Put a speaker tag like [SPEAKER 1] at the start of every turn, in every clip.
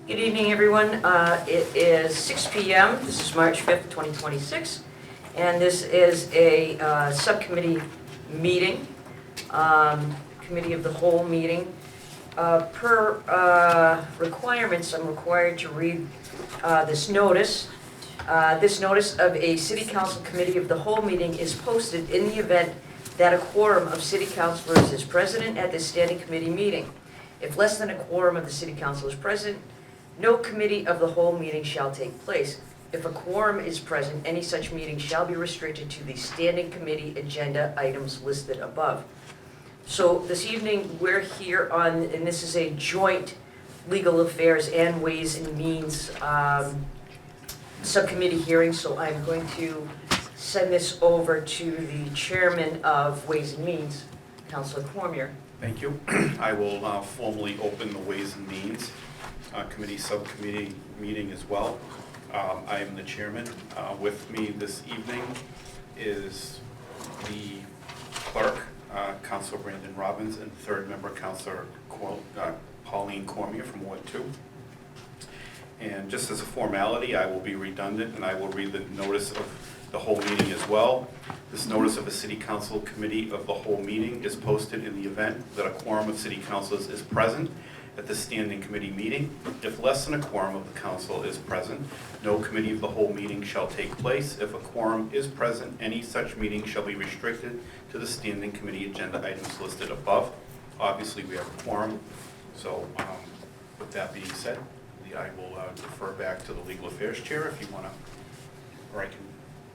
[SPEAKER 1] Good evening, everyone. It is 6 p.m. This is March 5th, 2026, and this is a subcommittee meeting, committee of the whole meeting. Per requirements, I'm required to read this notice. This notice of a City Council Committee of the whole meeting is posted in the event that a quorum of City Councilors is present at this standing committee meeting. If less than a quorum of the City Council is present, no committee of the whole meeting shall take place. If a quorum is present, any such meeting shall be restricted to the standing committee agenda items listed above. So this evening, we're here on, and this is a joint Legal Affairs and Ways and Means subcommittee hearing, so I'm going to send this over to the chairman of Ways and Means, Councilor Cormier.
[SPEAKER 2] Thank you. I will formally open the Ways and Means Committee subcommittee meeting as well. I am the chairman. With me this evening is the clerk, Councilor Brandon Robbins, and third member, Councilor Pauline Cormier from Ward 2. And just as a formality, I will be redundant and I will read the notice of the whole meeting as well. This notice of a City Council Committee of the whole meeting is posted in the event that a quorum of City Councilors is present at the standing committee meeting. If less than a quorum of the council is present, no committee of the whole meeting shall take place. If a quorum is present, any such meeting shall be restricted to the standing committee agenda items listed above. Obviously, we have a quorum, so with that being said, I will defer back to the Legal Affairs Chair if you want to, or I can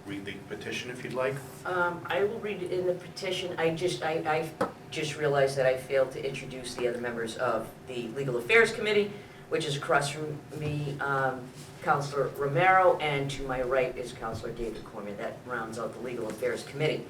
[SPEAKER 2] read the petition if you'd like.
[SPEAKER 1] I will read it in the petition. I just realized that I failed to introduce the other members of the Legal Affairs Committee, which is across from me, Councilor Romero, and to my right is Councilor David Cormier. That rounds out the Legal Affairs Committee.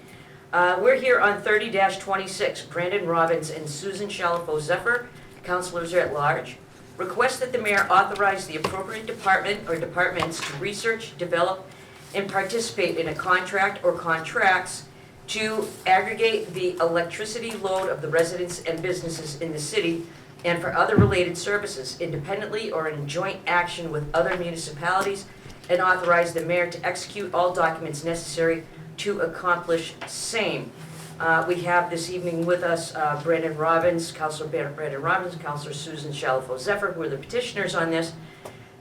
[SPEAKER 1] We're here on 30-26. Brandon Robbins and Susan Shalafo Zephyr, councilors are at large, request that the mayor authorize the appropriate department or departments to research, develop, and participate in a contract or contracts to aggregate the electricity load of the residents and businesses in the city and for other related services independently or in joint action with other municipalities, and authorize the mayor to execute all documents necessary to accomplish same. We have this evening with us Brandon Robbins, Councilor Brandon Robbins, Councilor Susan Shalafo Zephyr, who are the petitioners on this.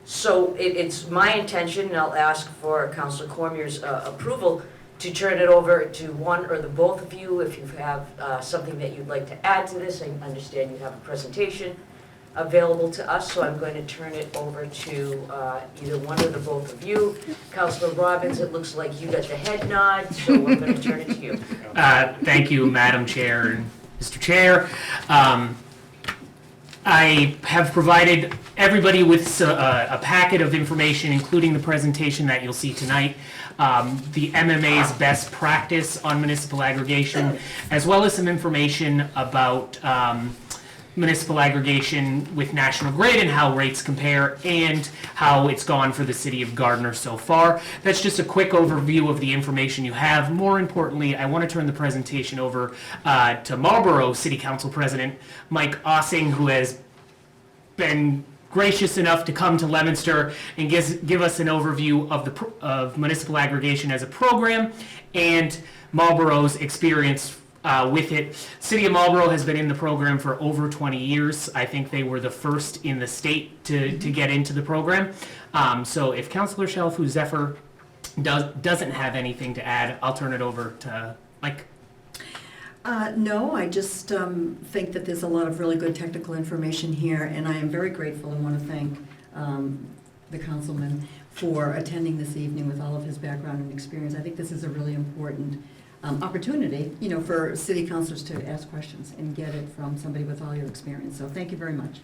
[SPEAKER 1] So it's my intention, and I'll ask for Councilor Cormier's approval, to turn it over to one or the both of you if you have something that you'd like to add to this. I understand you have a presentation available to us, so I'm going to turn it over to either one or the both of you. Councilor Robbins, it looks like you got the head nod, so I'm going to turn it to you.
[SPEAKER 3] Thank you, Madam Chair and Mr. Chair. I have provided everybody with a packet of information, including the presentation that you'll see tonight, the MMA's best practice on municipal aggregation, as well as some information about municipal aggregation with National Grid and how rates compare and how it's gone for the city of Gardner so far. That's just a quick overview of the information you have. More importantly, I want to turn the presentation over to Marlborough City Council President Mike Ossing, who has been gracious enough to come to Leominster and give us an overview of municipal aggregation as a program and Marlborough's experience with it. City of Marlborough has been in the program for over 20 years. I think they were the first in the state to get into the program. So if Councilor Shalafo Zephyr doesn't have anything to add, I'll turn it over to Mike.
[SPEAKER 4] No, I just think that there's a lot of really good technical information here, and I am very grateful and want to thank the councilman for attending this evening with all of his background and experience. I think this is a really important opportunity, for city councilors to ask questions and get it from somebody with all your experience. So thank you very much.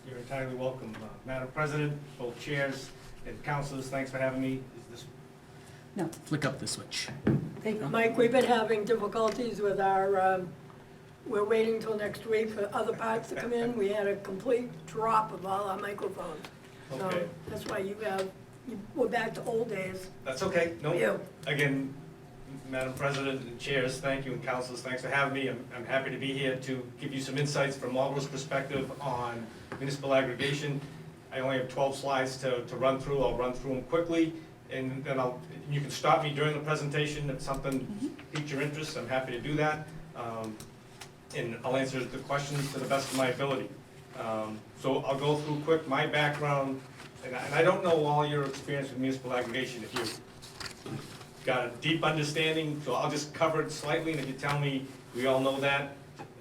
[SPEAKER 5] You're entirely welcome. Madam President, both chairs and councilors, thanks for having me.
[SPEAKER 4] No.
[SPEAKER 3] Flick up the switch.
[SPEAKER 6] Mike, we've been having difficulties with our, we're waiting till next week for other parts to come in. We had a complete drop of all our microphones.
[SPEAKER 5] Okay.
[SPEAKER 6] So that's why we're back to old days.
[SPEAKER 5] That's okay. No.
[SPEAKER 6] You.
[SPEAKER 5] Again, Madam President and chairs, thank you, and councilors, thanks for having me. I'm happy to be here to give you some insights from Marlborough's perspective on municipal aggregation. I only have 12 slides to run through. I'll run through them quickly, and then you can stop me during the presentation if something piques your interest. I'm happy to do that. And I'll answer the questions to the best of my ability. So I'll go through quick my background, and I don't know all your experience with municipal aggregation. If you've got a deep understanding, so I'll just cover it slightly, and if you tell me we all know that,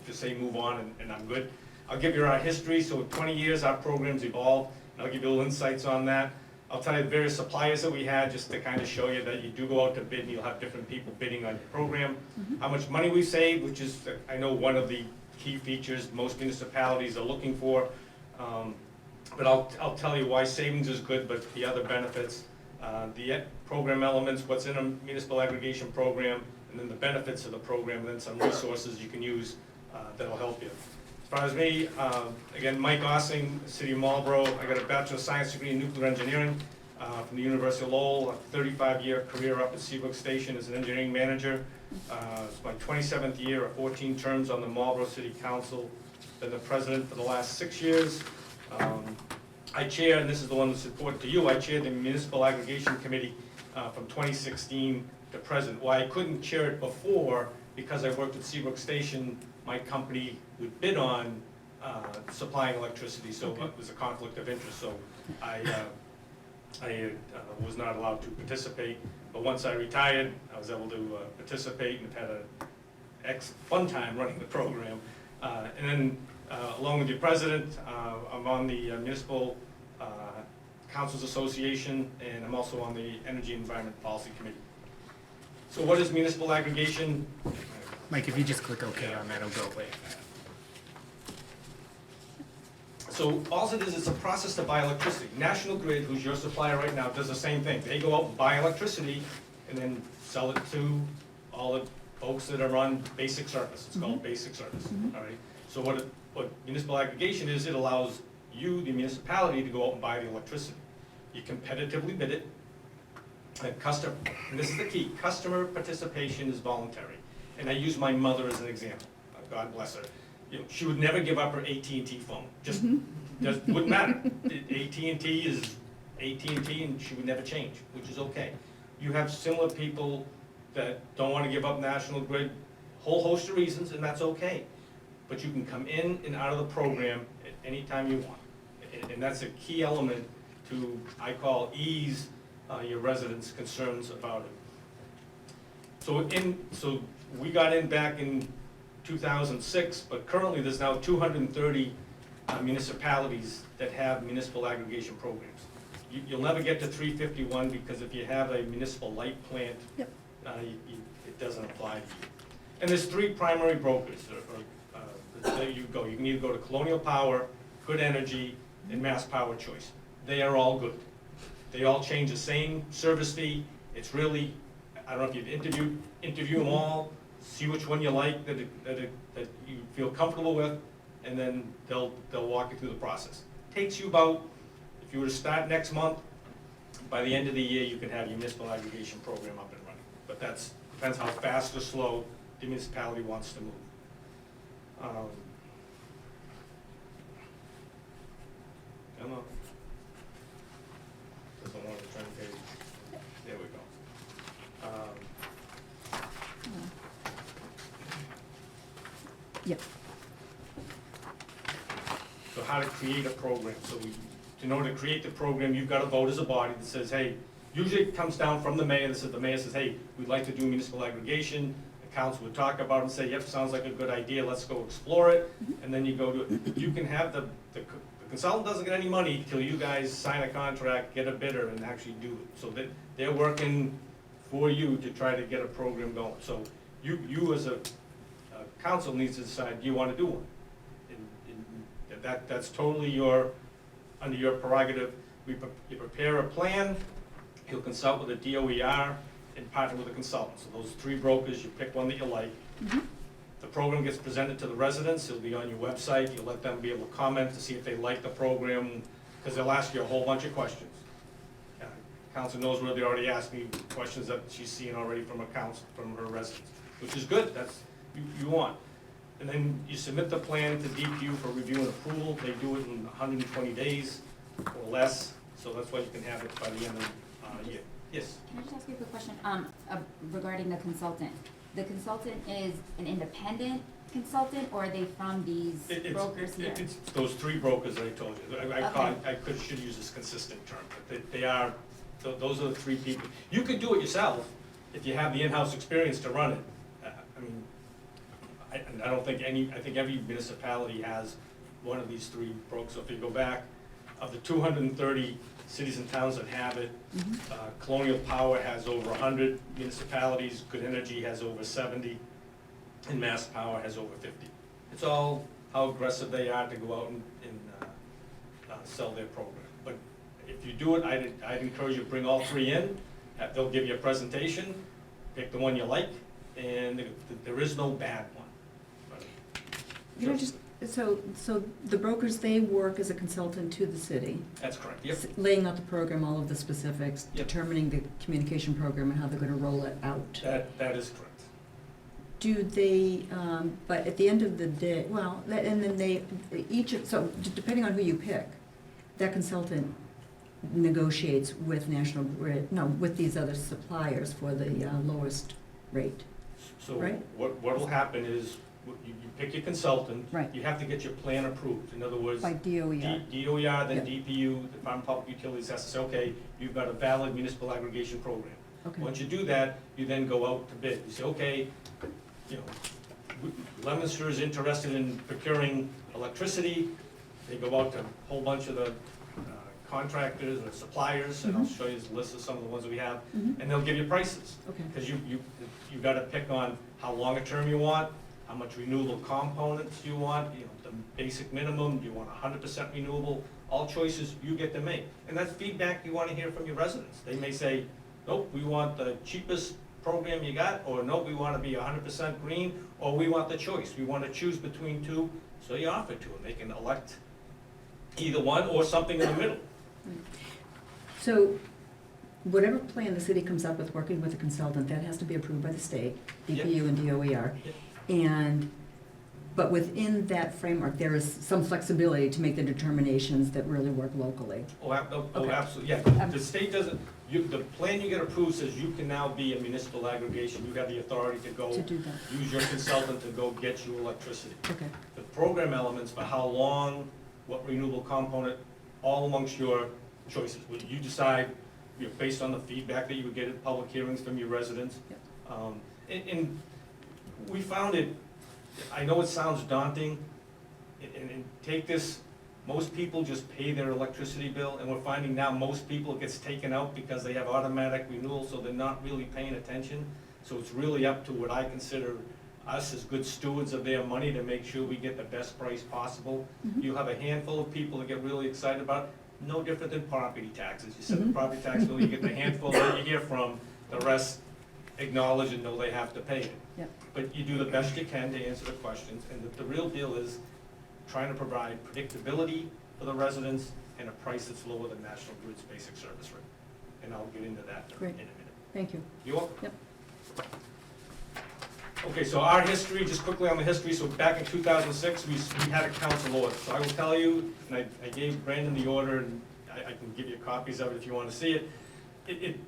[SPEAKER 5] just say move on, and I'm good. I'll give you our history. So 20 years our program's evolved, and I'll give you little insights on that. I'll tell you the various suppliers that we had, just to kind of show you that you do go out to bid and you'll have different people bidding on your program. How much money we saved, which is, I know, one of the key features most municipalities are looking for. But I'll tell you why savings is good, but the other benefits, the program elements, what's in a municipal aggregation program, and then the benefits of the program, and then some resources you can use that'll help you. As far as me, again, Mike Ossing, City of Marlboro. I got a Bachelor of Science degree in nuclear engineering from the University of Lowell, a 35-year career up at Seabrook Station as an engineering manager. It's my 27th year, 14 terms on the Marlboro City Council. Been the president for the last 6 years. I chair, and this is the one that's important to you, I chair the Municipal Aggregation Committee from 2016 to present. Why I couldn't chair it before, because I worked at Seabrook Station, my company would bid on supplying electricity, so it was a conflict of interest. So I was not allowed to participate. But once I retired, I was able to participate and had a fun time running the program. And then, along with your president, I'm on the Municipal Councils Association, and I'm also on the Energy and Environment Policy Committee. So what is municipal aggregation?
[SPEAKER 3] Mike, if you just click OK on that, it'll go away.
[SPEAKER 5] So all it is, it's a process to buy electricity. National Grid, who's your supplier right now, does the same thing. They go out and buy electricity and then sell it to all the folks that are on basic service. It's called basic service, all right? So what municipal aggregation is, it allows you, the municipality, to go out and buy the electricity. You competitively bid it. And and this is the key, customer participation is voluntary. And I use my mother as an example. God bless her. You know, she would never give up her AT&T phone. Just wouldn't matter. AT&T is AT&T, and she would never change, which is okay. You have similar people that don't want to give up National Grid, whole host of reasons, and that's okay. But you can come in and out of the program at any time you want. And that's a key element to, I call, ease your residents' concerns about it. So we got in back in 2006, but currently there's now 230 municipalities that have municipal aggregation programs. You'll never get to 351 because if you have a municipal light plant, it doesn't apply to you. And there's 3 primary brokers there you go. You can either go to Colonial Power, Good Energy, and Mass Power Choice. They are all good. They all change the same service fee. It's really, I don't know if you've interview them all, see which one you like that you feel comfortable with, and then they'll walk you through the process. Takes you about, if you were to start next month, by the end of the year you can have your municipal aggregation program up and running. But that depends how fast or slow the municipality wants to move. Come on. Doesn't want to turn page. There we go.
[SPEAKER 4] Yep.
[SPEAKER 5] So how to create a program. So in order to create the program, you've got to vote as a body that says, hey, usually it comes down from the mayor. The mayor says, hey, we'd like to do municipal aggregation. The council would talk about it and say, yep, sounds like a good idea. Let's go explore it. And then you go to it. You can have the consultant doesn't get any money until you guys sign a contract, get a bidder, and actually do it. So that they're working for you to try to get a program going. So you as a council needs to decide, do you want to do one? And that's totally under your prerogative. You prepare a plan, you'll consult with a DOER and partner with a consultant. So those 3 brokers, you pick one that you like. The program gets presented to the residents, it'll be on your website, you'll let them be able to comment to see if they like the program, because they'll ask you a whole bunch of questions. Council knows where they already asked me questions that she's seen already from her residents, which is good, that's you want. And then you submit the plan to DPU for review and approval. They do it in 120 days. or less, so that's why you can have it by the end of the year. Yes?
[SPEAKER 7] Can I just ask you a quick question, regarding the consultant? The consultant is an independent consultant, or are they from these brokers here?
[SPEAKER 5] It's those three brokers that I told you. Should use this consistent term, but they are, those are the three people. You could do it yourself if you have the in-house experience to run it. I mean, I don't think I think every municipality has one of these three brokers. So if you go back, of the 230 cities and towns that have it, Colonial Power has over 100 municipalities, Good Energy has over 70, and Mass Power has over 50. It's all how aggressive they are to go out and sell their program. But if you do it, I'd encourage you to bring all three in. They'll give you a presentation, pick the one you like, and there is no bad one.
[SPEAKER 4] You know, just, so the brokers, they work as a consultant to the city,
[SPEAKER 5] That's correct, yep.
[SPEAKER 4] laying out the program, all of the specifics,
[SPEAKER 5] Yep.
[SPEAKER 4] determining the communication program and how they're gonna roll it out.
[SPEAKER 5] That is correct.
[SPEAKER 4] Do they, but at the end of the day, well, and then so depending on who you pick, that consultant negotiates with National Grid, no, with these other suppliers for the lowest rate.
[SPEAKER 5] So
[SPEAKER 4] Right.
[SPEAKER 5] what'll happen is, you pick your consultant.
[SPEAKER 4] Right.
[SPEAKER 5] You have to get your plan approved. In other words,
[SPEAKER 4] By DOER.
[SPEAKER 5] DOER, then
[SPEAKER 4] Yep.
[SPEAKER 5] DPU, the Department of Public Utilities has to say, okay, you've got a valid municipal aggregation program.
[SPEAKER 4] Okay.
[SPEAKER 5] Once you do that, you then go out to bid. You say, okay, you know, Leominster is interested in procuring electricity. They go out to a whole bunch of the contractors or suppliers, and I'll
[SPEAKER 4] Mhm.
[SPEAKER 5] show you a list of some of the ones that we have,
[SPEAKER 4] Mhm.
[SPEAKER 5] and they'll give you prices.
[SPEAKER 4] Okay.
[SPEAKER 5] Because you gotta pick on how long a term you want, how much renewable components you want, you know, the basic minimum, do you want 100% renewable? All choices you get to make. And that's feedback you wanna hear from your residents. They may say, nope, we want the cheapest program you got, or nope, we wanna be 100% green, or we want the choice. We wanna choose between two, so you offer to them. They can elect either one or something in the middle.
[SPEAKER 4] So whatever plan the city comes up with, working with a consultant, that has to be approved by the state, DPU and DOER. And, but within that framework, there is some flexibility to make the determinations that really work locally.
[SPEAKER 5] Oh,
[SPEAKER 4] Okay.
[SPEAKER 5] absolutely, yeah. The state doesn't, the plan you get approved says you can now be a municipal aggregation. You have the authority to go
[SPEAKER 4] To do that.
[SPEAKER 5] use your consultant to go get you electricity.
[SPEAKER 4] Okay,
[SPEAKER 5] The program elements for how long, what renewable component, all amongst your choices. What you decide, you know, based on the feedback that you would get at public hearings from your residents.
[SPEAKER 4] Yep.
[SPEAKER 5] And we found it, I know it sounds daunting, and take this, most people just pay their electricity bill, and we're finding now most people, it gets taken out because they have automatic renewal, so they're not really paying attention. So it's really up to what I consider us as good stewards of their money to make sure we get the best price possible.
[SPEAKER 4] Mhm.
[SPEAKER 5] You have a handful of people that get really excited about it, no different than property taxes. You set the
[SPEAKER 4] Mhm.
[SPEAKER 5] property tax bill, you get the handful that you hear from, the rest acknowledge and know they have to pay it.
[SPEAKER 4] Yep.
[SPEAKER 5] But you do the best you can to answer the questions, and the real deal is trying to provide predictability for the residents and a price that's lower than National Grid's basic service rate. And I'll get into that in a
[SPEAKER 4] Great.
[SPEAKER 5] minute.
[SPEAKER 4] thank you.
[SPEAKER 5] You welcome.
[SPEAKER 4] Yep.
[SPEAKER 5] Okay, so our history, just quickly on the history, so back in 2006, we had a council order. So I will tell you, and I gave Brandon the order, and I can give you copies of it if you want to see it.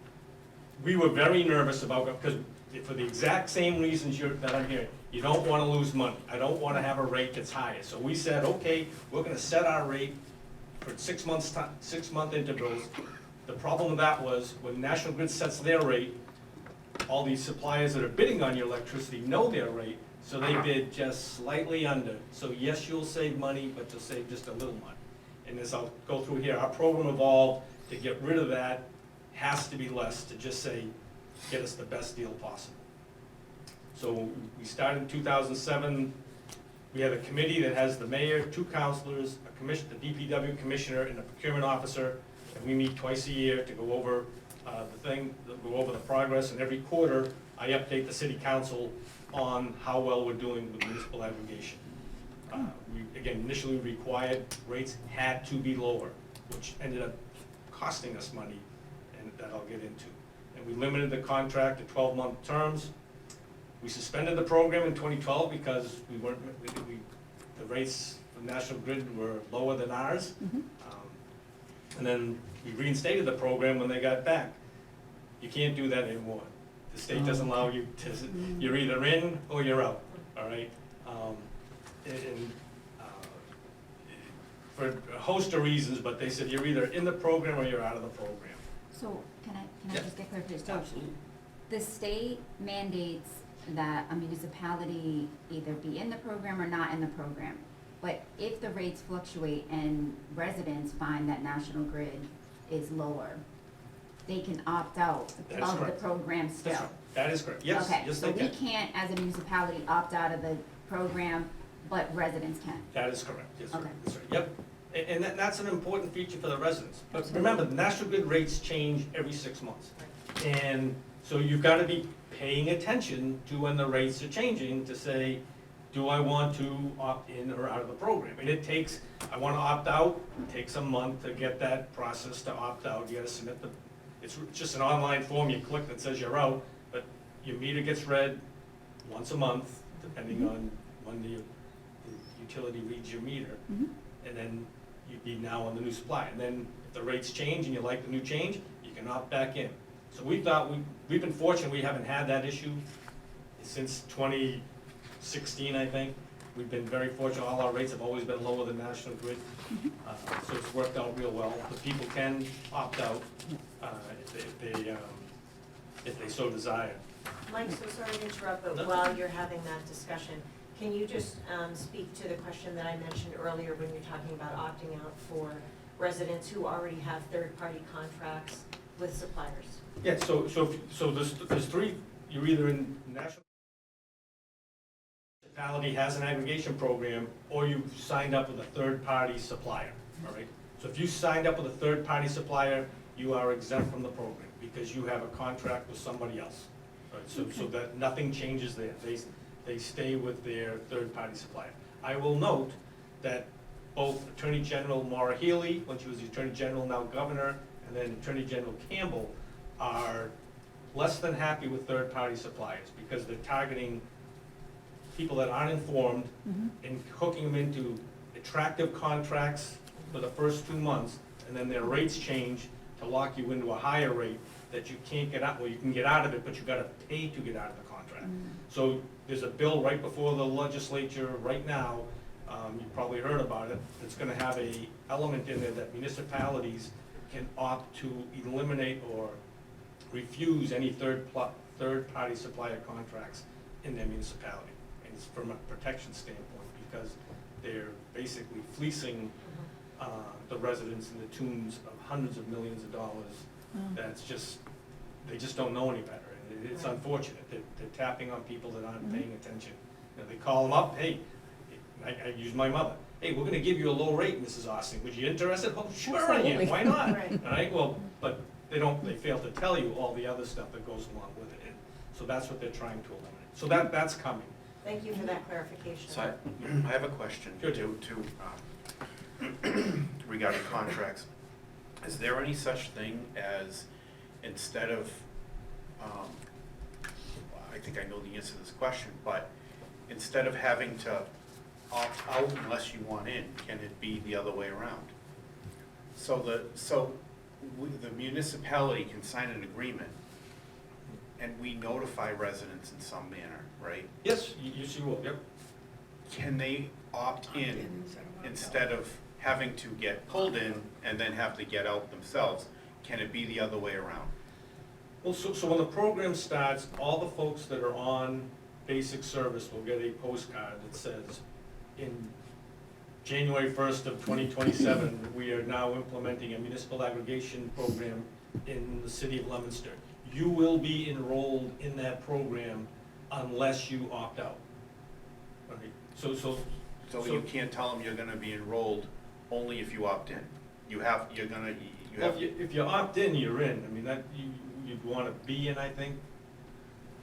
[SPEAKER 5] We were very nervous about it, because for the exact same reasons that I'm hearing. You don't want to lose money. I don't want to have a rate that's higher. So we said, okay, we're going to set our rate for 6 months, 6-month intervals. The problem with that was, when National Grid sets their rate, all these suppliers that are bidding on your electricity know their rate, so they bid just slightly under. So yes, you'll save money, but you'll save just a little money. And as I'll go through here, our program evolved to get rid of that, has to be less, to just say, get us the best deal possible. So we started in 2007. We have a committee that has the mayor, 2 councilors, a commission, the DPW commissioner, and a procurement officer, and we meet twice a year to go over go over the progress, and every quarter, I update the city council on how well we're doing with municipal aggregation. We, again, initially required rates had to be lower, which ended up costing us money, and that I'll get into. And we limited the contract to 12-month terms. We suspended the program in 2012 because the rates from National Grid were lower than ours.
[SPEAKER 4] Mhm.
[SPEAKER 5] And then we reinstated the program when they got back. You can't do that anymore. The state doesn't allow you to, you're either in or you're out, all right? And, for a host of reasons, but they said you're either in the program or you're out of the program.
[SPEAKER 7] So, can I
[SPEAKER 5] Yeah.
[SPEAKER 7] just get clarification? So,
[SPEAKER 5] Absolutely.
[SPEAKER 7] the state mandates that a municipality either be in the program or not in the program. But if the rates fluctuate and residents find that National Grid is lower, they can opt out
[SPEAKER 5] That is
[SPEAKER 7] of the
[SPEAKER 5] correct.
[SPEAKER 7] program still.
[SPEAKER 5] That's right. That is correct. Yes,
[SPEAKER 7] Okay,
[SPEAKER 5] yes,
[SPEAKER 7] so
[SPEAKER 5] they
[SPEAKER 7] we
[SPEAKER 5] can.
[SPEAKER 7] can't, as a municipality, opt out of the program, but residents can.
[SPEAKER 5] That is correct. Yes, sir.
[SPEAKER 7] Okay.
[SPEAKER 5] That's right. Yep. And that's an important feature for the residents. But remember, the National Grid rates change every 6 months. And so you've got to be paying attention to when the rates are changing to say, do I want to opt in or out of the program? And it takes, I want to opt out, it takes a month to get that process to opt out. You got to submit it's just an online form you click that says you're out, but your meter gets read once a month, depending on when the utility reads your meter.
[SPEAKER 7] Mhm.
[SPEAKER 5] And then you'd be now on the new supply. And then if the rates change and you like the new change, you can opt back in. So we thought, we've been fortunate, we haven't had that issue since 2016, I think. We've been very fortunate, all our rates have always been lower than National Grid. So it's worked out real well. The people can opt out if they so desire.
[SPEAKER 8] Mike, so sorry to interrupt,
[SPEAKER 5] No.
[SPEAKER 8] but while you're having that discussion, can you just speak to the question that I mentioned earlier when you're talking about opting out for residents who already have third-party contracts with suppliers?
[SPEAKER 5] Yeah, so there's three, you're either in national municipality has an aggregation program, or you've signed up with a third-party supplier, all right? So if you signed up with a third-party supplier, you are exempt from the program, because you have a contract with somebody else, right? So that nothing changes there, they stay with their third-party supplier. I will note that both Attorney General Maura Healey, when she was the Attorney General, now Governor, and then Attorney General Campbell, are less than happy with third-party suppliers, because they're targeting people that aren't informed and hooking them into attractive contracts for the first 2 months, and then their rates change to lock you into a higher rate that you can't get out, well, you can get out of it, but you gotta pay to get out of the contract. So there's a bill right before the legislature right now, you probably heard about it, that's gonna have a element in there that municipalities can opt to eliminate or refuse any third-party supplier contracts in their municipality. And it's from a protection standpoint, because they're basically fleecing the residents in the tunes of hundreds of millions of dollars. That's just, they just don't know any better. And it's unfortunate. They're tapping on people that aren't paying attention. You know, they call them up, hey, I use my mother. Hey, we're gonna give you a low rate, Mrs. Austin. Would you interested? Oh, sure I am. Why not?
[SPEAKER 8] Right.
[SPEAKER 5] All right, well, but they fail to tell you all the other stuff that goes along with it. And so that's what they're trying to eliminate. So that's coming.
[SPEAKER 8] Thank you for that clarification.
[SPEAKER 2] So I have a question
[SPEAKER 5] Sure.
[SPEAKER 2] to regarding contracts. Is there any such thing as, instead of, I think I know the answer to this question, but instead of having to opt out unless you want in, can it be the other way around? So the municipality can sign an agreement, and we notify residents in some manner, right?
[SPEAKER 5] Yes, yes, you will, yep.
[SPEAKER 2] Can they opt in instead of having to get pulled in and then have to get out themselves? Can it be the other way around?
[SPEAKER 5] Well, so when the program starts, all the folks that are on basic service will get a postcard that says, in January 1st of 2027, we are now implementing a municipal aggregation program in the city of Leominster. You will be enrolled in that program unless you opt out. Okay, so
[SPEAKER 2] You can't tell them you're gonna be enrolled only if you opt in. You have
[SPEAKER 5] if you opt in, you're in. I mean, that, you'd want to be in, I think.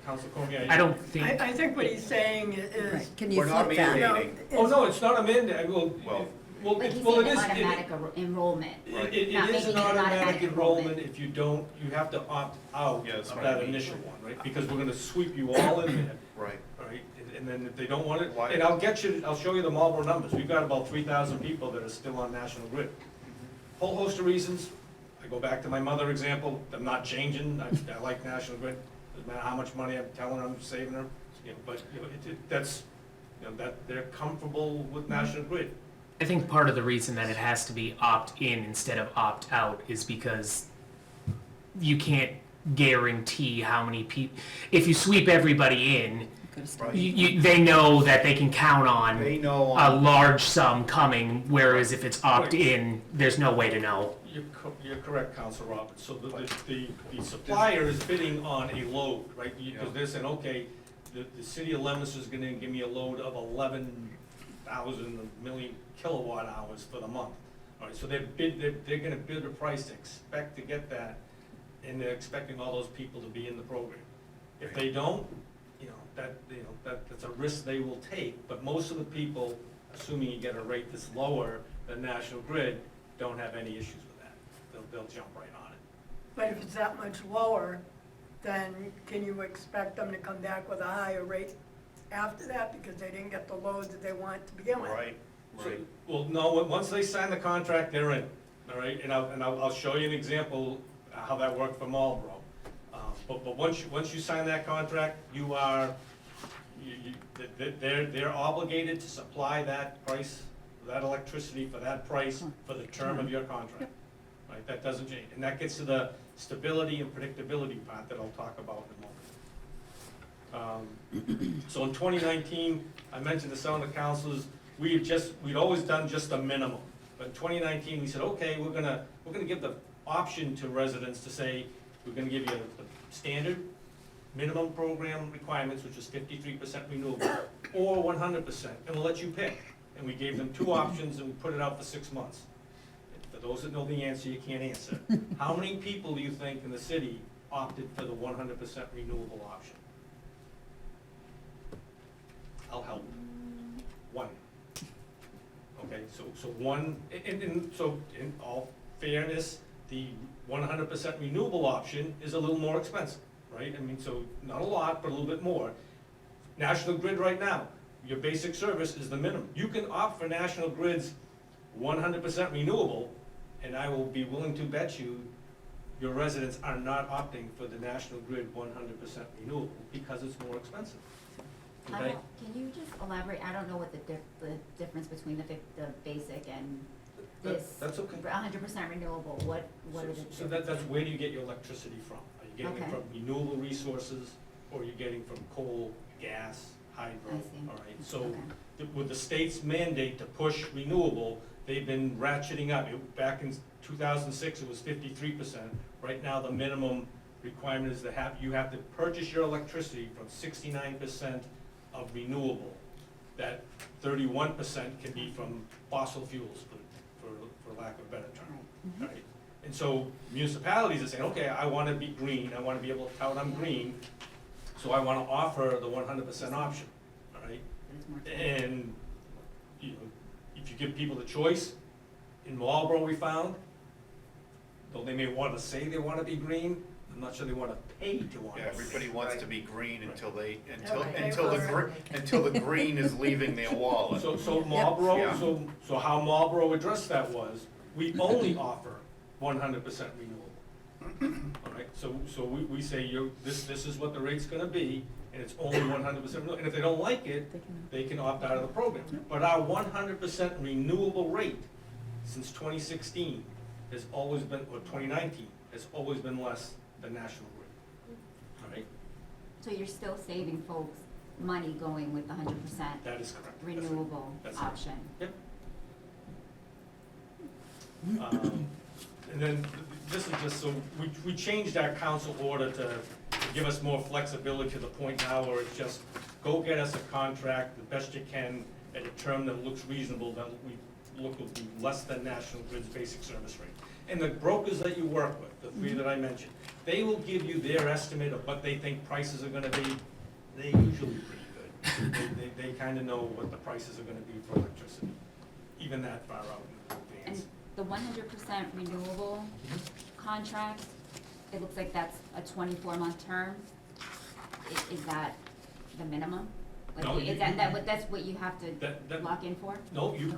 [SPEAKER 5] Council Cormier?
[SPEAKER 3] I don't think,
[SPEAKER 6] I think what he's saying is,
[SPEAKER 4] Right, can you
[SPEAKER 2] We're not
[SPEAKER 4] flip that?
[SPEAKER 2] mandating.
[SPEAKER 5] Oh, no, it's not a mandate.
[SPEAKER 2] Well,
[SPEAKER 7] But he's
[SPEAKER 5] well,
[SPEAKER 7] saying
[SPEAKER 5] it is.
[SPEAKER 7] automatic enrollment.
[SPEAKER 2] Right.
[SPEAKER 5] It
[SPEAKER 7] Not
[SPEAKER 5] is
[SPEAKER 7] making
[SPEAKER 5] an
[SPEAKER 7] it an
[SPEAKER 5] automatic
[SPEAKER 7] automatic
[SPEAKER 5] enrollment
[SPEAKER 7] enrollment.
[SPEAKER 5] if you don't, you have to opt out
[SPEAKER 2] Yeah, that's
[SPEAKER 5] of
[SPEAKER 2] what I
[SPEAKER 5] that
[SPEAKER 2] mean.
[SPEAKER 5] initial one, right? Because we're gonna sweep you all in there,
[SPEAKER 2] right.
[SPEAKER 5] right? And then if they don't want it,
[SPEAKER 2] Why?
[SPEAKER 5] and I'll show you the Marlboro numbers. We've got about 3,000 people that are still on National Grid. whole host of reasons. I go back to my mother example, I'm not changing, I like National Grid, doesn't matter how much money I'm telling her I'm saving her, you know, but, you know, that's, you know, that they're comfortable with National Grid.
[SPEAKER 3] I think part of the reason that it has to be opt-in instead of opt-out is because you can't guarantee how many people, if you sweep everybody in,
[SPEAKER 2] Right.
[SPEAKER 3] they know that they can count on
[SPEAKER 2] They know
[SPEAKER 3] a
[SPEAKER 2] on,
[SPEAKER 3] large sum coming, whereas if it's opt-in, there's no way to know.
[SPEAKER 5] You're correct, Council Roberts. So the supplier is bidding on a load, right? Because they're saying, okay, the city of Leominster is gonna give me a load of 11,000 million kilowatt hours for the month. All right, so they're gonna bid a price to expect to get that, and they're expecting all those people to be in the program. If they don't, that's a risk they will take, but most of the people, assuming you get a rate that's lower than National Grid, don't have any issues with that. They'll jump right on it.
[SPEAKER 6] But if it's that much lower, then can you expect them to come back with a higher rate after that because they didn't get the load that they want to begin with?
[SPEAKER 2] right, right.
[SPEAKER 5] Well, no, once they sign the contract, they're in, all right? And I'll show you an example how that worked for Marlboro. But once you sign that contract, you are, they're obligated to supply that price, that electricity for that price for the term of your contract. Right, that doesn't change, and that gets to the stability and predictability part that I'll talk about in a moment. So in 2019, I mentioned to some of the councilors, we'd always done just a minimum. But in 2019, we said, okay, we're gonna give the option to residents to say, we're gonna give you the standard minimum program requirements, which is 53% renewable, or 100%, and we'll let you pick. And we gave them two options and we put it out for 6 months. For those that know the answer, you can't answer. How many people do you think in the city opted for the 100% renewable option? I'll help. One. Okay, so one, and so in all fairness, the 100% renewable option is a little more expensive, right? I mean, so not a lot, but a little bit more. National Grid right now, your basic service is the minimum. You can opt for National Grid's 100% renewable, and I will be willing to bet you your residents are not opting for the National Grid 100% renewable because it's more expensive. Okay?
[SPEAKER 7] Can you just elaborate, I don't know what the difference between the basic and this.
[SPEAKER 5] That's okay.
[SPEAKER 7] 100% renewable, what are the
[SPEAKER 5] So that's where do you get your electricity from? Are you getting it
[SPEAKER 7] Okay.
[SPEAKER 5] from renewable resources, or are you getting from coal, gas, hydro?
[SPEAKER 7] I see.
[SPEAKER 5] All right, so
[SPEAKER 7] Okay.
[SPEAKER 5] with the state's mandate to push renewable, they've been ratcheting up. Back in 2006, it was 53%. Right now, the minimum requirement is you have to purchase your electricity from 69% of renewable. That 31% can be from fossil fuels, for lack of a better term.
[SPEAKER 7] Right. Mhm.
[SPEAKER 5] Right? And so municipalities are saying, okay, I want to be green, I want to be able to tout I'm green, so I want to offer the 100% option, all right?
[SPEAKER 7] It's more expensive.
[SPEAKER 5] And, you know, if you give people the choice, in Marlboro we found, though they may want to say they want to be green, I'm not sure they want to pay to want to.
[SPEAKER 2] Yeah, everybody wants to be green until the green is leaving their wallet.
[SPEAKER 5] So Marlboro,
[SPEAKER 2] Yeah.
[SPEAKER 5] so how Marlboro addressed that was, we only offer 100% renewable. All right, so we say, this is what the rate's gonna be, and it's only 100% renewable, and if they don't like it, they can opt out of the program. But our 100% renewable rate since 2016 has always been, or 2019, has always been less than National Grid. All right,
[SPEAKER 7] So you're still saving folks money going with the 100%
[SPEAKER 5] that is correct. That's right.
[SPEAKER 7] renewable
[SPEAKER 5] That's right.
[SPEAKER 7] option?
[SPEAKER 5] Yep. And then this is just so, we changed our council order to give us more flexibility to the point now where it's just, go get us a contract the best you can at a term that looks reasonable, that we look will be less than National Grid's basic service rate. And the brokers that you work with, the three that I mentioned, they will give you their estimate of what they think prices are gonna be. They're usually pretty good. They kind of know what the prices are gonna be for electricity, even that far out in
[SPEAKER 7] And
[SPEAKER 5] advance.
[SPEAKER 7] the 100% renewable contract, it looks like that's a 24-month term. Is that the minimum?
[SPEAKER 5] No,
[SPEAKER 7] Like,
[SPEAKER 5] you-
[SPEAKER 7] is that's what you have to
[SPEAKER 5] That,
[SPEAKER 7] lock in for?
[SPEAKER 5] no, you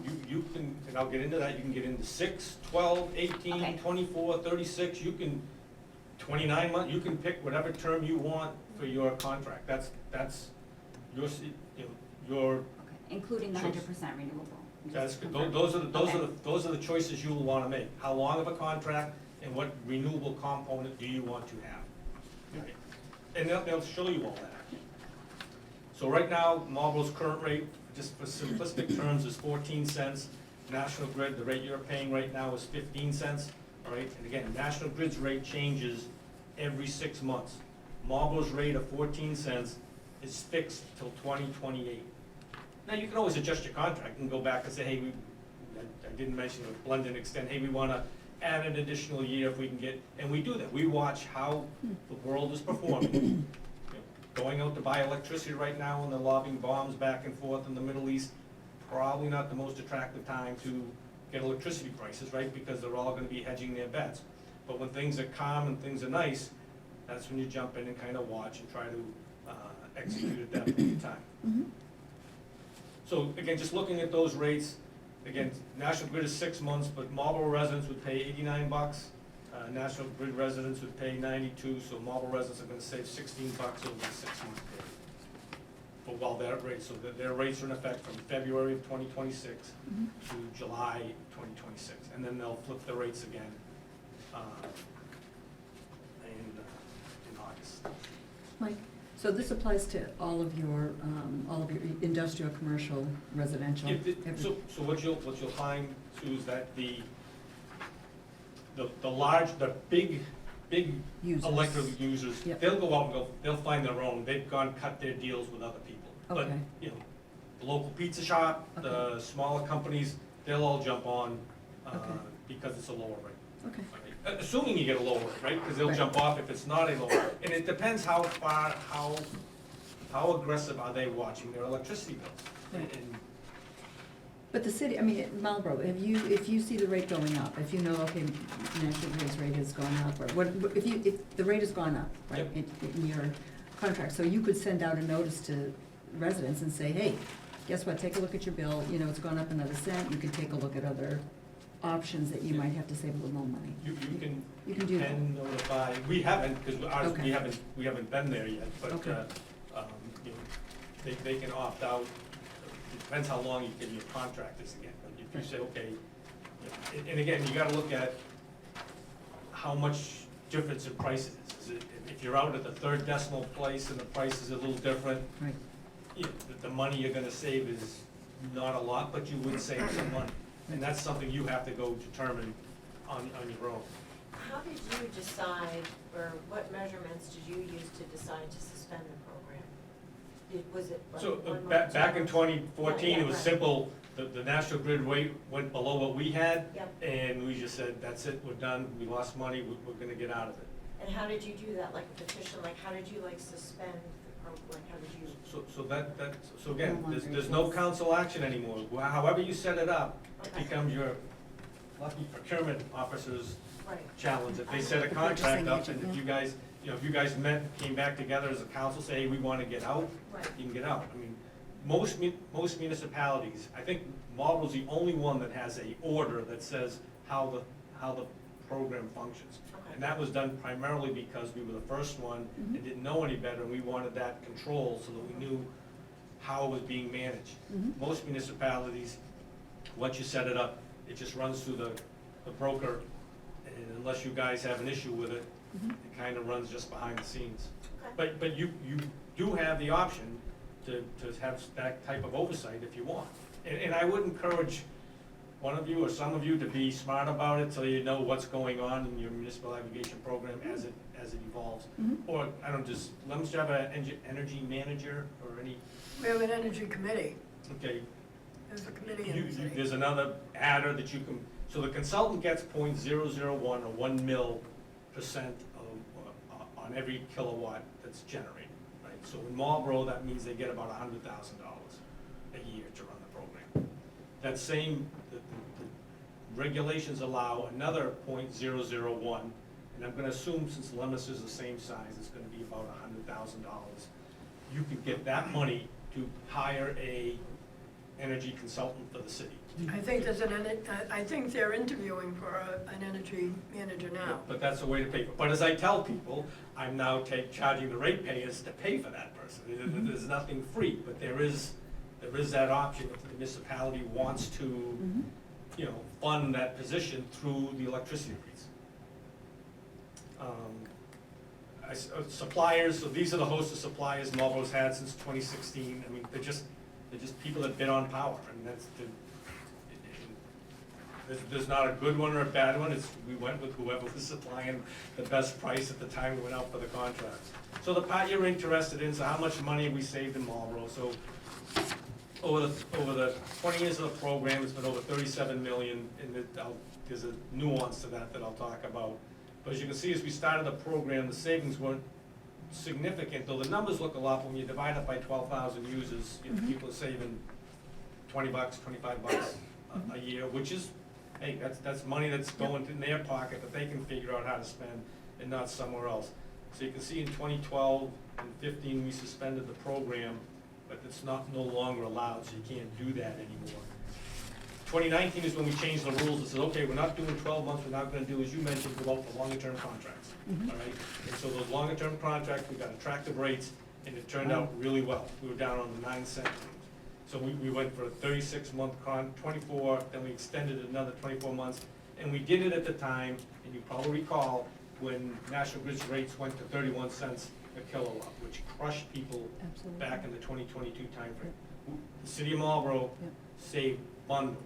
[SPEAKER 5] can, and I'll get into that, you can get into 6, 12, 18,
[SPEAKER 7] Okay.
[SPEAKER 5] 24, 36, you can, 29 months, you can pick whatever term you want for your contract. That's your, your,
[SPEAKER 7] Okay, including the
[SPEAKER 5] Choice.
[SPEAKER 7] 100% renewable.
[SPEAKER 5] that's,
[SPEAKER 7] Just confirm.
[SPEAKER 5] those are the choices you will wanna make. How long of a contract and what renewable component do you want to have? Right. And they'll show you all that. So right now, Marlboro's current rate, just for simplistic terms, is 14 cents. National Grid, the rate you're paying right now is 15 cents, all right? And again, National Grid's rate changes every 6 months. Marlboro's rate of 14 cents is fixed till 2028. Now, you can always adjust your contract and go back and say, hey, I didn't mention the blend and extend, hey, we wanna add an additional year if we can get, and we do that. We watch how the world is performing. You know, going out to buy electricity right now and they're lobbing bombs back and forth in the Middle East, probably not the most attractive time to get electricity prices, right? Because they're all gonna be hedging their bets. But when things are calm and things are nice, that's when you jump in and kind of watch and try to execute at that point in time.
[SPEAKER 4] Mhm.
[SPEAKER 5] So again, just looking at those rates, again, National Grid is 6 months, but Marlboro residents would pay $89. National Grid residents would pay 92, so Marlboro residents are gonna save $16 over the 6-month period. For while their rates, so that their rates are in effect from February of 2026 to July 2026, and then they'll flip the rates again in August.
[SPEAKER 4] Mike, so this applies to all of your industrial, commercial, residential? every-
[SPEAKER 5] So what you'll find too is that the big
[SPEAKER 4] Users.
[SPEAKER 5] electric users,
[SPEAKER 4] Yep.
[SPEAKER 5] they'll go out and they'll find their own, they've gone cut their deals with other people. But,
[SPEAKER 4] Okay.
[SPEAKER 5] you know, the local pizza shop, the smaller companies, they'll all jump on,
[SPEAKER 4] Okay.
[SPEAKER 5] because it's a lower rate.
[SPEAKER 4] Okay,
[SPEAKER 5] Okay. Assuming you get a lower rate, right? Because they'll
[SPEAKER 4] Right.
[SPEAKER 5] jump off if it's not a lower, and it depends how far, how aggressive are they watching their electricity bills?
[SPEAKER 4] Right.
[SPEAKER 5] And
[SPEAKER 4] but the city, I mean, Marlboro, if you see the rate going up, if you know, okay, National Grid's rate has gone up, or if the rate has gone up, right,
[SPEAKER 5] Yep.
[SPEAKER 4] in your contract, so you could send out a notice to residents and say, hey, guess what, take a look at your bill, you know, it's gone up another cent, you can take a look at other options that you
[SPEAKER 5] Yeah.
[SPEAKER 4] might have to save a little more money.
[SPEAKER 5] You can,
[SPEAKER 4] You can do that.
[SPEAKER 5] notify, we haven't, because ours,
[SPEAKER 4] Okay.
[SPEAKER 5] we haven't been there yet, but,
[SPEAKER 4] Okay.
[SPEAKER 5] you know, they can opt out. It depends how long your contract is again, but if you say, okay, and again, you gotta look at how much difference in prices. Is it, if you're out at the third decimal place and the price is a little different,
[SPEAKER 4] Right.
[SPEAKER 5] the money you're gonna save is not a lot, but you would save some money. And that's something you have to go determine on your own.
[SPEAKER 8] How did you decide, or what measurements did you use to decide to suspend the program? Was it like
[SPEAKER 5] So,
[SPEAKER 8] 1 month,
[SPEAKER 5] back
[SPEAKER 8] 2
[SPEAKER 5] in
[SPEAKER 8] months?
[SPEAKER 5] 2014,
[SPEAKER 8] Yeah,
[SPEAKER 5] it was
[SPEAKER 8] right.
[SPEAKER 5] simple, the National Grid rate went below what we had,
[SPEAKER 8] Yep.
[SPEAKER 5] and we just said, that's it, we're done, we lost money, we're gonna get out of it.
[SPEAKER 8] And how did you do that, like petition, like how did you like suspend the program, like how did you?
[SPEAKER 5] So again,
[SPEAKER 4] No longer
[SPEAKER 5] there's no
[SPEAKER 4] exists.
[SPEAKER 5] council action anymore. However you set it up, it
[SPEAKER 8] Okay.
[SPEAKER 5] becomes your lucky procurement officer's
[SPEAKER 8] Right.
[SPEAKER 5] challenge. If they set a
[SPEAKER 4] The
[SPEAKER 5] contract
[SPEAKER 4] purchasing
[SPEAKER 5] up,
[SPEAKER 4] agent,
[SPEAKER 5] and if
[SPEAKER 4] yeah.
[SPEAKER 5] you guys, if you guys met, came back together as a council, say, hey, we wanna get out,
[SPEAKER 8] Right.
[SPEAKER 5] you can get out. I mean, most municipalities, I think Marlboro's the only one that has a order that says how the program functions.
[SPEAKER 8] Okay.
[SPEAKER 5] And that was done primarily because we were the first one
[SPEAKER 4] Mhm.
[SPEAKER 5] and didn't know any better, and we wanted that control so that we knew how it was being managed.
[SPEAKER 4] Mhm.
[SPEAKER 5] Most municipalities, once you set it up, it just runs through the broker, and unless you guys have an issue with it,
[SPEAKER 4] Mhm.
[SPEAKER 5] it kind of runs just behind the scenes.
[SPEAKER 8] Okay.
[SPEAKER 5] But you do have the option to have that type of oversight if you want. And I would encourage one of you or some of you to be smart about it so you know what's going on in your municipal aggregation program as it evolves.
[SPEAKER 4] Mhm.
[SPEAKER 5] Or, I don't, does Leominster have an energy manager or any,
[SPEAKER 6] We have an energy committee,
[SPEAKER 5] okay,
[SPEAKER 6] there's a committee in the city.
[SPEAKER 5] there's another adder that you can, so the consultant gets .001 or 1% on every kilowatt that's generated, right? So in Marlboro, that means they get about $100,000 a year to run the program. That same, the regulations allow another .001, and I'm gonna assume since Leominster is the same size, it's gonna be about $100,000. You could get that money to to hire a energy consultant for the city.
[SPEAKER 6] I think I think they're interviewing for an energy manager now.
[SPEAKER 5] But that's a way to pay for it. But as I tell people, I'm now charging the ratepayers to pay for that person. There's nothing free, but there is that option if the municipality wants to, you know, fund that position through the electricity rates. Suppliers, so these are the host of suppliers Marlboro's had since 2016. I mean, they're just people that bid on power. I mean, there's not a good one or a bad one. We went with whoever was supplying the best price at the time we went out for the contracts. So the part you're interested in, so how much money we saved in Marlboro. So over the 20 years of the program, it's been over 37 million, and there's a nuance to that I'll talk about. But as you can see, as we started the program, the savings weren't significant, though the numbers look a lot. When you divide it by 12,000 users, you know, people are saving $20, $25 a year, which is, hey, that's money that's going in their pocket that they can figure out how to spend and not somewhere else. So you can see in 2012 and 15, we suspended the program, but it's no longer allowed, so you can't do that anymore. 2019 is when we changed the rules and said, okay, we're not doing 12 months, we're not gonna do, as you mentioned, go out for longer term contracts, all right? And so those longer term contracts, we got attractive rates, and it turned out really well. We were down on the 9-cent range. So we went for a 36-month 24, then we extended it another 24 months, and we did it at the time, and you probably recall, when National Grid's rates went to 31 cents a kilowatt, which crushed people back in the 2022 timeframe. The city of Marlboro saved bundles.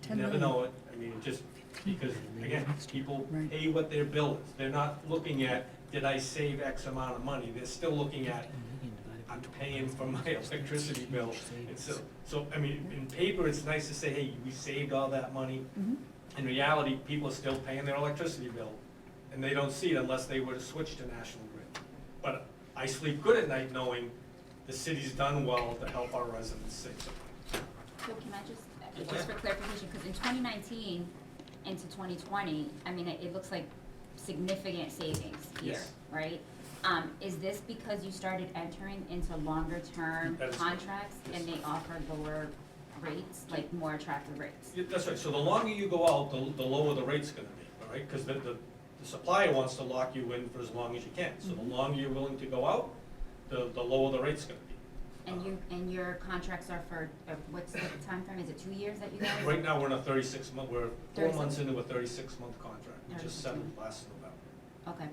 [SPEAKER 5] You never know it, I mean, just because, again, people pay what their bill is. They're not looking at, did I save X amount of money? They're still looking at, I'm paying for my electricity bill. And so, I mean, in paper, it's nice to say, hey, we saved all that money. In reality, people are still paying their electricity bill, and they don't see it unless they were to switch to National Grid. But I sleep good at night knowing the city's done well to help our residents save some money.
[SPEAKER 7] So can I just for clarification, because in 2019 into 2020, I mean, it looks like significant savings here,
[SPEAKER 5] Yes.
[SPEAKER 7] right? Is this because you started entering into longer term
[SPEAKER 5] That is
[SPEAKER 7] contracts
[SPEAKER 5] correct, yes.
[SPEAKER 7] and they offer lower rates, like more attractive rates?
[SPEAKER 5] Yeah, that's right, so the longer you go out, the lower the rate's gonna be, all right? Because the supplier wants to lock you in for as long as you can. So the longer you're willing to go out, the lower the rate's gonna be.
[SPEAKER 7] And your contracts are for, what's the time frame? Is it 2 years that you guys?
[SPEAKER 5] Right now, we're in a 36-month, we're 4
[SPEAKER 7] 36.
[SPEAKER 5] months into a 36-month contract. We just
[SPEAKER 7] 36
[SPEAKER 5] settled
[SPEAKER 7] months.
[SPEAKER 5] last November.
[SPEAKER 7] Okay.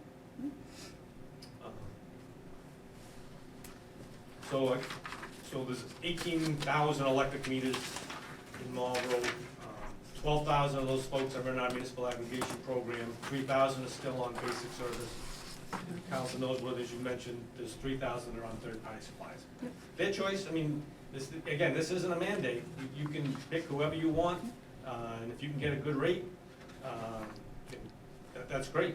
[SPEAKER 5] So there's 18,000 electric meters in Marlboro. 12,000 of those folks are in our municipal aggregation program. 3,000 are still on basic service. Council knows whether, as you mentioned, there's 3,000 that are on third-party supplies. Their choice, I mean, this isn't a mandate. You can pick whoever you want, and if you can get a good rate, that's great.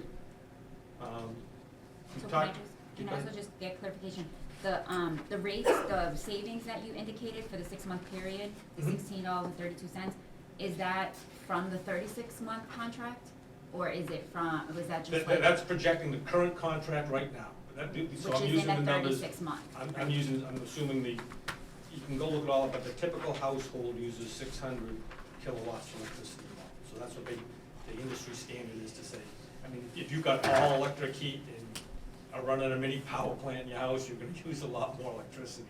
[SPEAKER 7] So can I also just get clarification? The rates, the savings that you indicated for the 6-month period, the $16.32, is that from the 36-month contract? Or is it from, was that just like?
[SPEAKER 5] That's projecting the current contract right now. So
[SPEAKER 7] Which
[SPEAKER 5] I'm
[SPEAKER 7] is
[SPEAKER 5] using
[SPEAKER 7] in
[SPEAKER 5] the
[SPEAKER 7] a
[SPEAKER 5] numbers.
[SPEAKER 7] 36-month?
[SPEAKER 5] I'm assuming you can go look at all of it, but the typical household uses 600 kilowatts of electricity. So that's what the industry standard is to say. I mean, if you've got all electric heat and are running a mini power plant in your house, you're gonna use a lot more electricity.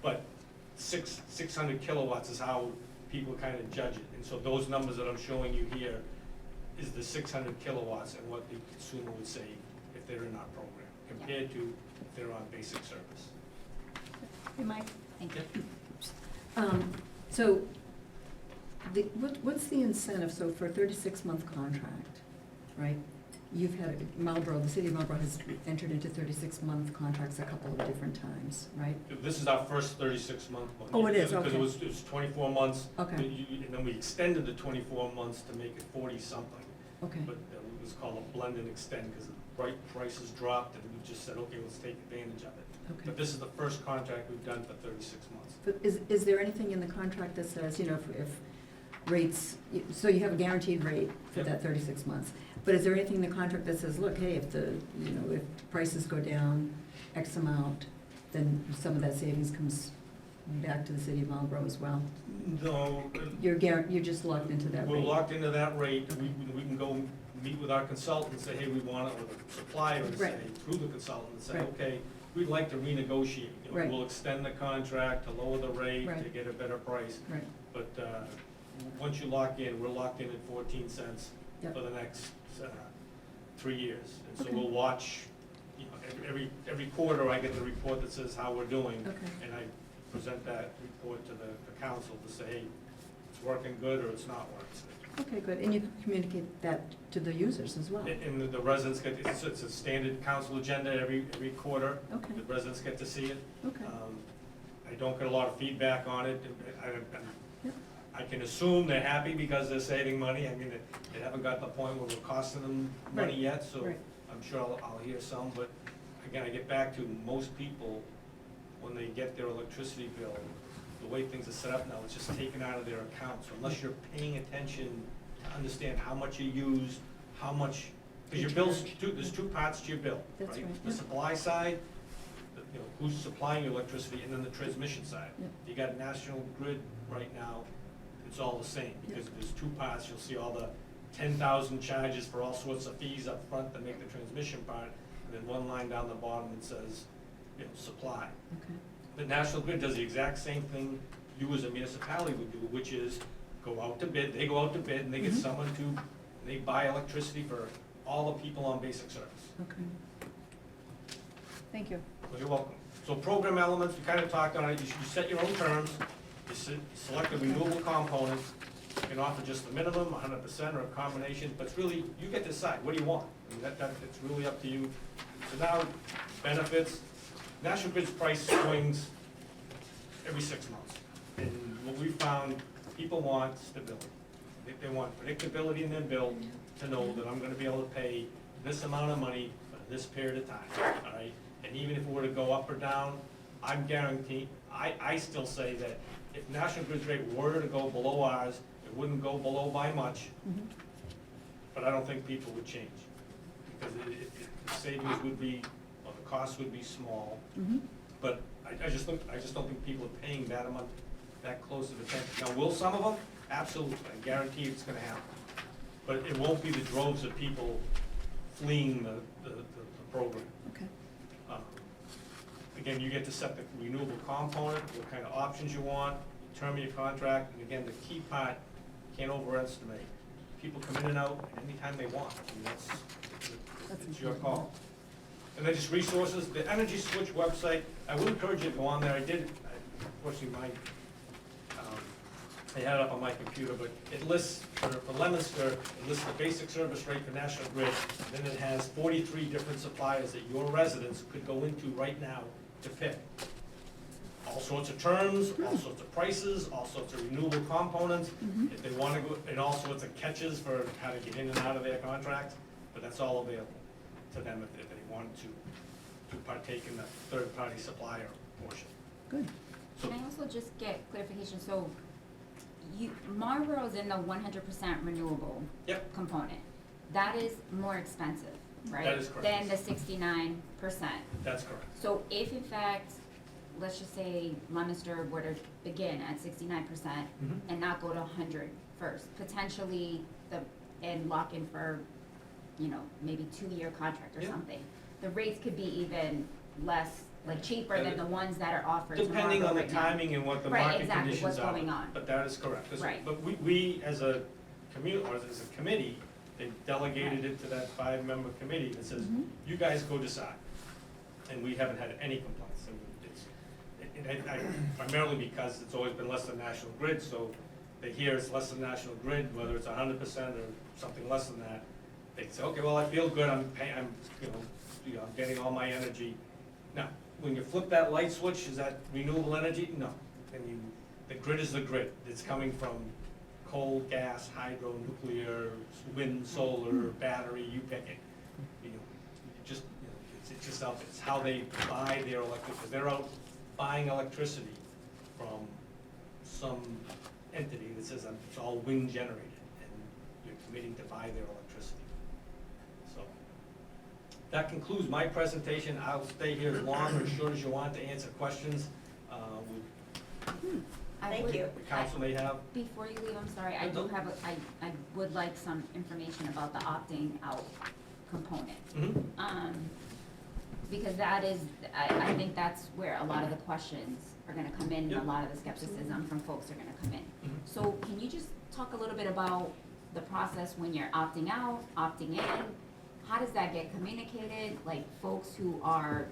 [SPEAKER 5] But 600 kilowatts is how people kind of judge it. And so those numbers that I'm showing you here is the 600 kilowatts and what the consumer would say if they're in our program, compared to if they're on basic service.
[SPEAKER 4] Hey, Mike.
[SPEAKER 7] Thank you.
[SPEAKER 4] So, what's the incentive, so for a 36-month contract, right? You've had, the city of Marlboro has entered into 36-month contracts a couple of different times, right?
[SPEAKER 5] This is our first 36-month one.
[SPEAKER 4] Oh, it is, okay.
[SPEAKER 5] Because it was 24 months.
[SPEAKER 4] Okay.
[SPEAKER 5] And then we extended the 24 months to make it 40-something.
[SPEAKER 4] Okay,
[SPEAKER 5] But it was called a blend and extend because the prices dropped and we just said, okay, let's take advantage of it.
[SPEAKER 4] okay.
[SPEAKER 5] But this is the first contract we've done for 36 months.
[SPEAKER 4] But is there anything in the contract that says, you know, if rates, so you have a guaranteed rate for
[SPEAKER 5] Yep.
[SPEAKER 4] that 36 months, but is there anything in the contract that says, look, hey, if if prices go down X amount, then some of that savings comes back to the city of Marlboro as well?
[SPEAKER 5] No,
[SPEAKER 4] You're just locked into that
[SPEAKER 5] we're
[SPEAKER 4] rate?
[SPEAKER 5] locked into that rate, we can go meet with our consultant and say, hey, we want it, or the supplier and say,
[SPEAKER 4] Right.
[SPEAKER 5] through the consultant, and say,
[SPEAKER 4] Right.
[SPEAKER 5] okay, we'd like to renegotiate. You know,
[SPEAKER 4] Right.
[SPEAKER 5] We'll extend the contract to lower the rate, to
[SPEAKER 4] Right.
[SPEAKER 5] get a better price.
[SPEAKER 4] Right,
[SPEAKER 5] But once you lock in, we're locked in at 14 cents
[SPEAKER 4] Yep.
[SPEAKER 5] for the next 3 years. And so
[SPEAKER 4] Okay.
[SPEAKER 5] we'll watch, you know, every quarter I get the report that says how we're doing.
[SPEAKER 4] okay,
[SPEAKER 5] And I present that report to the council to say, hey, it's working good or it's not working.
[SPEAKER 4] okay, good. And you can communicate that to the users as well?
[SPEAKER 5] And the residents get, it's a standard council agenda every quarter.
[SPEAKER 4] Okay,
[SPEAKER 5] The residents get to see it.
[SPEAKER 4] okay,
[SPEAKER 5] I don't get a lot of feedback on it.
[SPEAKER 4] Yep.
[SPEAKER 5] I can assume they're happy because they're saving money. I mean, they haven't got to the point where we're costing them money
[SPEAKER 4] Right.
[SPEAKER 5] yet, so
[SPEAKER 4] right,
[SPEAKER 5] I'm sure I'll hear some. But again, I get back to most people, when they get their electricity bill, the way things are set up now, it's just taken out of their account. So unless you're paying attention to understand how much you use, how much, because your bill's, there's two parts to your bill, right?
[SPEAKER 4] That's right,
[SPEAKER 5] The
[SPEAKER 4] yeah.
[SPEAKER 5] supply side, you know, who's supplying your electricity, and then the transmission side.
[SPEAKER 4] Yeah.
[SPEAKER 5] You got National Grid right now, it's all the same, because there's two parts. You'll see all the 10,000 charges for all sorts of fees up front that make the transmission part, and then one line down the bottom that says, you know, supply.
[SPEAKER 4] okay,
[SPEAKER 5] The National Grid does the exact same thing you as a municipality would do, which is go out to bid, they go out to bid, and they get
[SPEAKER 4] Mhm.
[SPEAKER 5] someone to, and they buy electricity for all the people on basic service.
[SPEAKER 4] okay. Thank you.
[SPEAKER 5] Well, you're welcome. So program elements, we kind of talked on it, you set your own terms, you select a renewable component, you can offer just the minimum, 100% or a combination, but it's really, you get to decide, what do you want? I mean, it's really up to you. So now, benefits, National Grid's price swings every 6 months. And what we found, people want stability. They want predictability in their bill to know that I'm gonna be able to pay this amount of money for this period of time, all right? And even if it were to go up or down, I'm guaranteed, I still say that if National Grid's rate were to go below ours, it wouldn't go below by much,
[SPEAKER 4] Mhm.
[SPEAKER 5] but I don't think people would change. Because the savings would be, or the cost would be small,
[SPEAKER 4] Mhm.
[SPEAKER 5] but I just don't think people are paying that amount, that close of attention. Now, will some of them? Absolutely, I guarantee it's gonna happen. But it won't be the droves of people fleeing the program.
[SPEAKER 4] Okay,
[SPEAKER 5] Um, Again, you get to set the renewable component, what kind of options you want, term your contract, and again, the key part, can't overestimate. People come in and out anytime they want, I mean, it's your call. And then just resources, the Energy Switch website, I would encourage you to go on there, unfortunately, I had it up on my computer, but it lists, for Leominster, it lists the basic service rate for National Grid, then it has 43 different suppliers that your residents could go into right now to pick. All sorts of terms, all sorts of prices, all sorts of renewable components, if they want to go, and all sorts of catches for how to get in and out of their contracts, but that's all available to them if they wanted to partake in the third-party supplier portion.
[SPEAKER 4] good.
[SPEAKER 5] So
[SPEAKER 7] Can I also just get clarification, so Marlboro's in the 100% renewable
[SPEAKER 5] Yep.
[SPEAKER 7] component. That is more expensive, right?
[SPEAKER 5] That is correct.
[SPEAKER 7] Than the 69%.
[SPEAKER 5] that's correct.
[SPEAKER 7] So if in fact, let's just say Leominster were to begin at 69%
[SPEAKER 5] Mhm.
[SPEAKER 7] and not go to 100 first, potentially and lock in for, maybe 2-year contract or
[SPEAKER 5] Yeah.
[SPEAKER 7] something, the rates could be even less, like cheaper than the ones that are offered to
[SPEAKER 5] Depending on
[SPEAKER 7] Marlboro
[SPEAKER 5] the
[SPEAKER 7] right now.
[SPEAKER 5] timing and what the
[SPEAKER 7] Right,
[SPEAKER 5] market
[SPEAKER 7] exactly,
[SPEAKER 5] conditions
[SPEAKER 7] what's
[SPEAKER 5] are.
[SPEAKER 7] going on.
[SPEAKER 5] But that is correct. 'Cause-
[SPEAKER 7] Right.
[SPEAKER 5] But we, as a community, or as a committee, they delegated it to that 5-member committee that says,
[SPEAKER 4] Mhm.
[SPEAKER 5] you guys go decide. And we haven't had any complaints. And primarily because it's always been less than National Grid, so they hear it's less than National Grid, whether it's 100% or something less than that. They say, okay, well, I feel good, I'm getting all my energy. Now, when you flip that light switch, is that renewable energy? No. The grid is the grid. It's coming from coal, gas, hydro, nuclear, wind, solar, battery, you pick it. It's just out, it's how they buy their electricity, because they're out buying electricity from some entity that says it's all wind generated, and you're committing to buy their electricity. So, that concludes my presentation. I'll stay here as long or as short as you want to answer questions.
[SPEAKER 7] I
[SPEAKER 8] Thank
[SPEAKER 7] would-
[SPEAKER 8] you.
[SPEAKER 5] The council may have,
[SPEAKER 7] Before you leave, I'm sorry, I do have, I would like some information about the opting out component. Because that is, I think that's where a lot of the questions are gonna come in, and a
[SPEAKER 5] Yep.
[SPEAKER 7] lot of the skepticism from folks are gonna come in.
[SPEAKER 5] Mhm.
[SPEAKER 7] So can you just talk a little bit about the process when you're opting out, opting in? How does that get communicated? Like folks who are,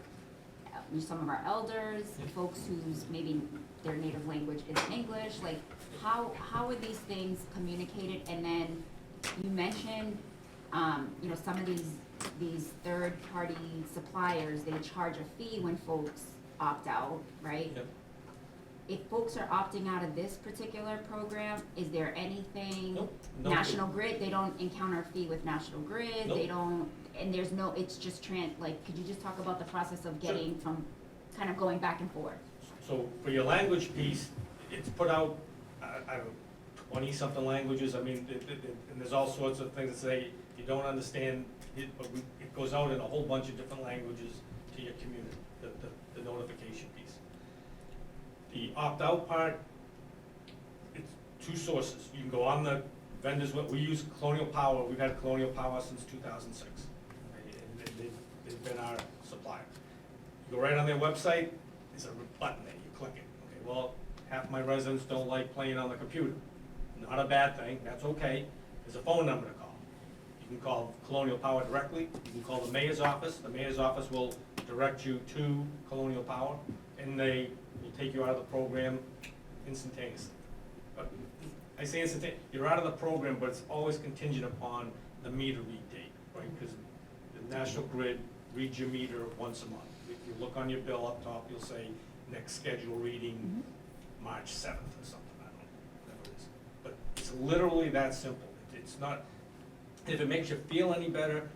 [SPEAKER 7] some of our elders, folks whose maybe their native language isn't English, like how are these things communicated? And then you mentioned, some of these third-party suppliers, they charge a fee when folks opt out, right?
[SPEAKER 5] Yep.
[SPEAKER 7] If folks are opting out of this particular program, is there anything?
[SPEAKER 5] Nope, no.
[SPEAKER 7] National Grid, they don't encounter a fee with National Grid, they
[SPEAKER 5] Nope.
[SPEAKER 7] don't, and there's no, it's just could you just talk about the process of getting from, kind of going back and forth?
[SPEAKER 5] So for your language piece, it's put out, I don't know, 20-something languages. I mean, and there's all sorts of things that say, you don't understand it, but it goes out in a whole bunch of different languages to your community, the notification piece. The opt-out part, it's two sources. You can go on the vendors, we use Colonial Power, we've had Colonial Power since 2006. And they've been our supplier. You go right on their website, there's a button there, you click it. Okay, well, half my residents don't like playing on the computer. Not a bad thing, that's okay. There's a phone number to call. You can call Colonial Power directly, you can call the mayor's office. The mayor's office will direct you to Colonial Power, and they will take you out of the program instantaneously. But I say instantaneous, you're out of the program, but it's always contingent upon the meter read date, right? Because the National Grid reads your meter once a month. If you look on your bill up top, you'll say next schedule reading March 7th or something, I don't know, whatever it is. But it's literally that simple. It's not, if it makes you feel any better,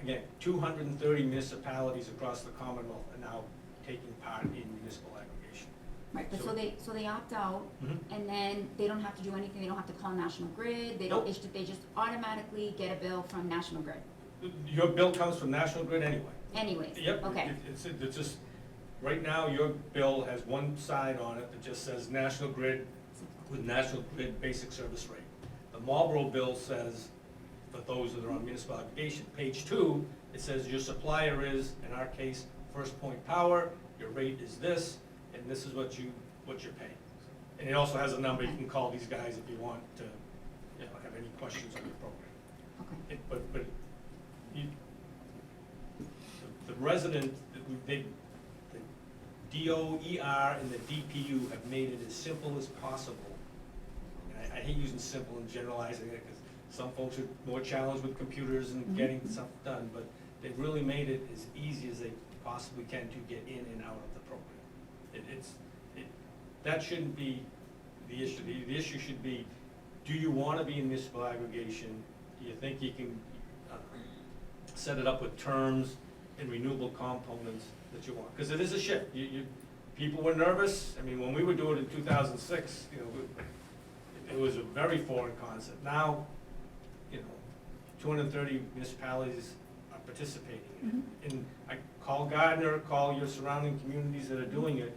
[SPEAKER 5] again, 230 municipalities across the Commonwealth are now taking part in municipal aggregation.
[SPEAKER 7] Right, but
[SPEAKER 5] So-
[SPEAKER 7] so they opt out,
[SPEAKER 5] Mhm.
[SPEAKER 7] and then they don't have to do anything, they don't have to call National Grid, they don't,
[SPEAKER 5] Nope.
[SPEAKER 7] they just automatically get a bill from National Grid.
[SPEAKER 5] Your bill comes from National Grid anyway.
[SPEAKER 7] Anyways,
[SPEAKER 5] Yep,
[SPEAKER 7] okay,
[SPEAKER 5] it's just, right now, your bill has one side on it that just says National Grid with National Grid basic service rate. The Marlboro bill says, for those that are on municipal aggregation, page 2, it says your supplier is, in our case, First Point Power, your rate is this, and this is what you're paying. And it also has a number, you can call these guys if you want to, have any questions on your program.
[SPEAKER 7] okay.
[SPEAKER 5] But the resident, the DOER and the DPU have made it as simple as possible. And I hate using simple and generalizing it, because some folks are more challenged with computers and getting stuff done, but they've really made it as easy as they possibly can to get in and out of the program. That shouldn't be the issue. The issue should be, do you want to be in municipal aggregation? Do you think you can set it up with terms and renewable components that you want? Because it is a shift. People were nervous. I mean, when we would do it in 2006, it was a very foreign concept. Now, 230 municipalities are participating in it. And I call Gardner, call your surrounding communities that are doing it,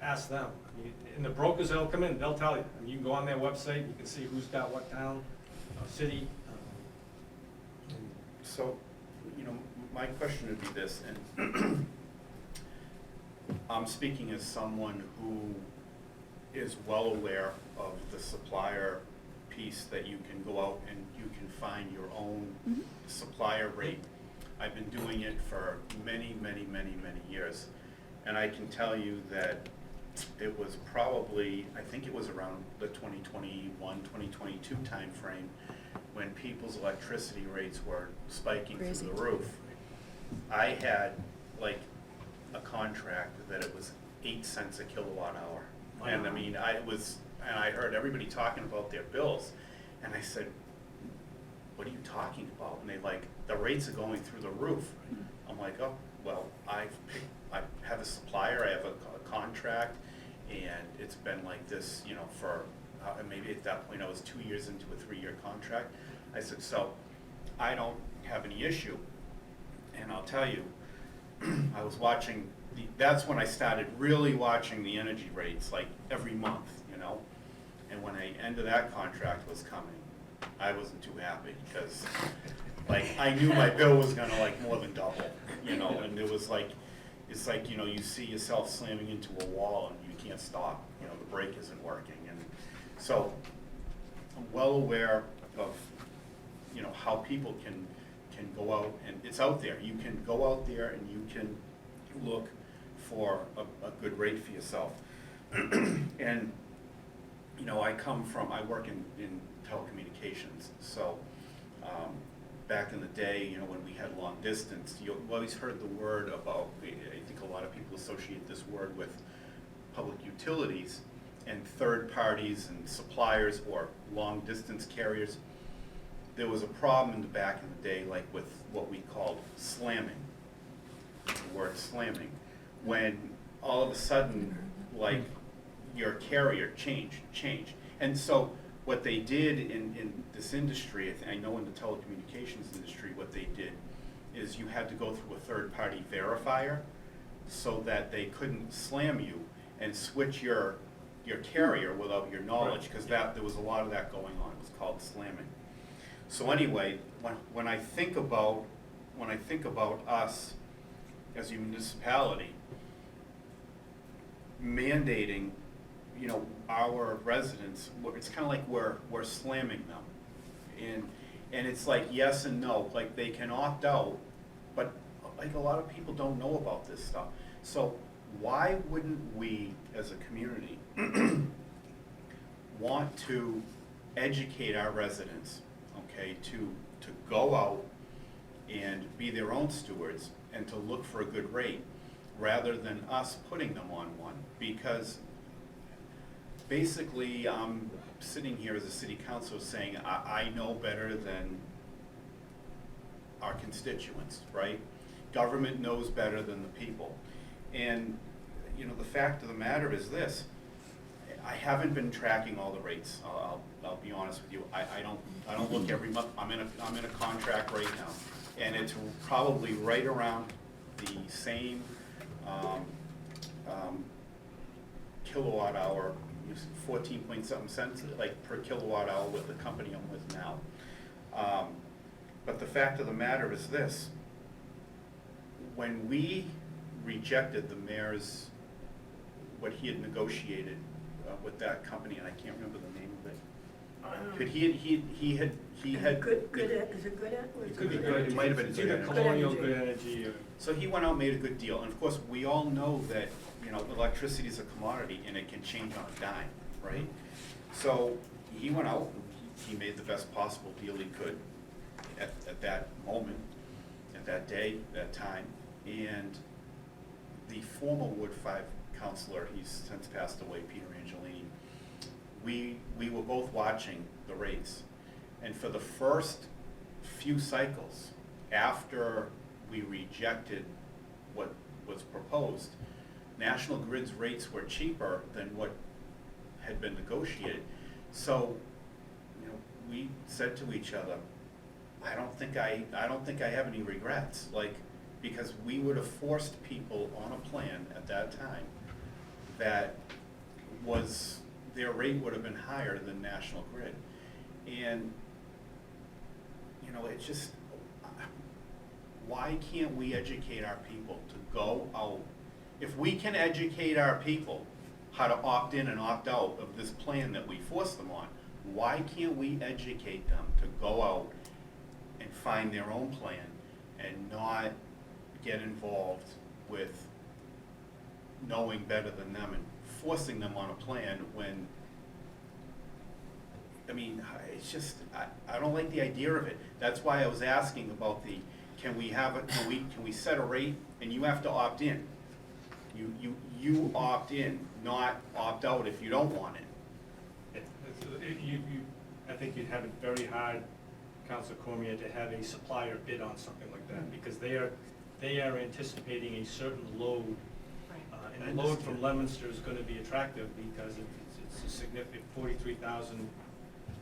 [SPEAKER 5] ask them. I mean, and the brokers that'll come in, they'll tell you. I mean, you can go on their website, you can see who's got what town, city.
[SPEAKER 2] So, my question would be this, and I'm speaking as someone who is well aware of the supplier piece, that you can go out and you can find your own supplier rate. I've been doing it for many, many, many, many years. And I can tell you that it was probably, I think it was around the 2021, 2022 timeframe when people's electricity rates were spiking
[SPEAKER 4] Crazy.
[SPEAKER 2] through the roof. I had like a contract that it was 8 cents a kilowatt hour. And I mean, I heard everybody talking about their bills, and I said, what are you talking about? And they the rates are going through the roof. I'm like, oh, well, I have a supplier, I have a contract, and it's been like this, for, maybe at that point I was 2 years into a 3-year contract. I said, so I don't have any issue. And I'll tell you, I was watching, that's when I started really watching the energy rates, like every month, you know? And when the end of that contract was coming, I wasn't too happy, because like, I knew my bill was gonna like more than double, you know? And it was like, it's like, you know, you see yourself slamming into a wall and you can't stop, you know, the brake isn't working. And so, I'm well aware of, you know, how people can go out, and it's out there. You can go out there and you can look for a good rate for yourself. And, you know, I work in telecommunications, so back in the day, you know, when we had long distance, you always heard the word about, I think a lot of people associate this word with public utilities and third parties and suppliers or long distance carriers. There was a problem in the back in the day, like with what we called slamming, the word slamming, when all of a sudden, like, your carrier changed. And so what they did in this industry, I know in the telecommunications industry, what they did is you had to go through a third-party verifier so that they couldn't slam you and switch your carrier without your knowledge, because there was a lot of that going on. It was called slamming. So anyway, when I think about us as a municipality mandating, you know, our residents, it's kind of like we're slamming them, and it's like yes and no. Like, they can opt out, but like a lot of people don't know about this stuff. So why wouldn't we, as a community, want to educate our residents, okay, to go out and be their own stewards and to look for a good rate rather than us putting them on one? Because basically, I'm sitting here as a city councilor saying I know better than our constituents, right? Government knows better than the people. And, you know, the fact of the matter is this: I haven't been tracking all the rates. I'll be honest with you. I don't look every month. I'm in a contract right now, and it's probably right around the same kilowatt hour, 14 point something cents, like per kilowatt hour with the company I'm with now. But the fact of the matter is this: when we rejected the mayor's, what he had negotiated with that company, and I can't remember the name of it. Could he had
[SPEAKER 6] Good, is it good at?
[SPEAKER 5] It could be
[SPEAKER 6] Good
[SPEAKER 5] good,
[SPEAKER 2] It might have been
[SPEAKER 5] it's
[SPEAKER 2] Good
[SPEAKER 5] either
[SPEAKER 2] Energy.
[SPEAKER 5] Colonial,
[SPEAKER 6] Good
[SPEAKER 5] Good Energy, or.
[SPEAKER 2] So he went out and made a good deal, and of course, we all know that, you know, electricity is a commodity and it can change on a dime, right? So he went out and he made the best possible deal he could at that moment, at that day, that time. And the former Ward 5 councilor, he's since passed away, Peter Angelini, we were both watching the rates. And for the first few cycles, after we rejected what was proposed, National Grid's rates were cheaper than what had been negotiated. So, you know, we said to each other, I don't think I have any regrets, like, because we would have forced people on a plan at that time that was, their rate would have been higher than National Grid. And, you know, it's just, why can't we educate our people to go out? If we can educate our people how to opt in and opt out of this plan that we force them on, why can't we educate them to go out and find their own plan and not get involved with knowing better than them and forcing them on a plan when, I mean, it's just, I don't like the idea of it. That's why I was asking about the, can we set a rate and you have to opt in? You opt in, not opt out if you don't want it.
[SPEAKER 5] I think you'd have it very hard, Councilor Cormier, to have a supplier bid on something like that, because they are anticipating a certain load. And the load from Leominster is gonna be attractive because it's a significant 43,000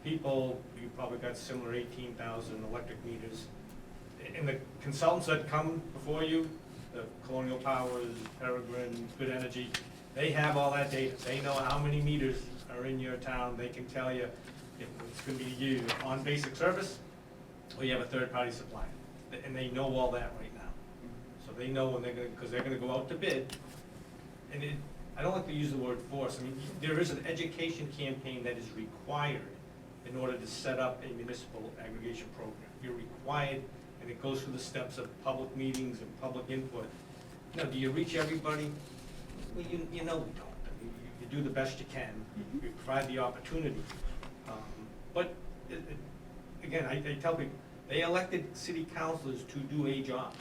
[SPEAKER 5] people. You probably got similar 18,000 electric meters. And the consultants that come before you, the Colonial Powers, Peregrine, Good Energy, they have all that data. They know how many meters are in your town. They can tell you if it's gonna be you on basic service or you have a third-party supplier. And they know all that right now. So they know when they're gonna, because they're gonna go out to bid. And I don't like to use the word force. I mean, there is an education campaign that is required in order to set up a municipal aggregation program. You're required, and it goes through the steps of public meetings and public input. Now, do you reach everybody? Well, you know we don't. I mean, you do the best you can. You provide the opportunity. But again, I tell people, they elected city councilors to do a job.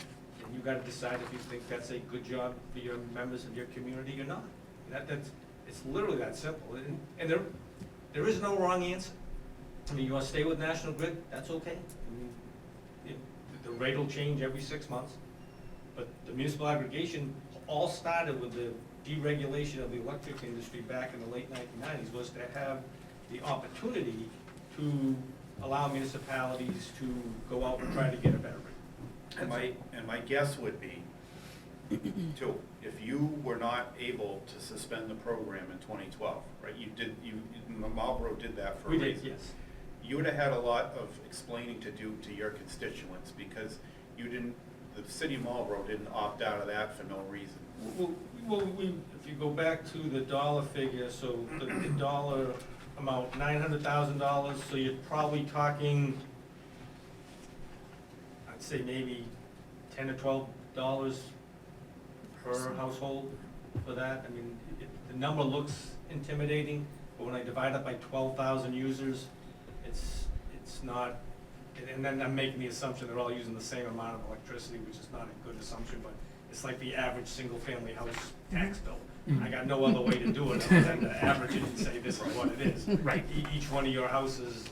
[SPEAKER 5] And you gotta decide if you think that's a good job for your members of your community or not. It's literally that simple. And there is no wrong answer. I mean, you wanna stay with National Grid, that's okay. I mean, the rate will change every 6 months. But the municipal aggregation all started with the deregulation of the electric industry back in the late 1990s, was to have the opportunity to allow municipalities to go out and try to get a better rate.
[SPEAKER 2] And my guess would be, too, if you were not able to suspend the program in 2012, right, Marlboro did that for a
[SPEAKER 5] We
[SPEAKER 2] reason.
[SPEAKER 5] did, yes.
[SPEAKER 2] You would have had a lot of explaining to do to your constituents, because the city of Marlboro didn't opt out of that for no reason.
[SPEAKER 5] Well, if you go back to the dollar figure, so the dollar amount, $900,000, so you're probably talking, I'd say maybe $10 or $12 per household for that. I mean, the number looks intimidating, but when I divide it by 12,000 users, it's not, and then I'm making the assumption they're all using the same amount of electricity, which is not a good assumption, but it's like the average single-family house tax bill. I got no other way to do it other than to average it and say this is what it is.
[SPEAKER 3] Right.
[SPEAKER 5] Each one of your houses,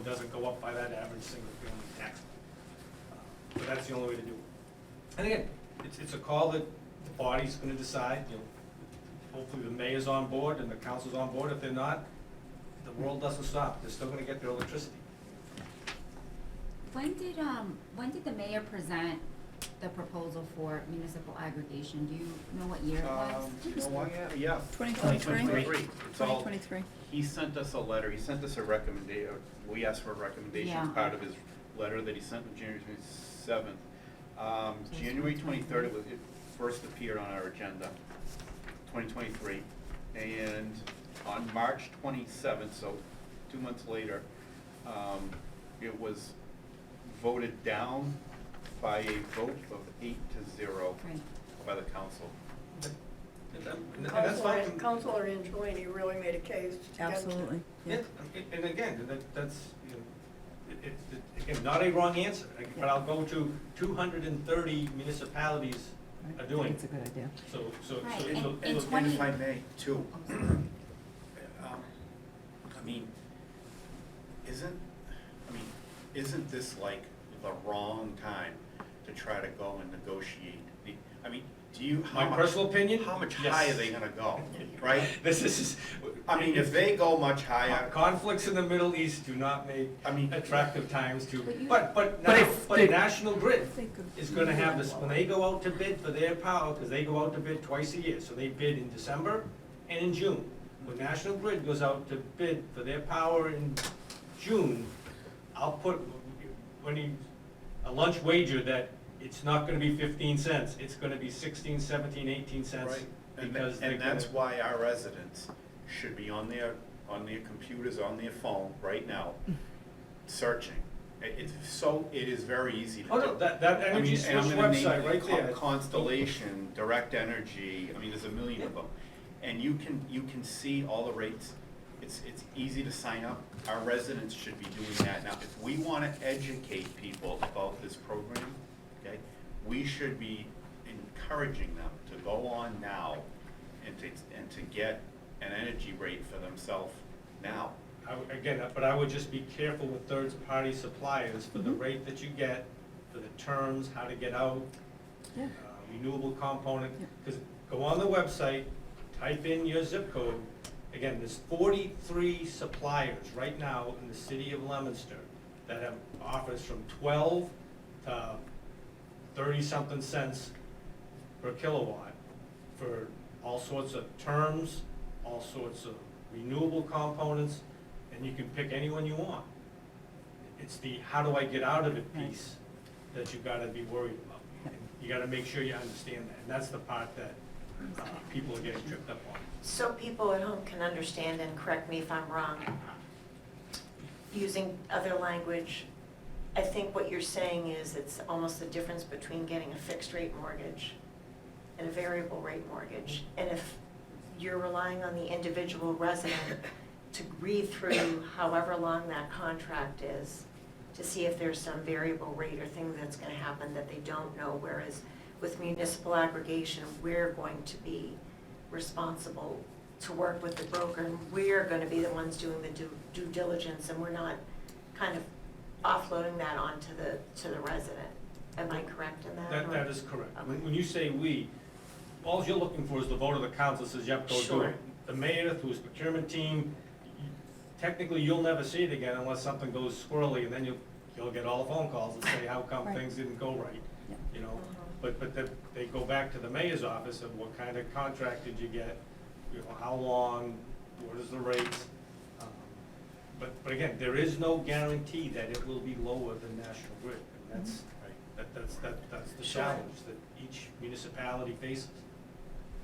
[SPEAKER 5] doesn't go up by that average single-family tax bill. But that's the only way to do it. And again, it's a call that the body's gonna decide, hopefully the mayor's on board and the council's on board. If they're not, the world doesn't stop. They're still gonna get their electricity.
[SPEAKER 7] When did the mayor present the proposal for municipal aggregation? Do you know what year it was?
[SPEAKER 2] You know what? Yeah.
[SPEAKER 4] 2023.
[SPEAKER 2] It's all,
[SPEAKER 4] 2023.
[SPEAKER 2] he sent us a letter, he sent us a recommendation, we asked for a recommendation as
[SPEAKER 7] Yeah.
[SPEAKER 2] part of his letter that he sent on January 27th. January 23rd, it first appeared on our agenda, 2023. And on March 27th, so 2 months later, it was voted down by a vote of 8-0
[SPEAKER 7] Right.
[SPEAKER 2] by the council.
[SPEAKER 5] And that's fine.
[SPEAKER 6] Councilor Angelini really made a case to get.
[SPEAKER 4] Absolutely.
[SPEAKER 5] Yeah, and again, that's, again, not a wrong answer, but I'll go to 230 municipalities are doing it.
[SPEAKER 4] a good idea.
[SPEAKER 5] So
[SPEAKER 7] Right,
[SPEAKER 5] it'll-
[SPEAKER 7] and
[SPEAKER 5] it'll-
[SPEAKER 2] And if I may, too, I mean, isn't this like the wrong time to try to go and negotiate? I mean,
[SPEAKER 5] My personal opinion?
[SPEAKER 2] How much
[SPEAKER 5] Yes.
[SPEAKER 2] higher are they gonna go, right?
[SPEAKER 5] This is.
[SPEAKER 2] I mean, if they go much higher,
[SPEAKER 5] Conflicts in the Middle East do not make attractive times to,
[SPEAKER 7] But you-
[SPEAKER 5] but National Grid is gonna have this, when they go out to bid for their power, because they go out to bid twice a year, so they bid in December and in June. When National Grid goes out to bid for their power in June, I'll put, a lunch wager that it's not gonna be 15 cents, it's gonna be 16, 17, 18 cents.
[SPEAKER 2] right?
[SPEAKER 5] Because they're
[SPEAKER 2] And that's
[SPEAKER 5] gonna-
[SPEAKER 2] why our residents should be on their computers, on their phone, right now, searching. It is very easy to do.
[SPEAKER 5] Oh, no, that Energy Switch
[SPEAKER 2] And I'm gonna name
[SPEAKER 5] website right there.
[SPEAKER 2] Constellation, Direct Energy, I mean, there's a million of them. And you can see all the rates. It's easy to sign up. Our residents should be doing that. Now, if we wanna educate people about this program, okay, we should be encouraging them to go on now and to get an energy rate for themselves now.
[SPEAKER 5] But I would just be careful with third-party suppliers for the rate that you get, for the terms, how to get out,
[SPEAKER 4] Yeah.
[SPEAKER 5] renewable component. Because go on the website, type in your zip code. Again, there's 43 suppliers right now in the city of Leominster that have offers from 12 to 30-something cents per kilowatt for all sorts of terms, all sorts of renewable components, and you can pick any one you want. It's the how do I get out of it piece that you gotta be worried about. And you gotta make sure you understand that, and that's the part that people are getting tripped up on.
[SPEAKER 8] So people at home can understand, and correct me if I'm wrong, using other language, I think what you're saying is it's almost the difference between getting a fixed rate mortgage and a variable rate mortgage. And if you're relying on the individual resident to read through however long that contract is, to see if there's some variable rate or thing that's gonna happen that they don't know, whereas with municipal aggregation, we're going to be responsible to work with the broker, and we're gonna be the ones doing the due diligence, and we're not kind of offloading that onto the resident. Am I correct in that?
[SPEAKER 5] That is correct.
[SPEAKER 8] Okay.
[SPEAKER 5] When you say we, all you're looking for is the vote of the council says, yep, go do
[SPEAKER 8] Sure.
[SPEAKER 5] it. The mayor, through his procurement team, technically, you'll never see it again unless something goes squirrely, and then you'll get all the phone calls and say, how come
[SPEAKER 4] Right.
[SPEAKER 5] things didn't go right?
[SPEAKER 4] Yeah.
[SPEAKER 5] You know, but they go back to the mayor's office and what kind of contract did you get? You know, how long, what is the rates? But again, there is no guarantee that it will be lower than National Grid, and that's, that's the
[SPEAKER 8] Sure.
[SPEAKER 5] challenge that each municipality faces.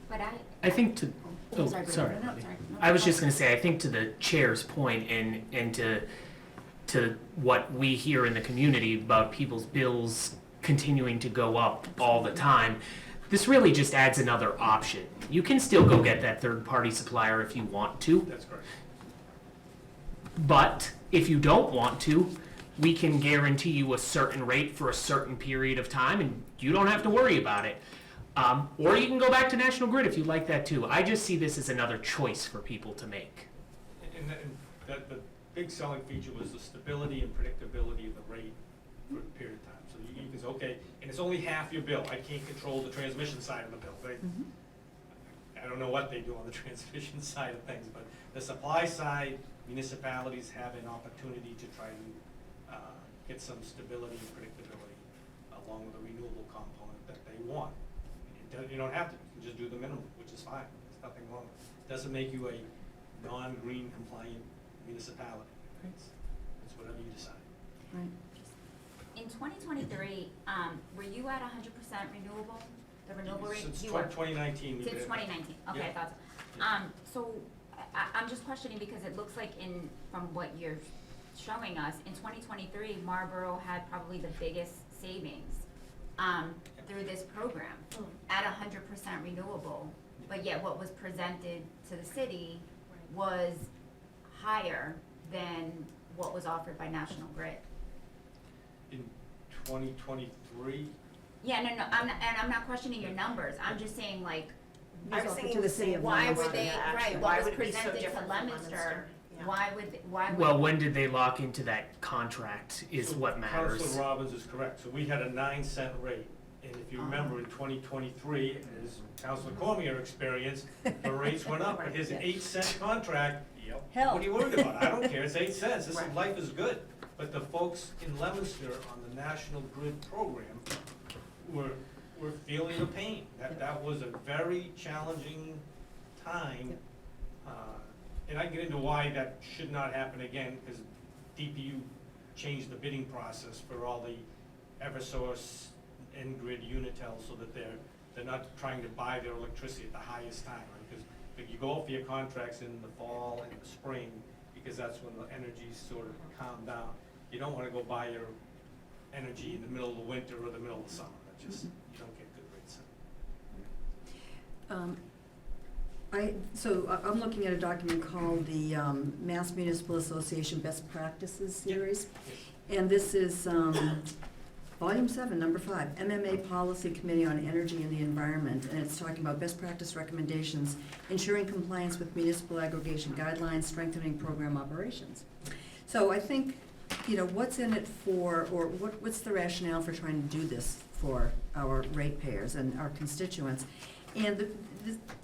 [SPEAKER 7] But
[SPEAKER 3] I think to,
[SPEAKER 7] Oh,
[SPEAKER 3] oh,
[SPEAKER 7] sorry,
[SPEAKER 3] sorry.
[SPEAKER 7] no, sorry. No,
[SPEAKER 3] I was
[SPEAKER 7] no.
[SPEAKER 3] just gonna say, I think to the chair's point and to what we hear in the community about people's bills continuing to go up all the time, this really just adds another option. You can still go get that third-party supplier if you want to,
[SPEAKER 5] That's correct.
[SPEAKER 3] but if you don't want to, we can guarantee you a certain rate for a certain period of time, and you don't have to worry about it. Or you can go back to National Grid if you like that too. I just see this as another choice for people to make.
[SPEAKER 5] And that the big selling feature was the stability and predictability of the rate for a period of time. So you can say, okay, and it's only half your bill. I can't control the transmission side of the bill. I don't know what they do on the transmission side of things, but the supply side, municipalities have an opportunity to try to get some stability and predictability along with the renewable component that they want. You don't have to, you can just do the minimum, which is fine, there's nothing wrong with it. Doesn't make you a non-green compliant municipality. It's whatever you decide.
[SPEAKER 4] Right.
[SPEAKER 7] In 2023, were you at 100% renewable, the renewable rate?
[SPEAKER 5] Since
[SPEAKER 7] You were.
[SPEAKER 5] 2019. we've
[SPEAKER 7] Since
[SPEAKER 5] been-
[SPEAKER 7] 2019, okay, I
[SPEAKER 5] Yeah.
[SPEAKER 7] thought so. So I'm just questioning because it looks like from what you're showing us, in 2023, Marlboro had probably the biggest savings through this program at 100% renewable, but yet what was presented to the city was higher than what was offered by National Grid.
[SPEAKER 5] In 2023,
[SPEAKER 7] Yeah, no, I'm not questioning your numbers, I'm just saying like,
[SPEAKER 8] I was thinking
[SPEAKER 4] To the city of
[SPEAKER 7] why
[SPEAKER 4] Leominster.
[SPEAKER 7] were they,
[SPEAKER 8] actually.
[SPEAKER 7] right,
[SPEAKER 8] Why
[SPEAKER 7] what was
[SPEAKER 8] would it be so
[SPEAKER 7] presented to
[SPEAKER 8] different from
[SPEAKER 7] Leominster,
[SPEAKER 8] Yeah.
[SPEAKER 7] why would?
[SPEAKER 3] Well, when did they lock into that contract is
[SPEAKER 5] so
[SPEAKER 3] what matters.
[SPEAKER 5] Councilor Robbins is correct. So we had a 9-cent rate. And if you remember in 2023, as Councilor Cormier experienced, the rates went up. But his 8-cent contract,
[SPEAKER 4] Hell.
[SPEAKER 5] what are you worried about? I don't care, it's 8 cents. This is,
[SPEAKER 8] Right.
[SPEAKER 5] life is good. But the folks in Leominster on the National Grid program were feeling the pain. That was a very challenging time. And I get into why that should not happen again, because DPU changed the bidding process for all the Eversource, N-Grid, Unitel, so that they're not trying to buy their electricity at the highest time, right? Because if you go out for your contracts in the fall and the spring, because that's when the energies sort of calm down. You don't want to go buy your energy in the middle of the winter or the middle of the summer. That just, you don't get good rates.
[SPEAKER 4] I'm looking at a document called the Mass Municipal Association Best Practices Series. And this is Volume 7, Number 5, MMA Policy Committee on Energy and the Environment. And it's talking about best practice recommendations, ensuring compliance with municipal aggregation guidelines, strengthening program operations. So I think, what's in it for, or what's the rationale for trying to do this for our ratepayers and our constituents? And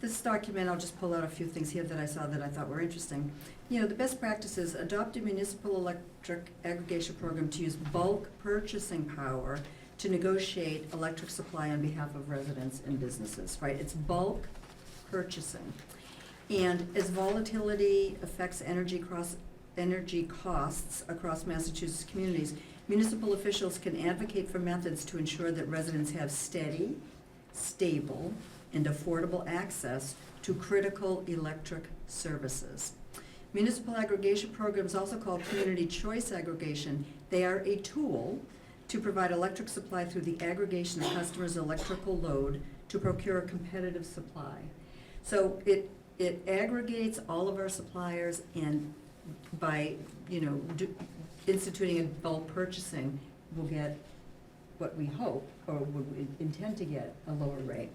[SPEAKER 4] this document, I'll just pull out a few things here that I saw that I thought were interesting. The best practices: adopt a municipal electric aggregation program to use bulk purchasing power to negotiate electric supply on behalf of residents and businesses, right? It's bulk purchasing. And as volatility affects energy costs across Massachusetts communities, municipal officials can advocate for methods to ensure that residents have steady, stable, and affordable access to critical electric services. Municipal aggregation programs, also called community choice aggregation, they are a tool to provide electric supply through the aggregation of customers' electrical load to procure a competitive supply. So it aggregates all of our suppliers, and by, instituting a bulk purchasing, we'll get what we hope, or would intend to get, a lower rate.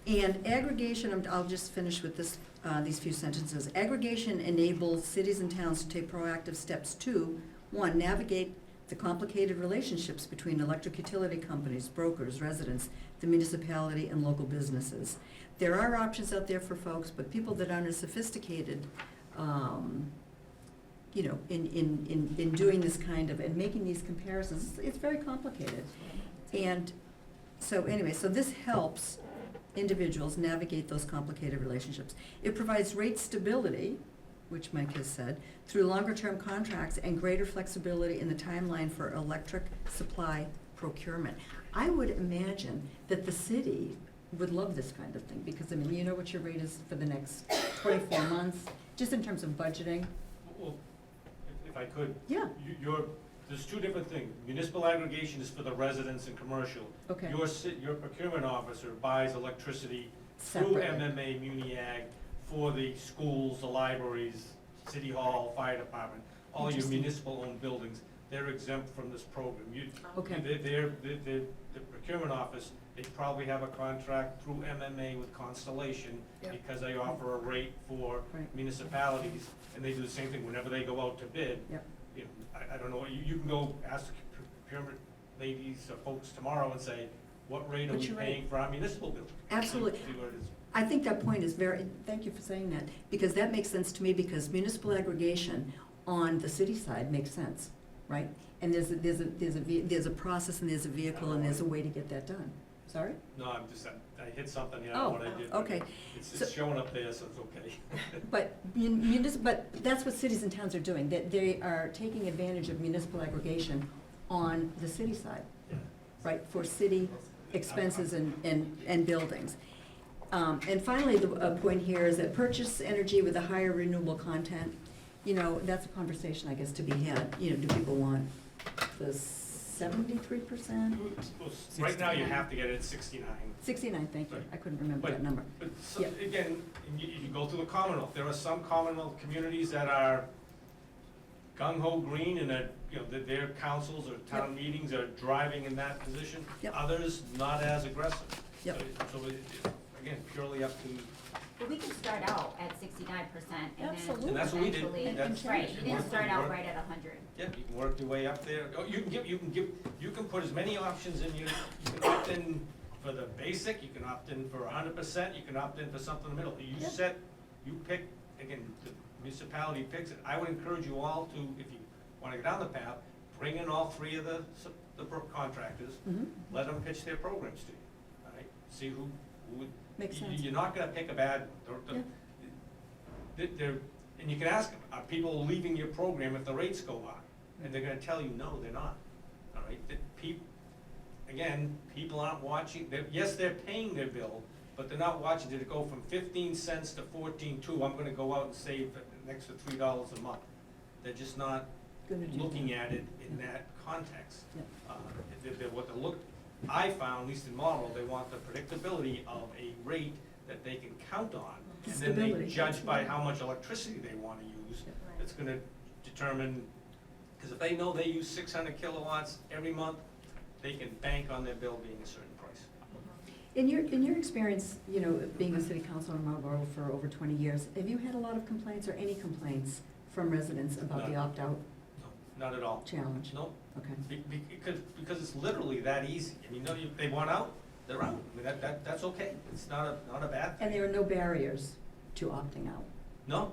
[SPEAKER 4] And aggregation, I'll just finish with this, these few sentences. Aggregation enables cities and towns to take proactive steps to, one, navigate the complicated relationships between electric utility companies, brokers, residents, the municipality, and local businesses. There are options out there for folks, but people that aren't as sophisticated, in doing this kind of, and making these comparisons, it's very complicated. And so anyway, so this helps individuals navigate those complicated relationships. It provides rate stability, which Mike has said, through longer-term contracts and greater flexibility in the timeline for electric supply procurement. I would imagine that the city would love this kind of thing, because, you know what your rate is for the next 24 months, just in terms of budgeting.
[SPEAKER 5] Well, if I could.
[SPEAKER 4] Yeah.
[SPEAKER 5] There's two different things. Municipal aggregation is for the residents and commercial.
[SPEAKER 4] Okay.
[SPEAKER 5] Your procurement officer buys electricity through
[SPEAKER 4] Separately.
[SPEAKER 5] MMA Muni-Ag for the schools, the libraries, city hall, fire department, all your
[SPEAKER 4] Interesting.
[SPEAKER 5] municipal-owned buildings. They're exempt from this program.
[SPEAKER 4] Okay.
[SPEAKER 5] The procurement office, they probably have a contract through MMA with Constellation
[SPEAKER 6] Yep.
[SPEAKER 5] because they offer a rate for
[SPEAKER 4] Right.
[SPEAKER 5] municipalities, and they do the same thing whenever they go out to bid.
[SPEAKER 4] Yep.
[SPEAKER 5] I don't know, you can go ask the procurement ladies or folks tomorrow and say, what rate are
[SPEAKER 4] What's
[SPEAKER 5] we
[SPEAKER 4] your rate?
[SPEAKER 5] paying for our municipal building?
[SPEAKER 4] Absolutely.
[SPEAKER 5] See what it is.
[SPEAKER 4] I think that point is thank you for saying that, because that makes sense to me, because municipal aggregation on the city side makes sense, right? And there's a process, and there's a vehicle, and there's a way to get that done. Sorry?
[SPEAKER 5] No, I hit something, I
[SPEAKER 4] Oh,
[SPEAKER 5] don't know what I did.
[SPEAKER 4] okay.
[SPEAKER 5] It's
[SPEAKER 4] So-
[SPEAKER 5] showing up there, so it's okay.
[SPEAKER 4] But but that's what cities and towns are doing, that they are taking advantage of municipal aggregation on the city side,
[SPEAKER 5] Yeah.
[SPEAKER 4] right, for city expenses and buildings. And finally, the point here is that purchase energy with a higher renewable content, that's a conversation, I guess, to be had. Do people want the 73%?
[SPEAKER 5] Right now, you have to get it at 69.
[SPEAKER 4] 69, thank you, I couldn't remember that
[SPEAKER 5] But-
[SPEAKER 4] number.
[SPEAKER 5] But
[SPEAKER 4] Yeah.
[SPEAKER 5] again, you go through the Commonwealth, there are some Commonwealth communities that are gung-ho green, and that, their councils or town meetings are driving in that position.
[SPEAKER 4] Yep.
[SPEAKER 5] Others not as aggressive.
[SPEAKER 4] Yep.
[SPEAKER 5] So again, purely up to,
[SPEAKER 7] But we can start out at 69% and
[SPEAKER 4] Absolutely.
[SPEAKER 7] then
[SPEAKER 5] and that's what we did.
[SPEAKER 7] eventually,
[SPEAKER 5] That's-
[SPEAKER 7] right, you didn't
[SPEAKER 5] work-
[SPEAKER 7] start out
[SPEAKER 5] work-
[SPEAKER 7] right at 100.
[SPEAKER 5] Yeah, you can work your way up there. Oh, you can put as many options in, you can opt in for the basic, you can opt in for 100%, you can opt in for something in the middle.
[SPEAKER 4] Yeah.
[SPEAKER 5] You pick, again, the municipality picks it. I would encourage you all to, if you wanna go down the path, bring in all three of the contractors,
[SPEAKER 4] Mhm.
[SPEAKER 5] let them pitch their programs to you, all right? See who would.
[SPEAKER 4] Makes sense.
[SPEAKER 5] You're not gonna pick a bad one. And you can ask them, are people leaving your program if the rates go up? And they're gonna tell you, no, they're not, all right? Again, people aren't watching, yes, they're paying their bill, but they're not watching, did it go from 15 cents to 14.2, I'm gonna go out and save an extra $3 a month. They're just not
[SPEAKER 4] Gonna do
[SPEAKER 5] looking
[SPEAKER 4] that.
[SPEAKER 5] at it in that context.
[SPEAKER 4] Yep.
[SPEAKER 5] What they look, I found, at least in Marlboro, they want the predictability of a rate that they can count on. And then they
[SPEAKER 4] Stability,
[SPEAKER 5] judge by
[SPEAKER 4] absolutely.
[SPEAKER 5] how much electricity they wanna use.
[SPEAKER 4] Yep.
[SPEAKER 5] It's gonna determine, because if they know they use 600 kilowatts every month, they can bank on their bill being a certain price.
[SPEAKER 4] In your experience, being a city councilor in Marlboro for over 20 years, have you had a lot of complaints or any complaints from residents about the
[SPEAKER 5] None.
[SPEAKER 4] opt-out
[SPEAKER 5] No, not at all.
[SPEAKER 4] challenge?
[SPEAKER 5] No,
[SPEAKER 4] Okay.
[SPEAKER 5] because it's literally that easy. I mean, if they want out, they're out. I mean, that's okay. It's not a bad thing.
[SPEAKER 4] And there are no barriers to opting out?
[SPEAKER 5] No,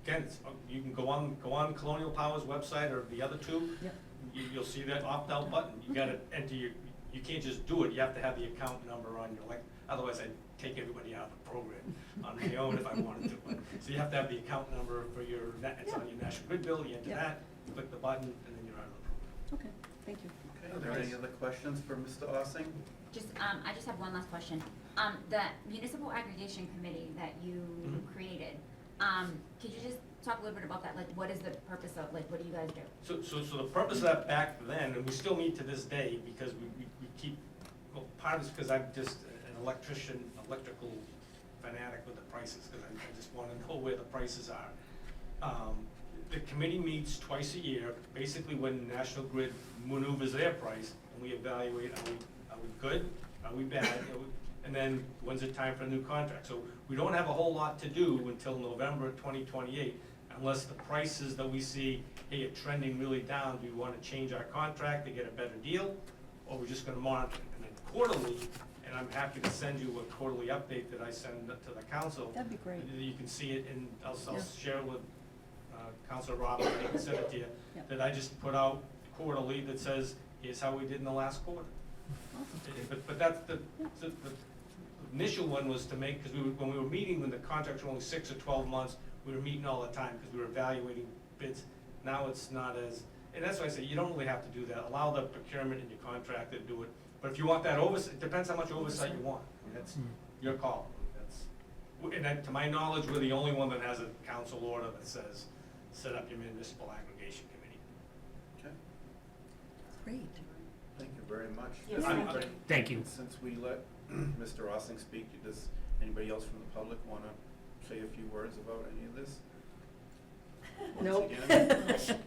[SPEAKER 5] again, you can go on Colonial Power's website or the other two.
[SPEAKER 4] Yep.
[SPEAKER 5] you'll see that opt-out button. You gotta enter you can't just do it, you have to have the account number on your, otherwise I'd take everybody out of the program on my own if I wanted to. So you have to have the account number for it's on your National Grid bill, you enter
[SPEAKER 4] Yeah.
[SPEAKER 5] that, you click the button, and then you're out of the program.
[SPEAKER 4] Okay, thank you.
[SPEAKER 2] Okay, are there any other questions for Mr. Ossing?
[SPEAKER 7] Just, I just have one last question. The municipal aggregation committee that you
[SPEAKER 5] Mhm.
[SPEAKER 7] created, could you just talk a little bit about that? Like, what is the purpose of, like, what do you guys do?
[SPEAKER 5] So the purpose of that back then, and we still meet to this day, because we keep, well, part of it's because I'm just an electrical fanatic with the prices, because I just want to know where the prices are. The committee meets twice a year, basically when National Grid maneuvers their price, and we evaluate, are we good, are we bad, and then when's it time for a new contract? So we don't have a whole lot to do until November 2028, unless the prices that we see, hey, are trending really down, do we want to change our contract to get a better deal, or we're just going to monitor it? And then quarterly, and I'm happy to send you a quarterly update that I send to the council.
[SPEAKER 4] That'd be great.
[SPEAKER 5] You can see it, and I'll
[SPEAKER 4] Yeah.
[SPEAKER 5] share it with Councilor Robert, I can send it to you,
[SPEAKER 4] Yeah.
[SPEAKER 5] that I just put out quarterly that says, here's how we did in the last quarter. But that's the initial one was to make, because when we were meeting, when the contracts were only 6 or 12 months, we were meeting all the time because we were evaluating bids. Now it's not as, and that's why I say you don't really have to do that. Allow the procurement and your contractor to do it. But if you want that oversight, it depends how much oversight you want. I mean, that's your call. And to my knowledge, we're the only one that has a council order that says, set up your municipal aggregation committee.
[SPEAKER 2] Okay,
[SPEAKER 4] Great.
[SPEAKER 2] thank you very much.
[SPEAKER 8] Yes,
[SPEAKER 5] I'm-
[SPEAKER 8] thank you.
[SPEAKER 3] Thank you.
[SPEAKER 2] Since we let Mr. Ossing speak, does anybody else from the public want to say a few words about any of this?
[SPEAKER 4] Nope.
[SPEAKER 2] Once again?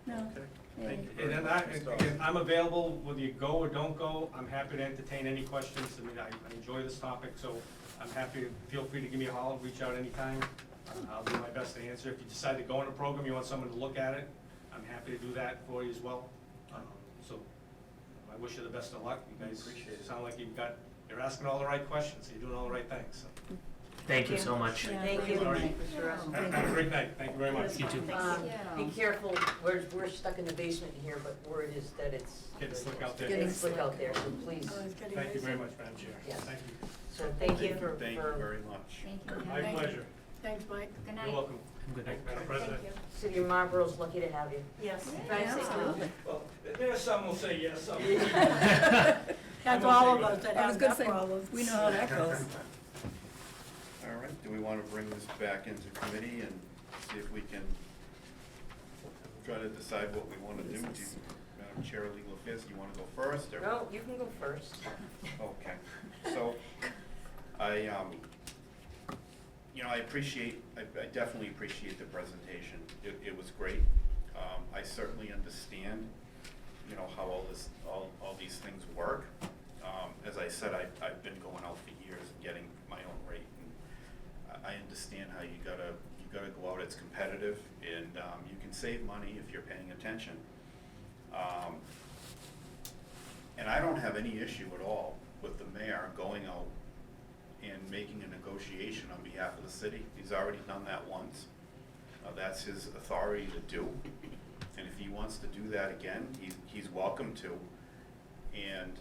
[SPEAKER 4] No.
[SPEAKER 2] No? Okay, thank you
[SPEAKER 5] And
[SPEAKER 2] very
[SPEAKER 5] then
[SPEAKER 2] much, Mr.
[SPEAKER 5] again,
[SPEAKER 2] Ossing.
[SPEAKER 5] I'm available, whether you go or don't go. I'm happy to entertain any questions. I mean, I enjoy this topic, so I'm happy, feel free to give me a holler, reach out anytime. I'll do my best to answer. If you decide to go on a program, you want someone to look at it, I'm happy to do that for you as well. So I wish you the best of luck. You guys
[SPEAKER 2] Appreciate it.
[SPEAKER 5] sound like you're asking all the right questions, so you're doing all the right things. So,
[SPEAKER 3] Thank you so much.
[SPEAKER 4] Yeah,
[SPEAKER 1] Thank you,
[SPEAKER 5] All right.
[SPEAKER 1] Mr. Ossing.
[SPEAKER 5] have a great night. Thank you very much.
[SPEAKER 3] You too.
[SPEAKER 1] Be careful, we're stuck in the basement here, but word is that it's.
[SPEAKER 5] Getting slick out there.
[SPEAKER 4] Getting
[SPEAKER 1] It's slick out there, so please.
[SPEAKER 6] Oh, it's getting
[SPEAKER 5] Thank you very
[SPEAKER 6] nicer.
[SPEAKER 5] much, Madam Chair.
[SPEAKER 1] Yes.
[SPEAKER 5] Thank you.
[SPEAKER 1] So thank you for.
[SPEAKER 2] Thank you very much.
[SPEAKER 7] Thank you.
[SPEAKER 5] My
[SPEAKER 6] Thank you.
[SPEAKER 5] pleasure.
[SPEAKER 6] Thanks, Mike.
[SPEAKER 7] Good night.
[SPEAKER 5] You're welcome.
[SPEAKER 3] Good
[SPEAKER 5] Thank
[SPEAKER 3] night.
[SPEAKER 5] you, Madam President.
[SPEAKER 8] Thank you.
[SPEAKER 1] City of Marlboro's lucky to have you.
[SPEAKER 8] Yes.
[SPEAKER 1] Drive safely.
[SPEAKER 4] Absolutely.
[SPEAKER 5] Well, there's some will say yes, some.
[SPEAKER 6] That's all of us that
[SPEAKER 4] I was
[SPEAKER 6] have
[SPEAKER 4] gonna
[SPEAKER 6] that
[SPEAKER 4] say,
[SPEAKER 6] problem.
[SPEAKER 4] we know how that goes.
[SPEAKER 2] All right, do we want to bring this back into committee and see if we can try to decide what we want to do? Madam Chair of Legal Affairs, do you want to go first, or?
[SPEAKER 1] No, you can go first.
[SPEAKER 2] Okay, so, I definitely appreciate the presentation. It was great. I certainly understand, how all these things work. As I said, I've been going out for years and getting my own rate. And I understand how you gotta go out, it's competitive, and you can save money if you're paying attention. And I don't have any issue at all with the mayor going out and making a negotiation on behalf of the city. He's already done that once. That's his authority to do. And if he wants to do that again, he's welcome to. And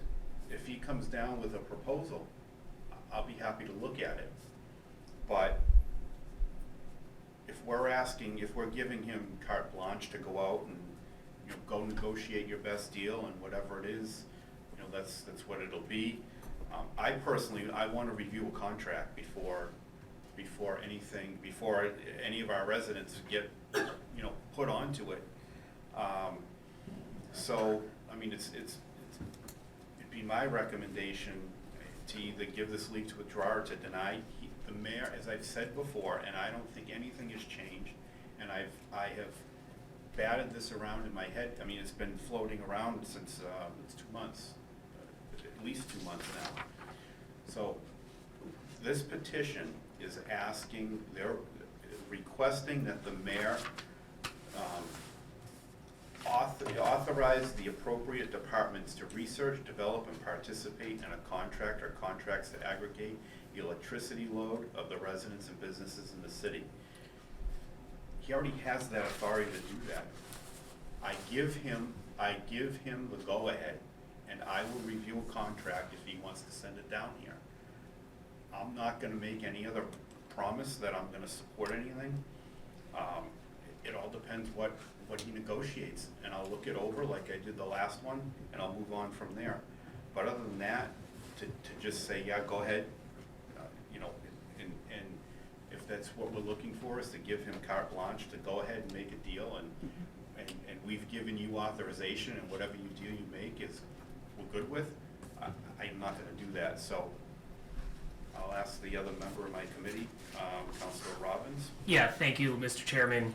[SPEAKER 2] if he comes down with a proposal, I'll be happy to look at it. But if we're giving him carte blanche to go out and, go negotiate your best deal and whatever it is, that's what it'll be. I personally, I want to review a contract before any of our residents get, put onto it. So, I mean, it'd be my recommendation to either give this leave to withdraw or to deny. The mayor, as I've said before, and I don't think anything has changed, and I have batted this around in my head. I mean, it's been floating around since, it's 2 months, at least 2 months now. So, this petition is they're requesting that the mayor authorize the appropriate departments to research, develop, and participate in a contract or contracts to aggregate the electricity load of the residents and businesses in the city. He already has that authority to do that. I give him the go-ahead, and I will review a contract if he wants to send it down here. I'm not gonna make any other promise that I'm gonna support anything. It all depends what he negotiates, and I'll look it over like I did the last one, and I'll move on from there. But other than that, to just say, yeah, go ahead, and if that's what we're looking for, is to give him carte blanche to go ahead and make a deal, and we've given you authorization, and whatever deal you make is, we're good with, I'm not gonna do that, so I'll ask the other member of my committee, Councilor Robbins.
[SPEAKER 3] Yeah, thank you, Mr. Chairman.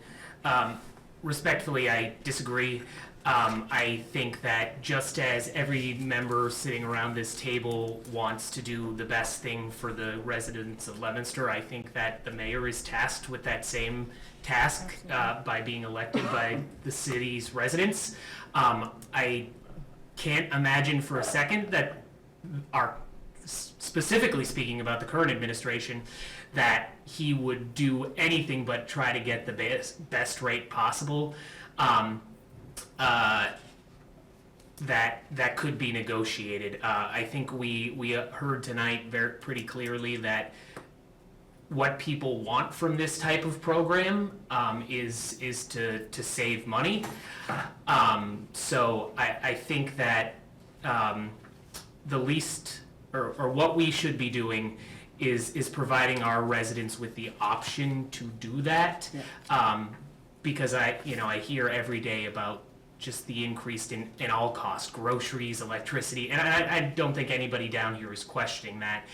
[SPEAKER 3] Respectfully, I disagree. I think that just as every member sitting around this table wants to do the best thing for the residents of Leominster, I think that the mayor is tasked with that same task by being elected by the city's residents. I can't imagine for a second that specifically speaking about the current administration, that he would do anything but try to get the best rate possible. That could be negotiated. I think we heard tonight pretty clearly that what people want from this type of program is to save money. So I think that the least or what we should be doing is providing our residents with the option to do that. Because I hear every day about just the increase in all costs, groceries, electricity, and I don't think anybody down here is questioning that.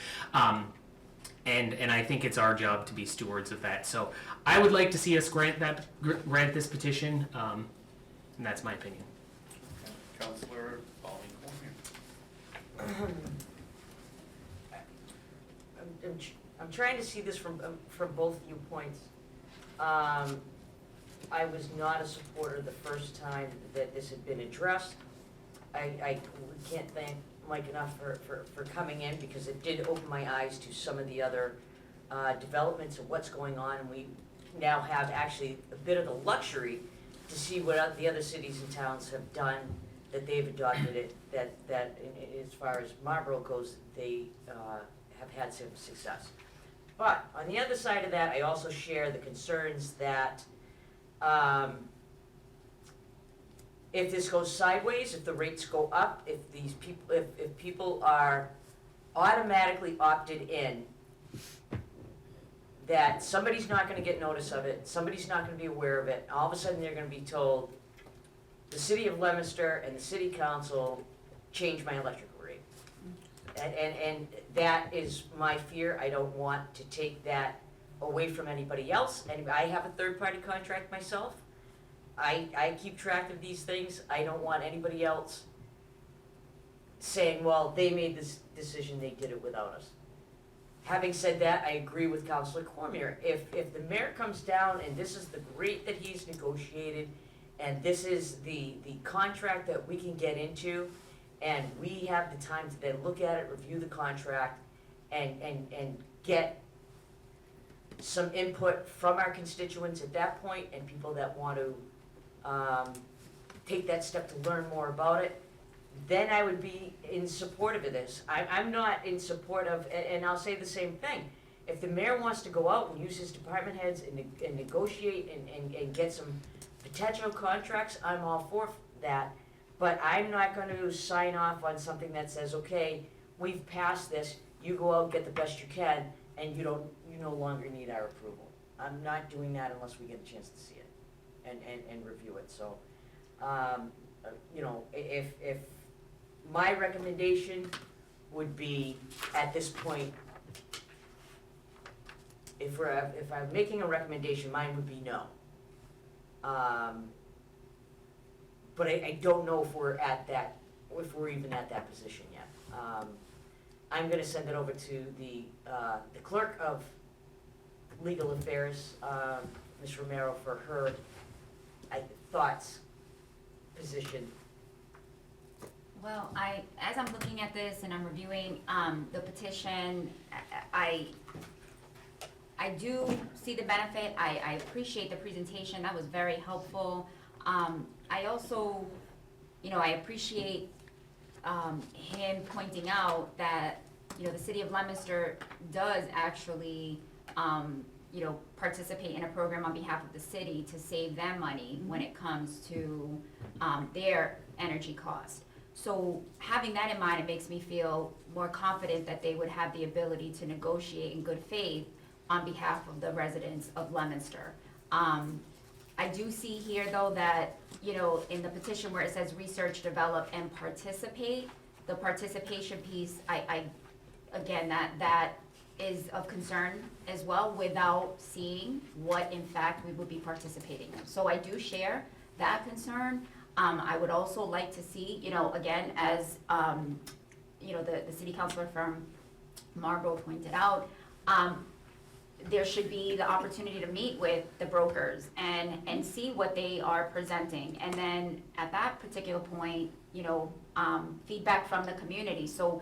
[SPEAKER 3] And I think it's our job to be stewards of that. So I would like to see us grant this petition, and that's my opinion.
[SPEAKER 2] Councilor Pauline.
[SPEAKER 1] I'm trying to see this from both viewpoints. I was not a supporter the first time that this had been addressed. I can't thank Mike enough for coming in, because it did open my eyes to some of the other developments of what's going on, and we now have actually a bit of the luxury to see what the other cities and towns have done, that they've adopted it, that as far as Marlborough goes, they have had some success. But on the other side of that, I also share the concerns that if this goes sideways, if the rates go up, if these people, if people are automatically opted in, that somebody's not gonna get notice of it, somebody's not gonna be aware of it, all of a sudden they're gonna be told, the city of Leominster and the city council changed my electrical rate. And that is my fear. I don't want to take that away from anybody else. And I have a third-party contract myself. I keep track of these things. I don't want anybody else saying, well, they made this decision, they did it without us. Having said that, I agree with Councilor Cormier. If the mayor comes down and this is the rate that he's negotiated, and this is the contract that we can get into, and we have the time to then look at it, review the contract, and get some input from our constituents at that point, and people that want to take that step to learn more about it, then I would be in support of this. I'm not in support of, and I'll say the same thing. If the mayor wants to go out and use his department heads and negotiate and get some potential contracts, I'm all for that. But I'm not going to sign off on something that says, okay, we've passed this, you go out, get the best you can, and you no longer need our approval. I'm not doing that unless we get a chance to see it and review it. So, if my recommendation would be, at this point, if I'm making a recommendation, mine would be no. But I don't know if we're even at that position yet. I'm gonna send it over to the clerk of legal affairs, Ms. Romero, for her thoughts, position.
[SPEAKER 7] Well, as I'm looking at this and I'm reviewing the petition, I do see the benefit. I appreciate the presentation. That was very helpful. I also, I appreciate him pointing out that, the city of Leominster does actually, participate in a program on behalf of the city to save them money when it comes to their energy cost. So having that in mind, it makes me feel more confident that they would have the ability to negotiate in good faith on behalf of the residents of Leominster. I do see here, though, that, in the petition where it says research, develop, and participate, the participation piece, again, that is of concern as well, without seeing what in fact we would be participating in. So I do share that concern. I would also like to see, again, as, the city councilor from Marlborough pointed out, there should be the opportunity to meet with the brokers and see what they are presenting. And then at that particular point, feedback from the community. So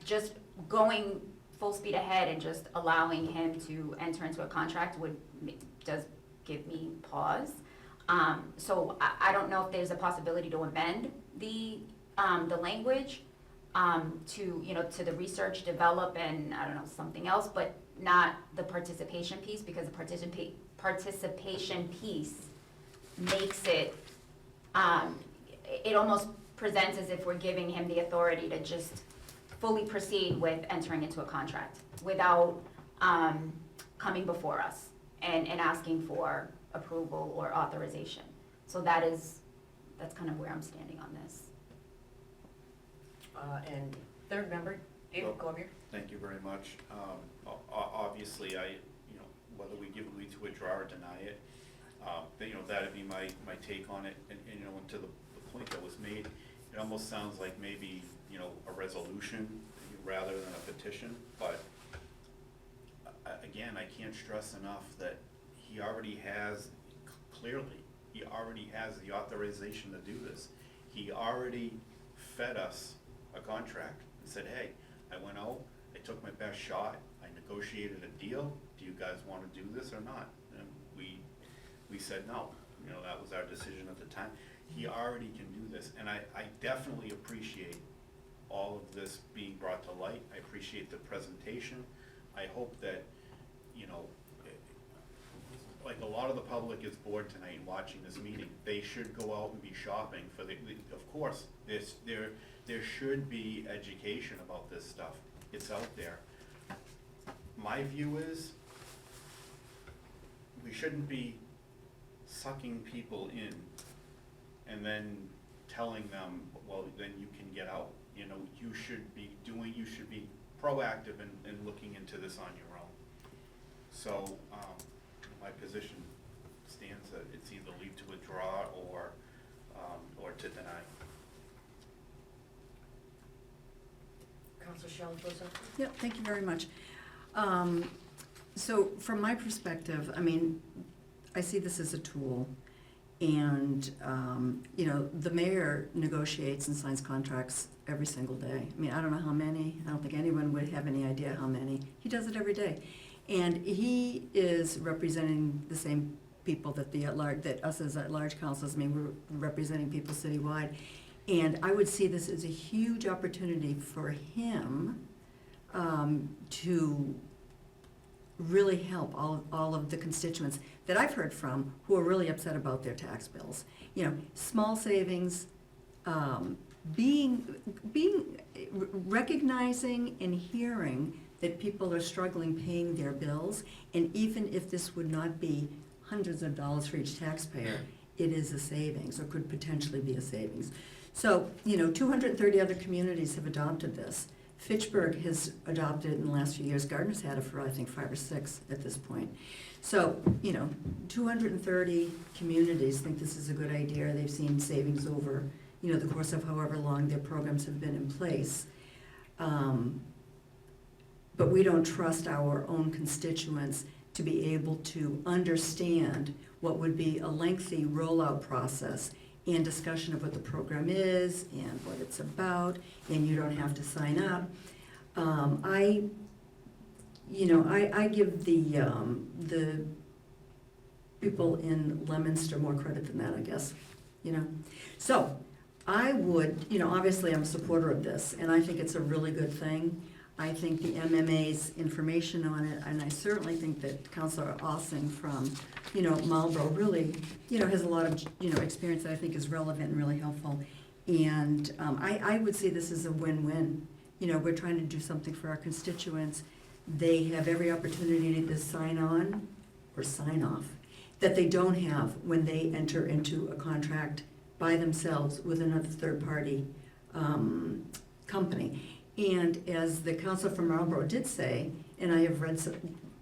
[SPEAKER 7] just going full speed ahead and just allowing him to enter into a contract does give me pause. So I don't know if there's a possibility to amend the language to the research, develop, and I don't know, something else, but not the participation piece, because the participation piece makes it, it almost presents as if we're giving him the authority to just fully proceed with entering into a contract without coming before us and asking for approval or authorization. So that's kind of where I'm standing on this.
[SPEAKER 1] And third member, David Cormier.
[SPEAKER 2] Thank you very much. Obviously, whether we give a lead to withdraw or deny it, that'd be my take on it. And to the point that was made, it almost sounds like maybe, a resolution rather than a petition. But again, I can't stress enough that he already has, clearly, he already has the authorization to do this. He already fed us a contract and said, hey, I went out, I took my best shot, I negotiated a deal, do you guys want to do this or not? And we said no. That was our decision at the time. He already can do this, and I definitely appreciate all of this being brought to light. I appreciate the presentation. I hope that, like a lot of the public is bored tonight and watching this meeting, they should go out and be shopping for of course, there should be education about this stuff. It's out there. My view is, we shouldn't be sucking people in and then telling them, well, then you can get out. You should be proactive in looking into this on your own. So, my position stands that it's either leave to withdraw or to deny.
[SPEAKER 1] Councilor Shalfo.
[SPEAKER 4] Yep, thank you very much. So from my perspective, I see this as a tool. And, the mayor negotiates and signs contracts every single day. I don't know how many. I don't think anyone would have any idea how many. He does it every day. And he is representing the same people that us as at-large councils, we're representing people citywide. And I would see this as a huge opportunity for him to really help all of the constituents that I've heard from who are really upset about their tax bills. Small savings, recognizing and hearing that people are struggling paying their bills, and even if this would not be hundreds of dollars for each taxpayer, it is a savings, or could potentially be a savings. So, 230 other communities have adopted this. Fitchburg has adopted it in the last few years. Gardner's had it for, I think, 5 or 6 at this point. So, 230 communities think this is a good idea. They've seen savings over, the course of however long their programs have been in place. But we don't trust our own constituents to be able to understand what would be a lengthy rollout process and discussion of what the program is and what it's about, and you don't have to sign up. I give the people in Leominster more credit than that, I guess. you know? So, I would, obviously I'm a supporter of this, and I think it's a really good thing. I think the MMA's information on it, and I certainly think that Councilor Alsing from, Marlborough really, has a lot of, experience that I think is relevant and really helpful. And I would say this is a win-win. We're trying to do something for our constituents. They have every opportunity to sign on or sign off that they don't have when they enter into a contract by themselves with another third-party company. And as the council from Marlborough did say, and I have read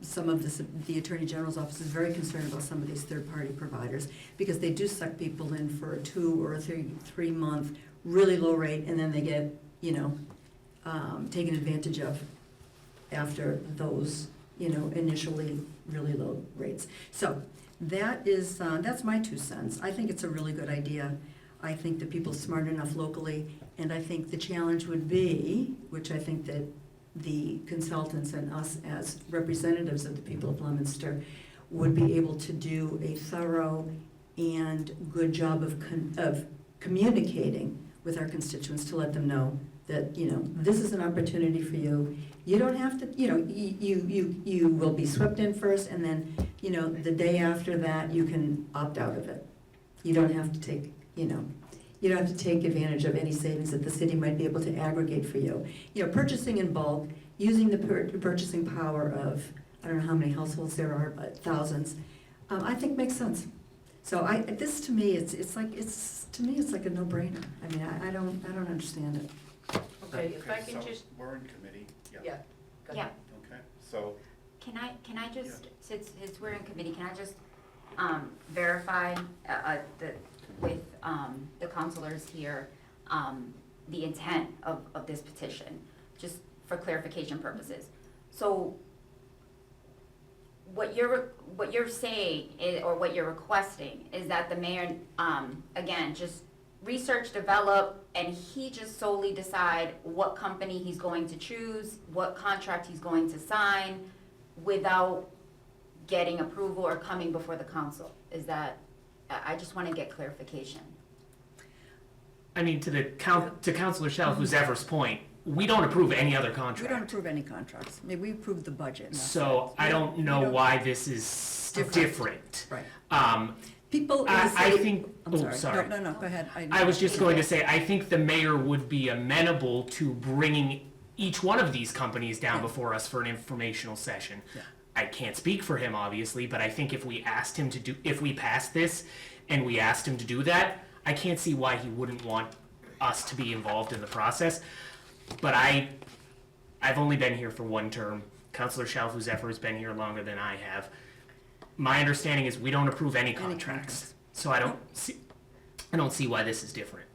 [SPEAKER 4] some of this, the Attorney General's office is very concerned about some of these third-party providers because they do suck people in for a 2 or a 3-month really low rate, and then they get, taken advantage of after those, initially really low rates. So that is, that's my 2 cents. I think it's a really good idea. I think that people are smart enough locally, and I think the challenge would be, which I think that the consultants and us as representatives of the people of Leominster would be able to do a thorough and good job of communicating with our constituents to let them know that, this is an opportunity for you. You don't have to, you will be swept in first, and then, the day after that, you can opt out of it. You don't have to take, you don't have to take advantage of any savings that the city might be able to aggregate for you. Purchasing in bulk, using the purchasing power of, I don't know how many households there are, but thousands, I think makes sense. So this to me, it's like a no-brainer. I mean, I don't understand it.
[SPEAKER 1] Okay, if I can
[SPEAKER 2] so
[SPEAKER 1] just,
[SPEAKER 2] we're in committee,
[SPEAKER 1] yeah,
[SPEAKER 2] yeah,
[SPEAKER 1] go
[SPEAKER 7] Yeah,
[SPEAKER 1] ahead.
[SPEAKER 2] okay, so,
[SPEAKER 7] can I just, since we're in committee, can I just verify with the counselors here, the intent of this petition, just for clarification purposes. So what you're saying is, or what you're requesting is that the mayor, again, just research, develop, and he just solely decide what company he's going to choose, what contract he's going to sign, without getting approval or coming before the council. Is that, I just want to get clarification.
[SPEAKER 3] I mean, to Councilor Shalhoub-Zephyrs' point, we don't approve any other contract.
[SPEAKER 4] We don't approve any contracts. I mean, we approve the budget. and that's
[SPEAKER 3] So
[SPEAKER 4] it.
[SPEAKER 3] I don't know
[SPEAKER 4] We don't-
[SPEAKER 3] why this is different.
[SPEAKER 4] Right. People in the
[SPEAKER 3] I
[SPEAKER 4] city.
[SPEAKER 3] think,
[SPEAKER 4] I'm
[SPEAKER 3] oh, sorry.
[SPEAKER 4] No, go ahead.
[SPEAKER 3] I was just going to say, I think the mayor would be amenable to bringing each one of these companies down
[SPEAKER 4] Yeah.
[SPEAKER 3] before us for an informational session.
[SPEAKER 4] Yeah.
[SPEAKER 3] I can't speak for him, obviously, but I think if we asked him to do, if we passed this and we asked him to do that, I can't see why he wouldn't want us to be involved in the process. But I've only been here for 1 term. Councilor Shalhoub-Zephyr has been here longer than I have. My understanding is we don't approve any contracts. So I don't see why this is different.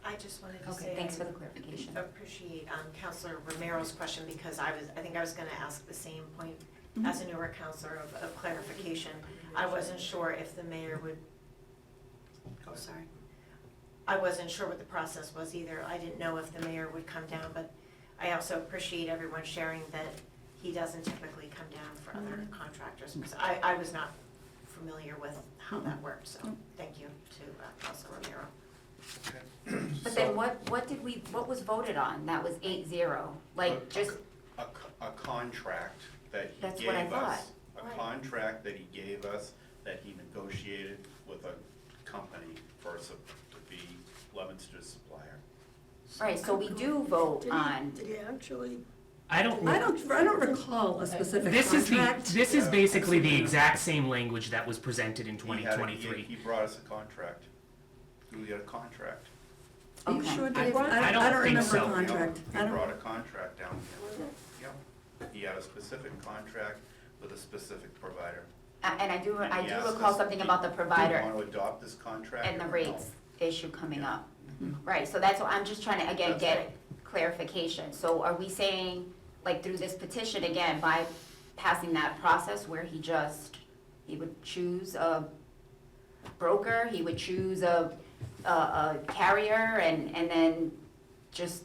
[SPEAKER 8] I just wanted to
[SPEAKER 7] Okay,
[SPEAKER 8] say.
[SPEAKER 7] thanks for the clarification.
[SPEAKER 8] Appreciate Councilor Romero's question, because I think I was gonna ask the same point as a newer counselor of clarification. I wasn't sure if the mayor would, oh, sorry. I wasn't sure what the process was either. I didn't know if the mayor would come down, but I also appreciate everyone sharing that he doesn't typically come down for other contractors. Because I was not familiar with how that works, so thank you to Councilor Romero.
[SPEAKER 2] okay.
[SPEAKER 7] But
[SPEAKER 2] So,
[SPEAKER 7] then what was voted on? That was 8-0, like just,
[SPEAKER 2] a contract that he
[SPEAKER 7] That's what I
[SPEAKER 2] gave us.
[SPEAKER 7] thought.
[SPEAKER 2] A
[SPEAKER 8] Right.
[SPEAKER 2] contract that he gave us, that he negotiated with a company to be Leominster's supplier.
[SPEAKER 7] right, so we do vote on,
[SPEAKER 6] Did he actually?
[SPEAKER 3] I don't.
[SPEAKER 4] I don't recall a specific
[SPEAKER 3] This is
[SPEAKER 4] contract.
[SPEAKER 3] this is basically the exact same language that was presented in
[SPEAKER 2] He had a-
[SPEAKER 3] 2023.
[SPEAKER 2] He brought us a contract. We had a contract.
[SPEAKER 4] Are you
[SPEAKER 7] Okay.
[SPEAKER 4] sure, Dave?
[SPEAKER 3] I don't
[SPEAKER 4] I don't
[SPEAKER 3] think
[SPEAKER 4] remember
[SPEAKER 3] so.
[SPEAKER 4] a contract.
[SPEAKER 2] He
[SPEAKER 4] I don't-
[SPEAKER 2] brought a contract down here. Yep. He had a specific contract with a specific provider.
[SPEAKER 7] and I do
[SPEAKER 2] He asked
[SPEAKER 7] recall
[SPEAKER 2] us,
[SPEAKER 7] something
[SPEAKER 2] do
[SPEAKER 7] about the
[SPEAKER 2] you
[SPEAKER 7] provider
[SPEAKER 2] want to adopt this contract?
[SPEAKER 7] and the
[SPEAKER 2] or no?
[SPEAKER 7] rates issue coming
[SPEAKER 2] Yeah.
[SPEAKER 7] up. Right, so that's what, I'm just trying to, again,
[SPEAKER 2] That's
[SPEAKER 7] get
[SPEAKER 2] right.
[SPEAKER 7] clarification. So are we saying, like, through this petition, again, by passing that process where he would choose a broker, he would choose a carrier, and then just,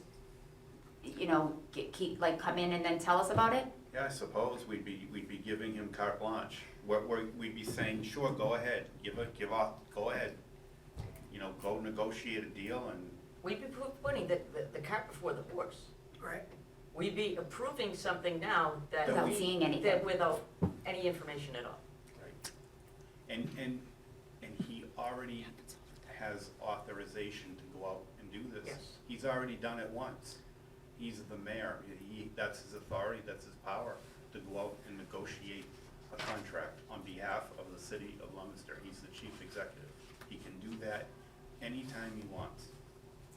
[SPEAKER 7] keep, like, come in and then tell us about it?
[SPEAKER 2] Yeah, I suppose we'd be giving him carte blanche. we'd be saying, sure, go ahead, go ahead. You know, go negotiate a deal and,
[SPEAKER 1] We'd be putting the cart before the horse.
[SPEAKER 6] Right.
[SPEAKER 1] We'd be approving something now that.
[SPEAKER 2] Without
[SPEAKER 7] seeing anything.
[SPEAKER 1] That without any information at all.
[SPEAKER 2] right. And he already has authorization to go out and do this.
[SPEAKER 1] Yes.
[SPEAKER 2] He's already done it once. He's the mayor. That's his authority, that's his power to go out and negotiate a contract on behalf of the city of Leominster. He's the chief executive. He can do that anytime he wants.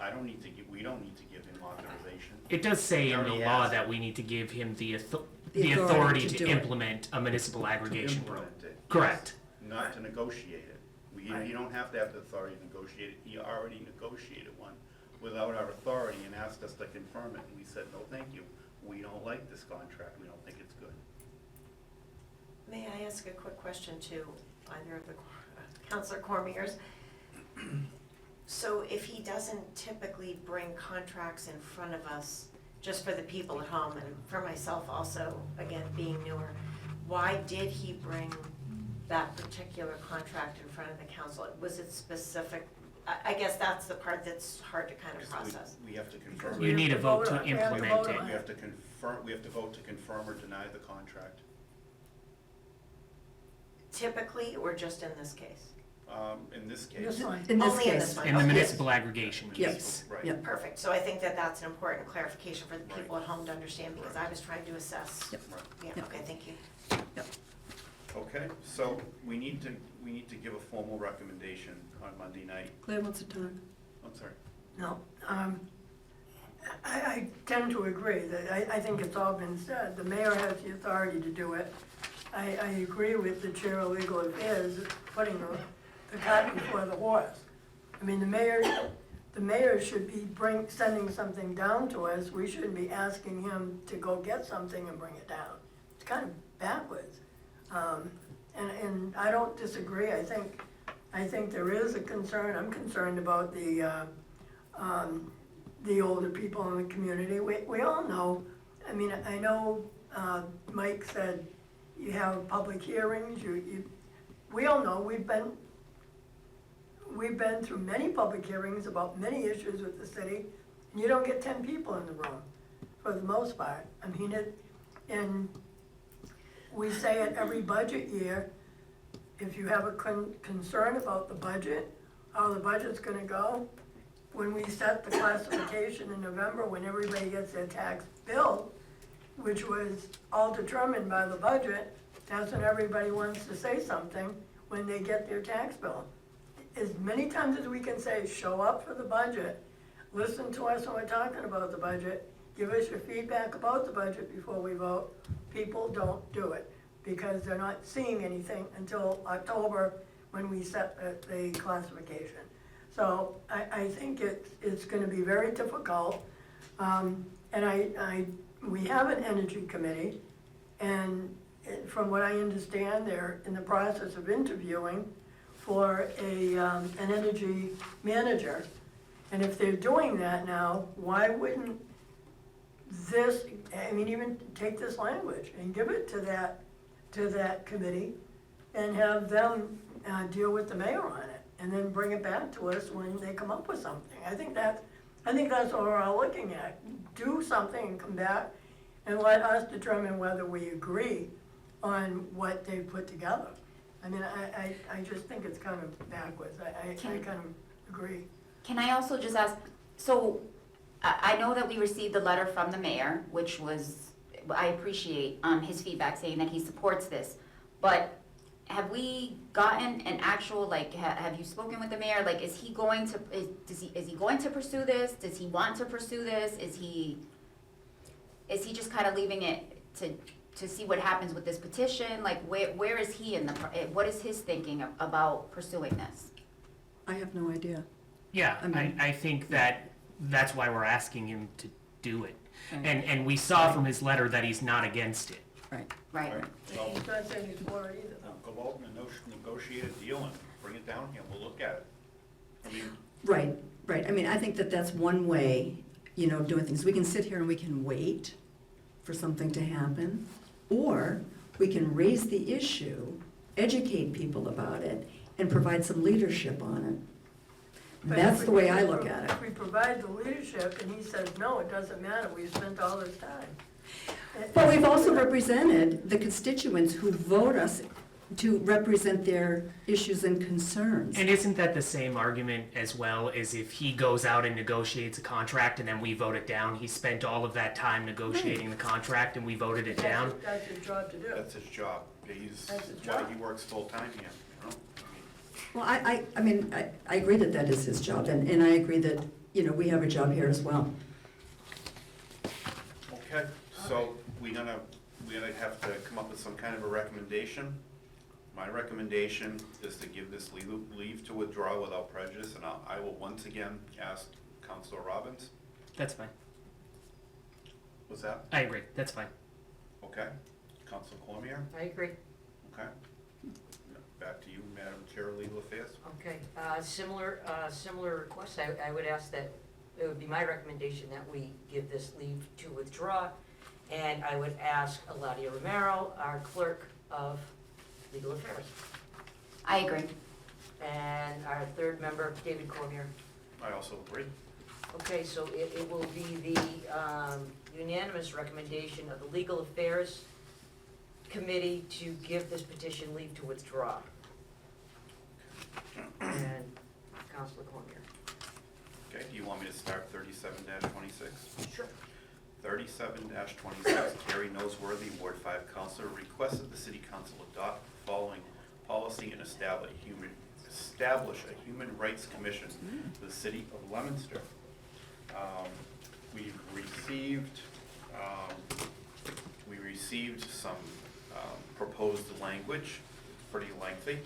[SPEAKER 2] We don't need to give him authorization.
[SPEAKER 3] It does say
[SPEAKER 2] He
[SPEAKER 3] in the
[SPEAKER 2] already
[SPEAKER 3] law
[SPEAKER 2] has it.
[SPEAKER 3] that we need to give him the
[SPEAKER 4] authority
[SPEAKER 3] authority
[SPEAKER 4] to
[SPEAKER 3] to
[SPEAKER 4] do it.
[SPEAKER 3] implement a municipal
[SPEAKER 2] To
[SPEAKER 3] aggregation program.
[SPEAKER 2] implement it.
[SPEAKER 3] Correct.
[SPEAKER 2] Yes, not to negotiate it. You don't have to have the authority to negotiate it. He already negotiated one without our authority and asked us to confirm it, and we said, no, thank you. We don't like this contract. We don't think it's good.
[SPEAKER 8] May I ask a quick question to either of the Councilor Cormiers? So if he doesn't typically bring contracts in front of us, just for the people at home and for myself also, again, being newer, why did he bring that particular contract in front of the council? Was it specific? I guess that's the part that's hard to kind of
[SPEAKER 2] Because
[SPEAKER 8] process.
[SPEAKER 2] we have to confirm.
[SPEAKER 3] You need a vote to
[SPEAKER 6] We have to
[SPEAKER 3] implement
[SPEAKER 6] vote on
[SPEAKER 3] it.
[SPEAKER 2] We have to confirm, we have to vote to confirm or deny the contract.
[SPEAKER 8] Typically, or just in this case?
[SPEAKER 2] In this case.
[SPEAKER 6] This one.
[SPEAKER 4] In this
[SPEAKER 8] Only in this
[SPEAKER 4] case.
[SPEAKER 8] one.
[SPEAKER 3] In the
[SPEAKER 8] Okay.
[SPEAKER 3] municipal aggregation
[SPEAKER 4] Yes,
[SPEAKER 3] case.
[SPEAKER 2] Right.
[SPEAKER 4] yep.
[SPEAKER 8] Perfect, so I think that that's an important clarification for the people at home to understand, because I was trying to assess.
[SPEAKER 4] Yep.
[SPEAKER 2] Right.
[SPEAKER 8] Yeah,
[SPEAKER 4] Yep.
[SPEAKER 8] okay, thank you.
[SPEAKER 2] Okay, so we need to give a formal recommendation on Monday night.
[SPEAKER 4] Claire wants to talk.
[SPEAKER 2] I'm sorry.
[SPEAKER 6] No, I tend to agree that, I think it's all been said, the mayor has the authority to do it. I agree with the chair of legal affairs, putting the cart before the horse. I mean, the mayor should be sending something down to us, we shouldn't be asking him to go get something and bring it down. It's kind of backwards. And I don't disagree, I think there is a concern, I'm concerned about the older people in the community. We all know, I mean, I know Mike said you have public hearings, we all know, we've been through many public hearings about many issues with the city, and you don't get 10 people in the room, for the most part. I mean, and we say it every budget year, if you have a concern about the budget, how the budget's gonna go, when we set the classification in November, when everybody gets their tax bill, which was all determined by the budget, that's when everybody wants to say something when they get their tax bill. As many times as we can say, show up for the budget, listen to us when we're talking about the budget, give us your feedback about the budget before we vote, people don't do it because they're not seeing anything until October when we set the classification. So I think it's gonna be very difficult. And we have an energy committee, and from what I understand, they're in the process of interviewing for an energy manager. And if they're doing that now, why wouldn't this, I mean, even take this language and give it to that committee and have them deal with the mayor on it, and then bring it back to us when they come up with something. I think that's what we're all looking at. Do something and come back and let us determine whether we agree on what they put together. I mean, I just think it's kind of backwards. I kind of agree.
[SPEAKER 7] Can I also just ask, so I know that we received the letter from the mayor, which was, I appreciate his feedback saying that he supports this, but have we gotten an actual, like, have you spoken with the mayor? Like, is he going to, is he going to pursue this? Does he want to pursue this? Is he just kind of leaving it to see what happens with this petition? Like, where is he what is his thinking about pursuing this?
[SPEAKER 4] I have no idea.
[SPEAKER 3] Yeah,
[SPEAKER 4] I mean-
[SPEAKER 3] I think that's why we're asking him to do it.
[SPEAKER 4] Right.
[SPEAKER 3] And we saw from his letter that he's not against it.
[SPEAKER 4] Right.
[SPEAKER 7] Right.
[SPEAKER 2] Well,
[SPEAKER 6] He's not saying he's for it either.
[SPEAKER 2] go out and negotiate a deal and bring it down here. We'll look at it. I mean,
[SPEAKER 4] Right. I mean, I think that's one way, of doing things. We can sit here and we can wait for something to happen, or we can raise the issue educate people about it, and provide some leadership on it.
[SPEAKER 6] But
[SPEAKER 4] That's
[SPEAKER 6] if
[SPEAKER 4] the
[SPEAKER 6] we-
[SPEAKER 4] way I look at it.
[SPEAKER 6] If we provide the leadership and he says, no, it doesn't matter, we spent all this time.
[SPEAKER 4] But we've also represented the constituents who vote us to represent their issues and concerns.
[SPEAKER 3] And isn't that the same argument as well as if he goes out and negotiates a contract and then we vote it down? He spent all of that time negotiating the contract and we voted it down?
[SPEAKER 6] That's his job to do.
[SPEAKER 2] That's his job.
[SPEAKER 6] That's his
[SPEAKER 2] Why
[SPEAKER 6] job.
[SPEAKER 2] he works full-time here, you know?
[SPEAKER 4] Well, I mean, I agree that that is his job, and I agree that, you know, we have a job here as well.
[SPEAKER 2] Okay, so we're gonna have to come up with some kind of a recommendation. My recommendation is to give this leave to withdraw without prejudice, and I will once again ask Counselor Robbins.
[SPEAKER 3] That's fine.
[SPEAKER 2] Was that,
[SPEAKER 3] I agree. That's fine.
[SPEAKER 2] okay? Counselor Cormier,
[SPEAKER 1] I agree.
[SPEAKER 2] okay? Back to you, Madam Chair of Legal Affairs.
[SPEAKER 1] Okay, similar request, I would ask that, it would be my recommendation that we give this leave to withdraw, and I would ask Eladia Romero, our clerk of Legal Affairs,
[SPEAKER 7] I agree.
[SPEAKER 1] and our third member, David Cormier.
[SPEAKER 2] I also agree.
[SPEAKER 1] Okay, so it will be the unanimous recommendation of the Legal Affairs Committee to give this petition leave to withdraw. And Councilor Cormier.
[SPEAKER 2] Okay, do you want me to start 37-26?
[SPEAKER 1] Sure.
[SPEAKER 2] 37-26, Terry Noseworthy, Ward 5 Counselor, requested the City Council adopt the following policy and establish a Human Rights Commission for the City of Leominster. We've received some proposed language, pretty lengthy.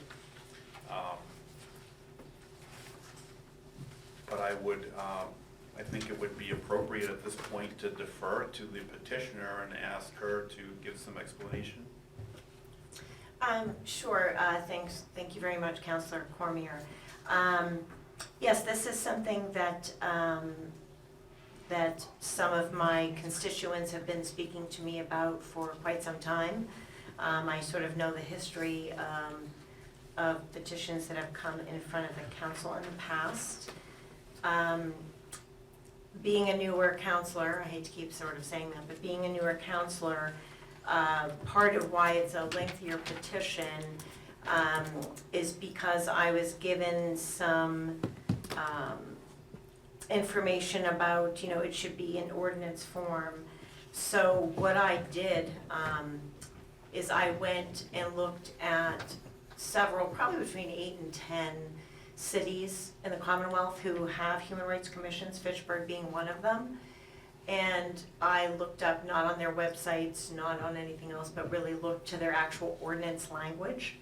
[SPEAKER 2] But I think it would be appropriate at this point to defer to the petitioner and ask her to give some explanation.
[SPEAKER 8] Sure, thank you very much, Councilor Cormier. Yes, this is something that, that some of my constituents have been speaking to me about for quite some time. I sort of know the history of petitions that have come in front of the council in the past. Being a newer counselor, I hate to keep sort of saying that, but being a newer counselor, part of why it's a lengthier petition is because I was given some information about, you know, it should be in ordinance form. So what I did is I went and looked at several, probably between 8 and 10 cities in the Commonwealth who have human rights commissions, Fitchburg being one of them. And I looked up, not on their websites, not on anything else, but really looked to their actual ordinance language.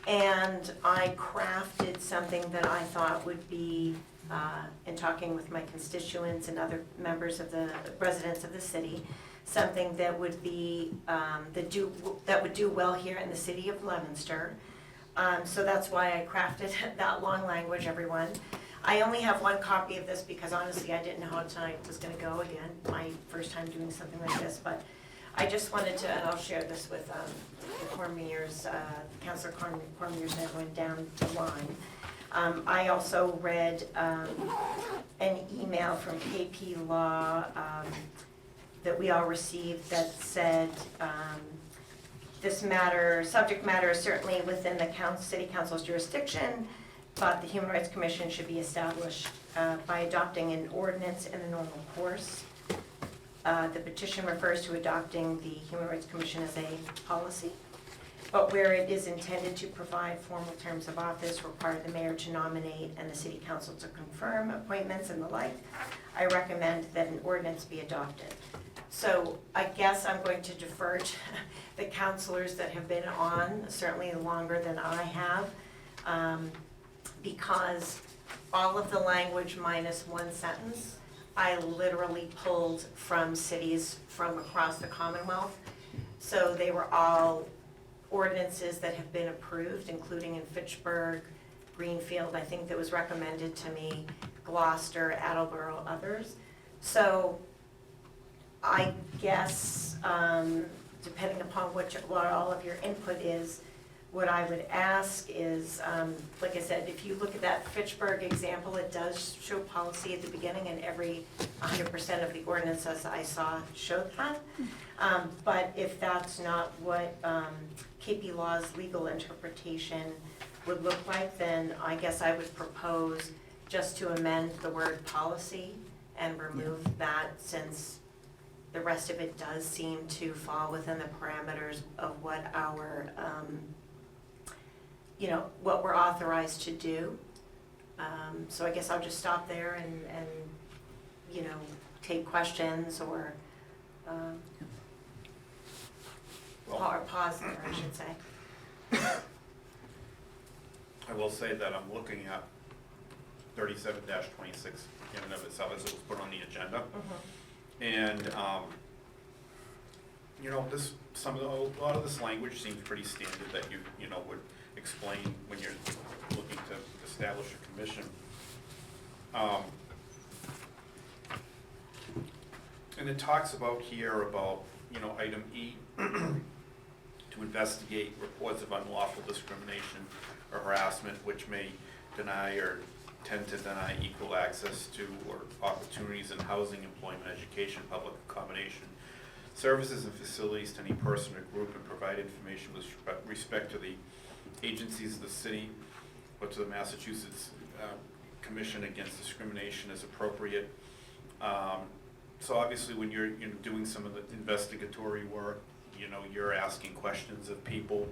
[SPEAKER 8] And I crafted something that I thought would be, in talking with my constituents and other members of the residents of the city, something that would be, that would do well here in the city of Leominster. So that's why I crafted that long language, everyone. I only have one copy of this because honestly I didn't know how tonight was gonna go again, my first time doing something like this, but I just wanted to, and I'll share this with the Cormier's, Councilor Cormier's and everyone down the line. I also read an email from KP Law that we all received that said, this matter, subject matter is certainly within the city council's jurisdiction, but the Human Rights Commission should be established by adopting an ordinance in the normal course. The petition refers to adopting the Human Rights Commission as a policy, but where it is intended to provide formal terms of office, require the mayor to nominate and the city council to confirm appointments and the like, I recommend that an ordinance be adopted. So I guess I'm going to defer to the counselors that have been on, certainly longer than I have, because all of the language minus one sentence, I literally pulled from cities from across the Commonwealth. So they were all ordinances that have been approved, including in Fitchburg, Greenfield, I think that was recommended to me, Gloucester, Attleboro, others. So I guess, depending upon what all of your input is, what I would ask is, like I said, if you look at that Fitchburg example, it does show policy at the beginning, and every 100% of the ordinances I saw showed that. But if that's not what KP Law's legal interpretation would look like, then I guess I would propose just to amend the word policy and remove that, since the rest of it does seem to fall within the parameters of what our, what we're authorized to do. So I guess I'll just stop there and take questions or pause there, I should say.
[SPEAKER 2] I will say that I'm looking at 37-26 in and of itself as it was put on the agenda. And, a lot of this language seems pretty standard that you would explain when you're looking to establish a commission. And it talks about here about, item E, to investigate reports of unlawful discrimination or harassment which may deny or tend to deny equal access to or opportunities in housing, employment, education, public accommodation, services and facilities to any person or group, and provide information with respect to the agencies of the city or to the Massachusetts Commission Against Discrimination as appropriate. So obviously when you're doing some of the investigatory work, you're asking questions of people,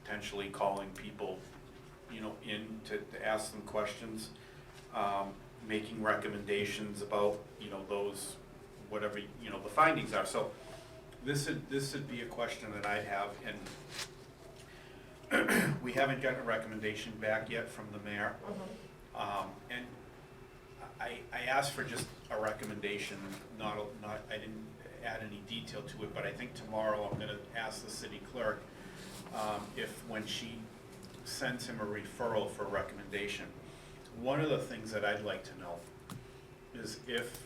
[SPEAKER 2] potentially calling people in to ask them questions, making recommendations about, those, whatever, the findings are. So this would be a question that I'd have, and we haven't gotten a recommendation back yet from the mayor. And I asked for just a recommendation, not, I didn't add any detail to it, but I think tomorrow I'm gonna ask the city clerk if when she sends him a referral for a recommendation, one of the things that I'd like to know is if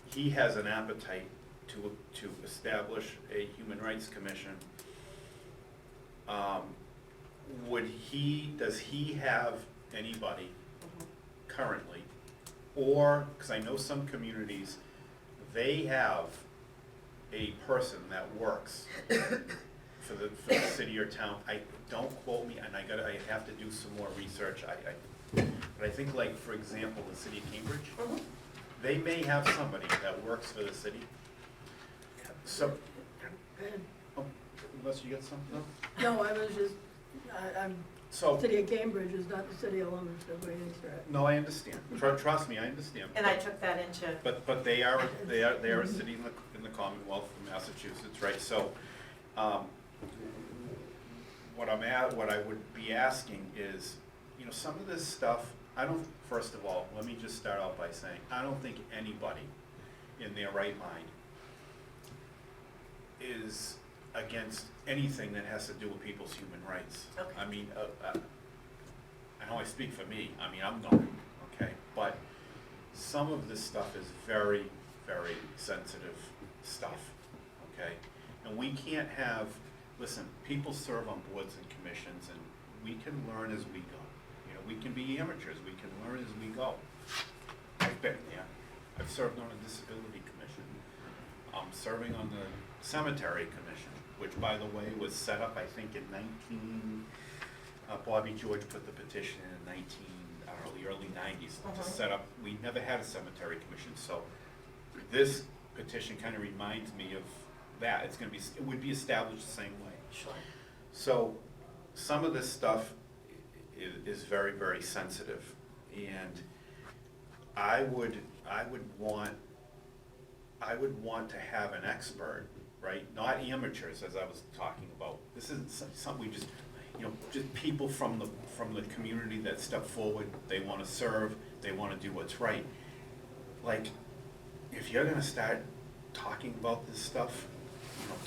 [SPEAKER 2] he has an appetite to establish a human rights commission, does he have anybody currently, or, because I know some communities, they have a person that works for the city or town. Don't quote me, and I have to do some more research. But I think, like, for example, the city of Cambridge, they may have somebody that works for the city. So, unless you got something?
[SPEAKER 6] No, I was just,
[SPEAKER 2] So,
[SPEAKER 6] city of Cambridge is not the city of Leominster by any stretch.
[SPEAKER 2] no, I understand. Trust me, I understand.
[SPEAKER 8] And I took that into,
[SPEAKER 2] But they are a city in the Commonwealth of Massachusetts, right? So, what I would be asking is, some of this stuff, first of all, let me just start out by saying, I don't think anybody in their right mind is against anything that has to do with people's human rights.
[SPEAKER 8] Okay.
[SPEAKER 2] I mean, I know I speak for me, I'm not, okay? But some of this stuff is very, very sensitive stuff, okay? And we can't listen, people serve on boards and commissions, and we can learn as we go. We can be amateurs, we can learn as we go. I've been there. I've served on a disability commission. I'm serving on the cemetery commission, which, by the way, was set up, I think, in Bobby George put the petition in the early 90s to set up. We never had a cemetery commission, so this petition kind of reminds me of that. It would be established the same way.
[SPEAKER 8] sure.
[SPEAKER 2] So some of this stuff is very, very sensitive, and I would want to have an expert, right? Not amateurs, as I was talking about. This isn't something we just people from the community that step forward. They want to serve. They want to do what's right. Like, if you're gonna start talking about this stuff,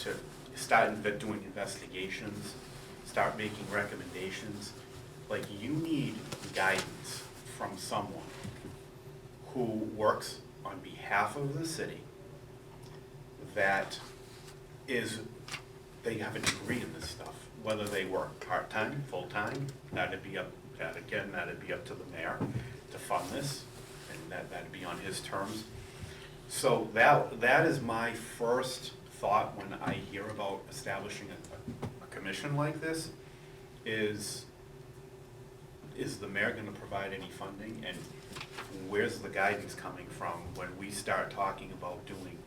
[SPEAKER 2] to start doing investigations, start making recommendations, like, you need guidance from someone who works on behalf of the city that is they have a degree in this stuff, whether they work part-time, full-time, that'd be up to the mayor to fund this, and that'd be on his terms. So that is my first thought when I hear about establishing a commission like this, is the mayor gonna provide any funding, and where's the guidance coming from when we start talking about doing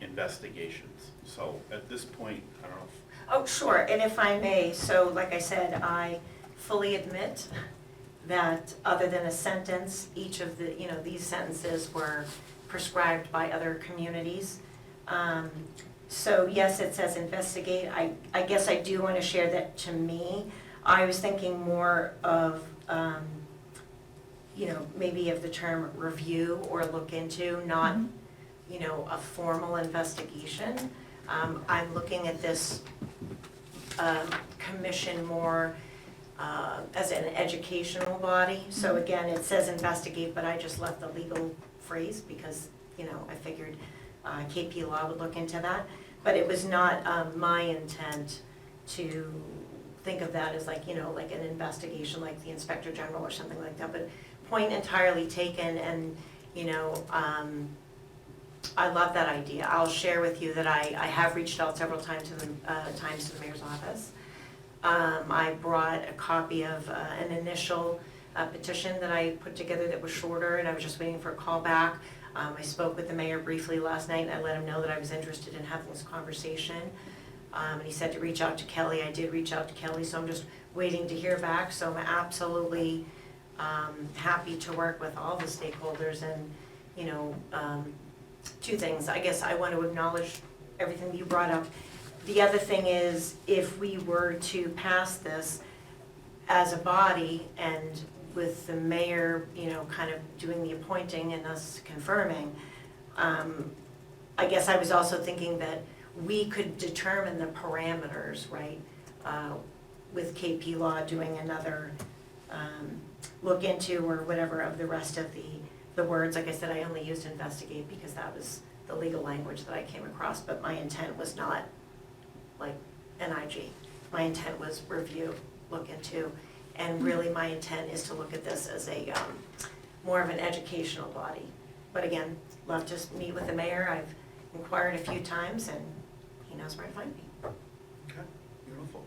[SPEAKER 2] investigations? So at this point, I don't know if
[SPEAKER 8] Oh, sure, and if I may, so like I said, I fully admit that other than a sentence, each of the, these sentences were prescribed by other communities. So yes, it says investigate. I guess I do want to share that to me, I was thinking more of, maybe of the term review or look into, not, a formal investigation. I'm looking at this commission more as an educational body. So again, it says investigate, but I just left the legal phrase because, I figured KP Law would look into that. But it was not my intent to think of that as like an investigation like the Inspector General or something like that. But point entirely taken, and, I love that idea. I'll share with you that I have reached out several times to the mayor's office. I brought a copy of an initial petition that I put together that was shorter, and I was just waiting for a call back. I spoke with the mayor briefly last night, and I let him know that I was interested in having this conversation. And he said to reach out to Kelly. I did reach out to Kelly, so I'm just waiting to hear back. So I'm absolutely happy to work with all the stakeholders, and, two things. I guess I want to acknowledge everything you brought up. The other thing is, if we were to pass this as a body and with the mayor, kind of doing the appointing and us confirming, I guess I was also thinking that we could determine the parameters, right? With KP Law doing another look into or whatever of the rest of the words. Like I said, I only used investigate because that was the legal language that I came across, but my intent was not like NIG. My intent was review, look into, and really my intent is to look at this as a more of an educational body. But again, love to meet with the mayor. I've inquired a few times, and he knows where to find me.
[SPEAKER 2] Okay, beautiful.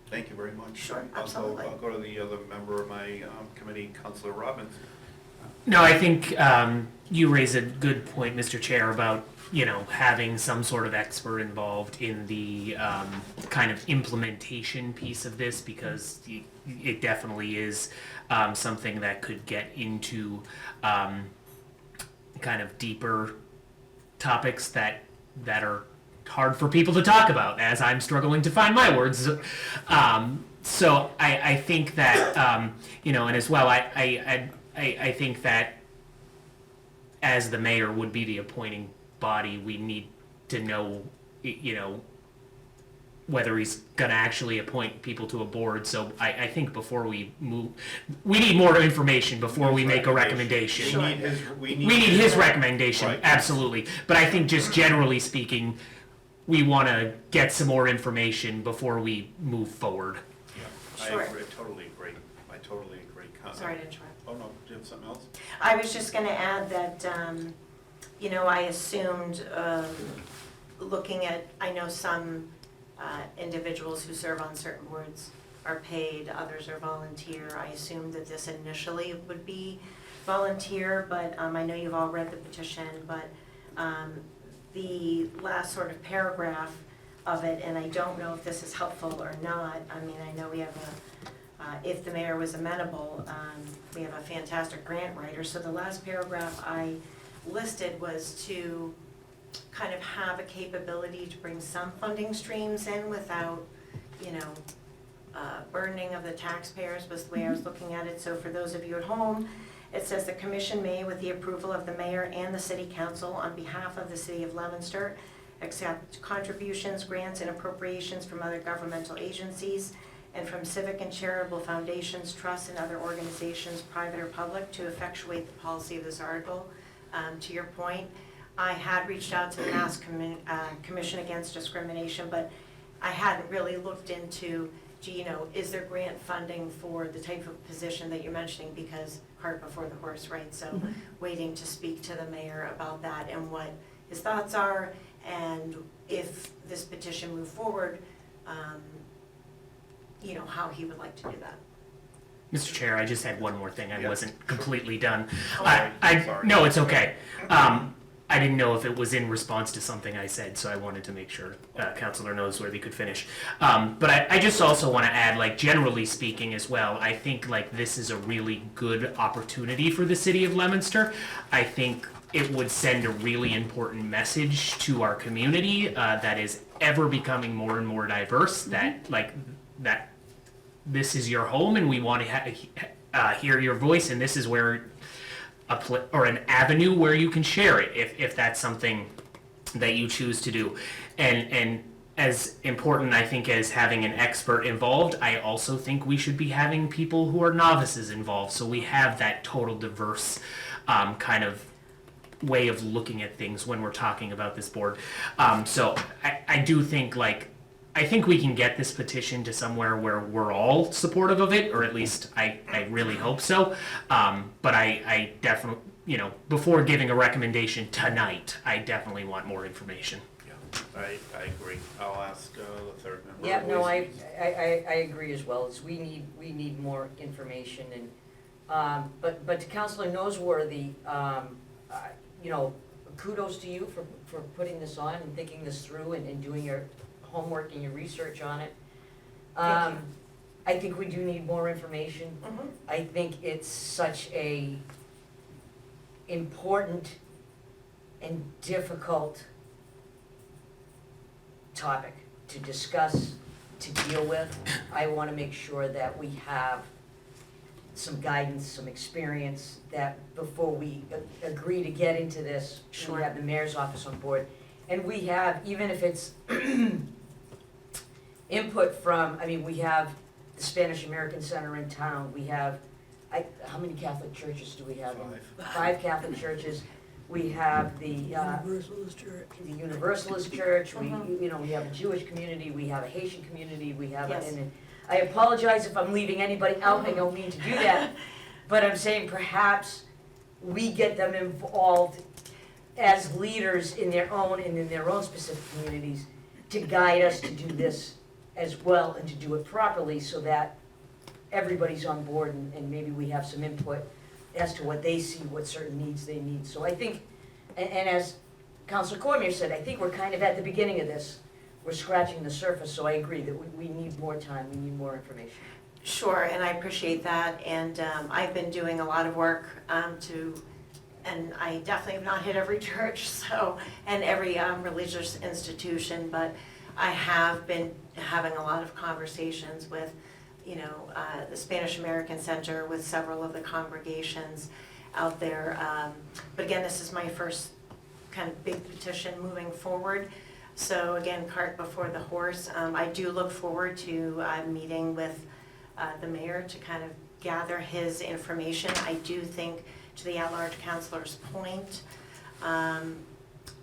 [SPEAKER 2] Thank you very much.
[SPEAKER 8] Sure, absolutely.
[SPEAKER 2] I'll go to the other member of my committee, Councilor Robbins.
[SPEAKER 3] No, I think you raise a good point, Mr. Chair, about having some sort of expert involved in the kind of implementation piece of this, because it definitely is something that could get into kind of deeper topics that are hard for people to talk about, as I'm struggling to find my words. So I think that and as well, I think that as the mayor would be the appointing body, we need to know, whether he's going to actually appoint people to a board. So I think before we move, we need more information before we make a recommendation.
[SPEAKER 2] We
[SPEAKER 3] We need his recommendation,
[SPEAKER 2] Right.
[SPEAKER 3] absolutely. But I think just generally speaking, we want to get some more information before we move forward.
[SPEAKER 2] Yeah,
[SPEAKER 8] Sure.
[SPEAKER 2] I totally agree.
[SPEAKER 8] Sorry to interrupt.
[SPEAKER 2] Oh, no, do you have something else?
[SPEAKER 8] I was just gonna add that, I assumed, looking at, I know some individuals who serve on certain boards are paid, others are volunteer. I assumed that this initially would be volunteer, but I know you've all read the petition, but the last sort of paragraph of it, and I don't know if this is helpful or not. I mean, I know we have if the mayor was amenable, we have a fantastic grant writer. So the last paragraph I listed was to kind of have a capability to bring some funding streams in without, burdening of the taxpayers was the way I was looking at it. So for those of you at home, it says the commission may, with the approval of the mayor and the city council on behalf of the city of Leominster, accept contributions, grants, and appropriations from other governmental agencies and from civic and charitable foundations, trusts, and other organizations, private or public, to effectuate the policy of this article. To your point, I had reached out to the Commission Against Discrimination, but I hadn't really looked into, gee, is there grant funding for the type of position that you're mentioning, because cart before the horse, right? So waiting to speak to the mayor about that and what his thoughts are, and if this petition moved forward, how he would like to do that.
[SPEAKER 3] Mr. Chair, I just had one more thing. I
[SPEAKER 2] Yeah.
[SPEAKER 3] wasn't completely done.
[SPEAKER 2] Sorry.
[SPEAKER 3] No, it's okay. I didn't know if it was in response to something I said, so I wanted to make sure Councilor Noseworthy could finish. But I just also want to add, like, generally speaking as well, I think, like, this is a really good opportunity for the city of Leominster. I think it would send a really important message to our community that is ever becoming more and more diverse, that this is your home and we want to hear your voice, and this is where an avenue where you can share it if that's something that you choose to do. And as important, I think, as having an expert involved, I also think we should be having people who are novices involved, so we have that total diverse kind of way of looking at things when we're talking about this board. So I do think, I think we can get this petition to somewhere where we're all supportive of it, or at least I really hope so. But I definitely, before giving a recommendation tonight, I definitely want more information.
[SPEAKER 2] Yeah, I agree. I'll ask the third member.
[SPEAKER 1] Yeah, no,
[SPEAKER 2] Ways
[SPEAKER 1] I agree as well. We need more information, and but to Councilor Noseworthy, kudos to you for putting this on and thinking this through and doing your homework and your research on it.
[SPEAKER 8] Thank you.
[SPEAKER 1] I think we do need more information. I think it's such a important and difficult topic to discuss, to deal with. I want to make sure that we have some guidance, some experience, that before we agree to get into this,
[SPEAKER 8] Sure.
[SPEAKER 1] we have the mayor's office on board. And we have, even if it's input from, we have the Spanish American Center in town, we have, how many Catholic churches do we have? 5 Catholic churches. We have the
[SPEAKER 6] Universalist Church.
[SPEAKER 1] the Universalist Church, we have a Jewish community, we have a Haitian community, we have,
[SPEAKER 8] Yes.
[SPEAKER 1] and I apologize if I'm leaving anybody out, I don't mean to do that, but I'm saying perhaps we get them involved as leaders in their own and in their own specific communities to guide us to do this as well and to do it properly, so that everybody's on board and maybe we have some input as to what they see, what certain needs they need. So I think, and as Councilor Cormier said, I think we're kind of at the beginning of this. We're scratching the surface, so I agree that we need more time, we need more information.
[SPEAKER 8] Sure, and I appreciate that, and I've been doing a lot of work and I definitely have not hit every church, and every religious institution, but I have been having a lot of conversations with, the Spanish American Center, with several of the congregations out there. But again, this is my first kind of big petition moving forward. So again, cart before the horse. I do look forward to meeting with the mayor to kind of gather his information. I do think, to the at-large councilor's point,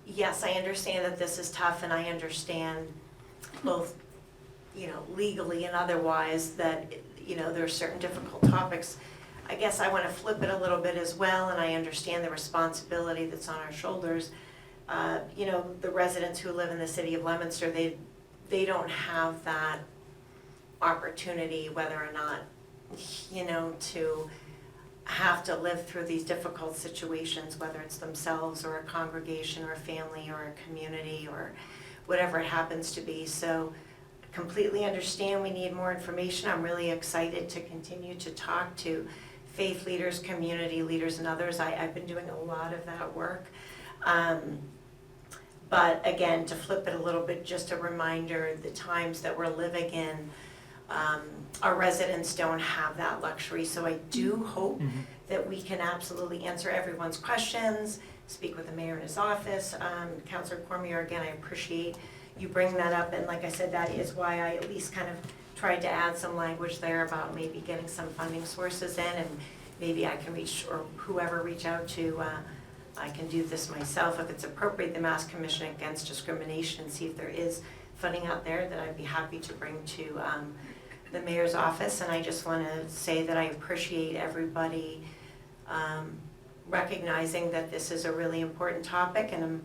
[SPEAKER 8] yes, I understand that this is tough, and I understand both, legally and otherwise, that, there are certain difficult topics. I guess I want to flip it a little bit as well, and I understand the responsibility that's on our shoulders. The residents who live in the city of Leominster, they don't have that opportunity, whether or not, to have to live through these difficult situations, whether it's themselves or a congregation or a family or a community or whatever it happens to be. So completely understand we need more information. I'm really excited to continue to talk to faith leaders, community leaders, and others. I've been doing a lot of that work. But again, to flip it a little bit, just a reminder, the times that we're living in, our residents don't have that luxury. So I do hope that we can absolutely answer everyone's questions, speak with the mayor in his office. Councilor Cormier, again, I appreciate you bringing that up, and like I said, that is why I at least kind of tried to add some language there about maybe getting some funding sources in, and maybe I can reach, or whoever reach out to I can do this myself if it's appropriate, the Mass Commission Against Discrimination, and see if there is funding out there that I'd be happy to bring to the mayor's office. And I just want to say that I appreciate everybody recognizing that this is a really important topic, and I'm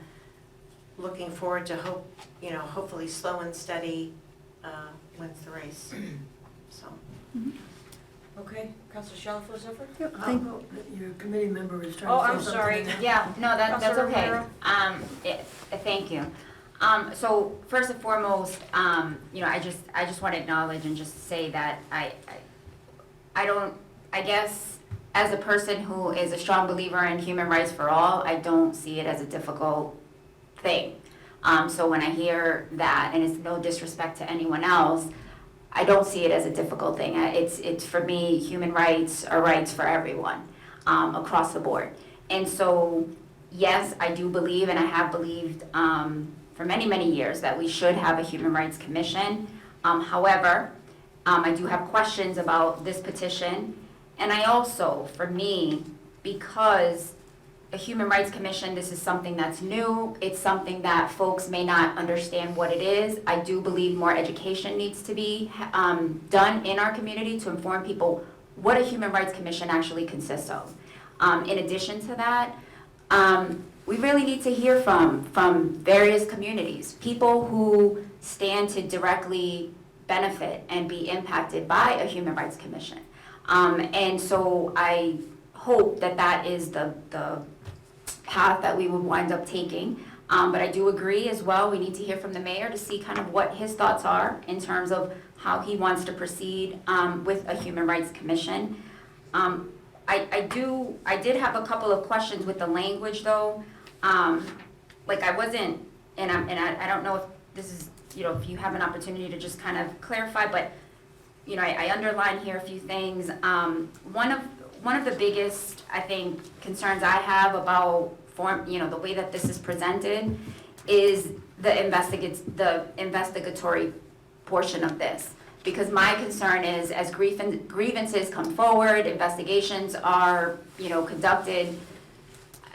[SPEAKER 8] looking forward to hopefully slow and steady wins the race. So.
[SPEAKER 1] Okay, Councilor Shalfo-Zephyr?
[SPEAKER 4] Thank-
[SPEAKER 6] Your committee member is
[SPEAKER 1] Oh,
[SPEAKER 6] trying
[SPEAKER 1] I'm
[SPEAKER 6] to say something.
[SPEAKER 1] sorry.
[SPEAKER 6] in there.
[SPEAKER 7] Yeah, no, that's
[SPEAKER 1] Councilor
[SPEAKER 7] okay.
[SPEAKER 1] Romero?
[SPEAKER 7] Thank you. So first and foremost, I just want to acknowledge and just say that I guess as a person who is a strong believer in human rights for all, I don't see it as a difficult thing. So when I hear that, and it's no disrespect to anyone else, I don't see it as a difficult thing. It's for me, human rights are rights for everyone, across the board. And so, yes, I do believe, and I have believed for many, many years, that we should have a Human Rights Commission. However, I do have questions about this petition. And I also, for me, because a Human Rights Commission, this is something that's new, it's something that folks may not understand what it is. I do believe more education needs to be done in our community to inform people what a Human Rights Commission actually consists of. In addition to that, we really need to hear from various communities, people who stand to directly benefit and be impacted by a Human Rights Commission. And so I hope that that is the path that we would wind up taking. But I do agree as well, we need to hear from the mayor to see kind of what his thoughts are in terms of how he wants to proceed with a Human Rights Commission. I did have a couple of questions with the language though. Like I wasn't, and I don't know if this is, if you have an opportunity to just kind of clarify, but I underlined here a few things. One of the biggest, I think, concerns I have about the way that this is presented is the investigatory portion of this. Because my concern is, as grievances come forward, investigations are, conducted,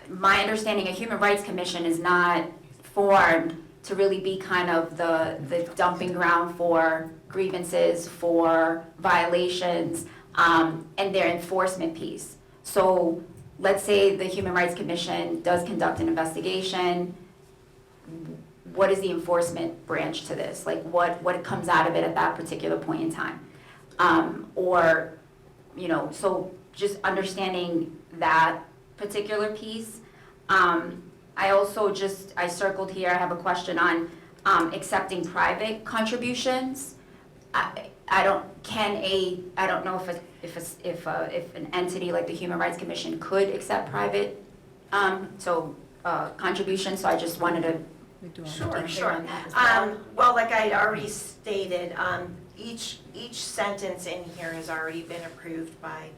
[SPEAKER 7] my understanding, a Human Rights Commission is not formed to really be kind of the dumping ground for grievances, for violations, and their enforcement piece. So let's say the Human Rights Commission does conduct an investigation. What is the enforcement branch to this? Like what comes out of it at that particular point in time? So just understanding that particular piece. I also I circled here, I have a question on accepting private contributions. I don't know if an entity like the Human Rights Commission could accept private contributions, so I just wanted to
[SPEAKER 8] Sure. Well, like I already stated, each sentence in here has already been approved by,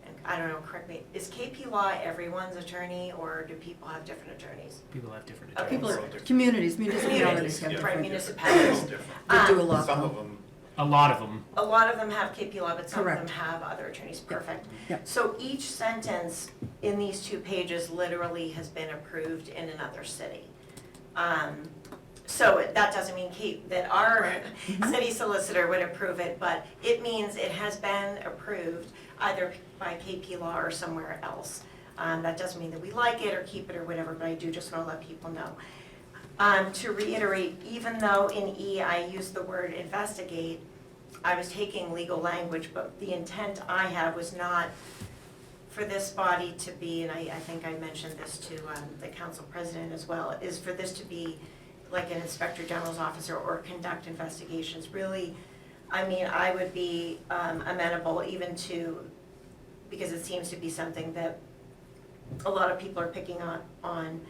[SPEAKER 8] and I don't know, correct me, is KP Law everyone's attorney, or do people have different attorneys?
[SPEAKER 3] People have different
[SPEAKER 8] Okay.
[SPEAKER 3] attorneys.
[SPEAKER 4] People are, communities, municipalities have
[SPEAKER 8] Right,
[SPEAKER 4] different.
[SPEAKER 8] municipalities.
[SPEAKER 4] They do a lot.
[SPEAKER 2] Some of them,
[SPEAKER 3] A lot of them.
[SPEAKER 8] A lot of them have KP Law, but some of them
[SPEAKER 4] Correct.
[SPEAKER 8] have other attorneys, perfect.
[SPEAKER 4] Yep.
[SPEAKER 8] So each sentence in these 2 pages literally has been approved in another city. So that doesn't mean that our city solicitor would approve it, but it means it has been approved either by KP Law or somewhere else. That doesn't mean that we like it or keep it or whatever, but I do just want to let people know. To reiterate, even though in E I used the word investigate, I was taking legal language, but the intent I had was not for this body to be, and I think I mentioned this to the council president as well, is for this to be like an inspector general's officer or conduct investigations. Really, I would be amenable even to, because it seems to be something that a lot of people are picking on,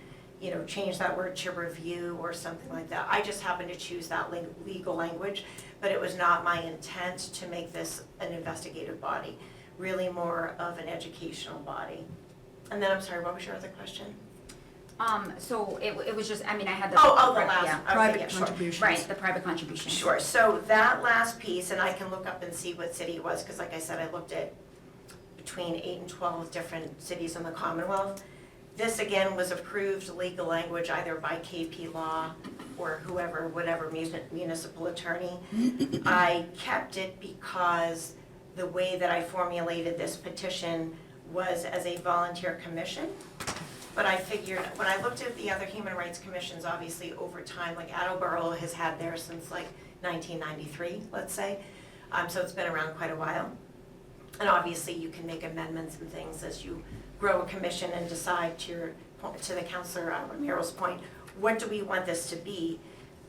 [SPEAKER 8] change that word to review or something like that. I just happened to choose that legal language, but it was not my intent to make this an investigative body, really more of an educational body. And then, I'm sorry, what was your other question?
[SPEAKER 7] So it was just, I had the.
[SPEAKER 8] The
[SPEAKER 7] right,
[SPEAKER 8] last,
[SPEAKER 7] yeah.
[SPEAKER 8] okay,
[SPEAKER 4] Private
[SPEAKER 8] yeah, sure.
[SPEAKER 4] contributions.
[SPEAKER 7] Right, the private contributions.
[SPEAKER 8] Sure, so that last piece, and I can look up and see what city it was, because like I said, I looked at between 8 and 12 different cities in the Commonwealth. This again was approved legal language either by KP Law or whoever, whatever municipal attorney. I kept it because the way that I formulated this petition was as a volunteer commission. But I figured, when I looked at the other human rights commissions, obviously over time, like Attleboro has had theirs since like 1993, let's say. So it's been around quite a while. And obviously you can make amendments and things as you grow a commission and decide to the Councilor Romero's point, what do we want this to be?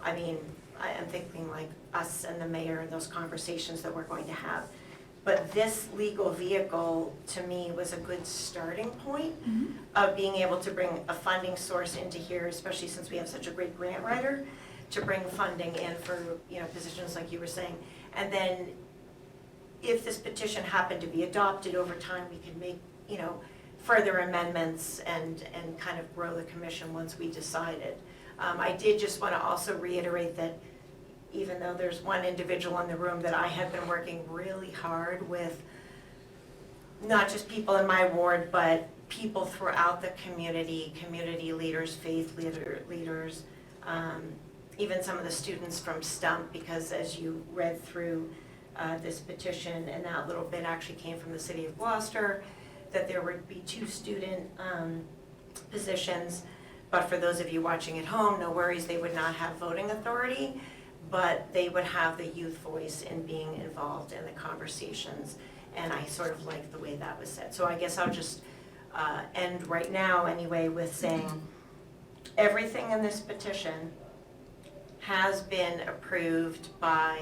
[SPEAKER 8] I mean, I am thinking like us and the mayor and those conversations that we're going to have. But this legal vehicle, to me, was a good starting point of being able to bring a funding source into here, especially since we have such a great grant writer, to bring funding in for, you know, positions like you were saying. And then if this petition happened to be adopted over time, we could make, you know, further amendments and kind of grow the commission once we decided. I did just want to also reiterate that even though there's one individual in the room that I have been working really hard with, not just people in my ward, but people throughout the community leaders, faith leaders, even some of the students from Stump, because as you read through this petition, and that little bit actually came from the city of Gloucester, that there would be 2 student positions, but for those of you watching at home, no worries, they would not have voting authority, but they would have the youth voice in being involved in the conversations, and I sort of like the way that was said. So I guess I'll just end right now anyway with saying everything in this petition has been approved by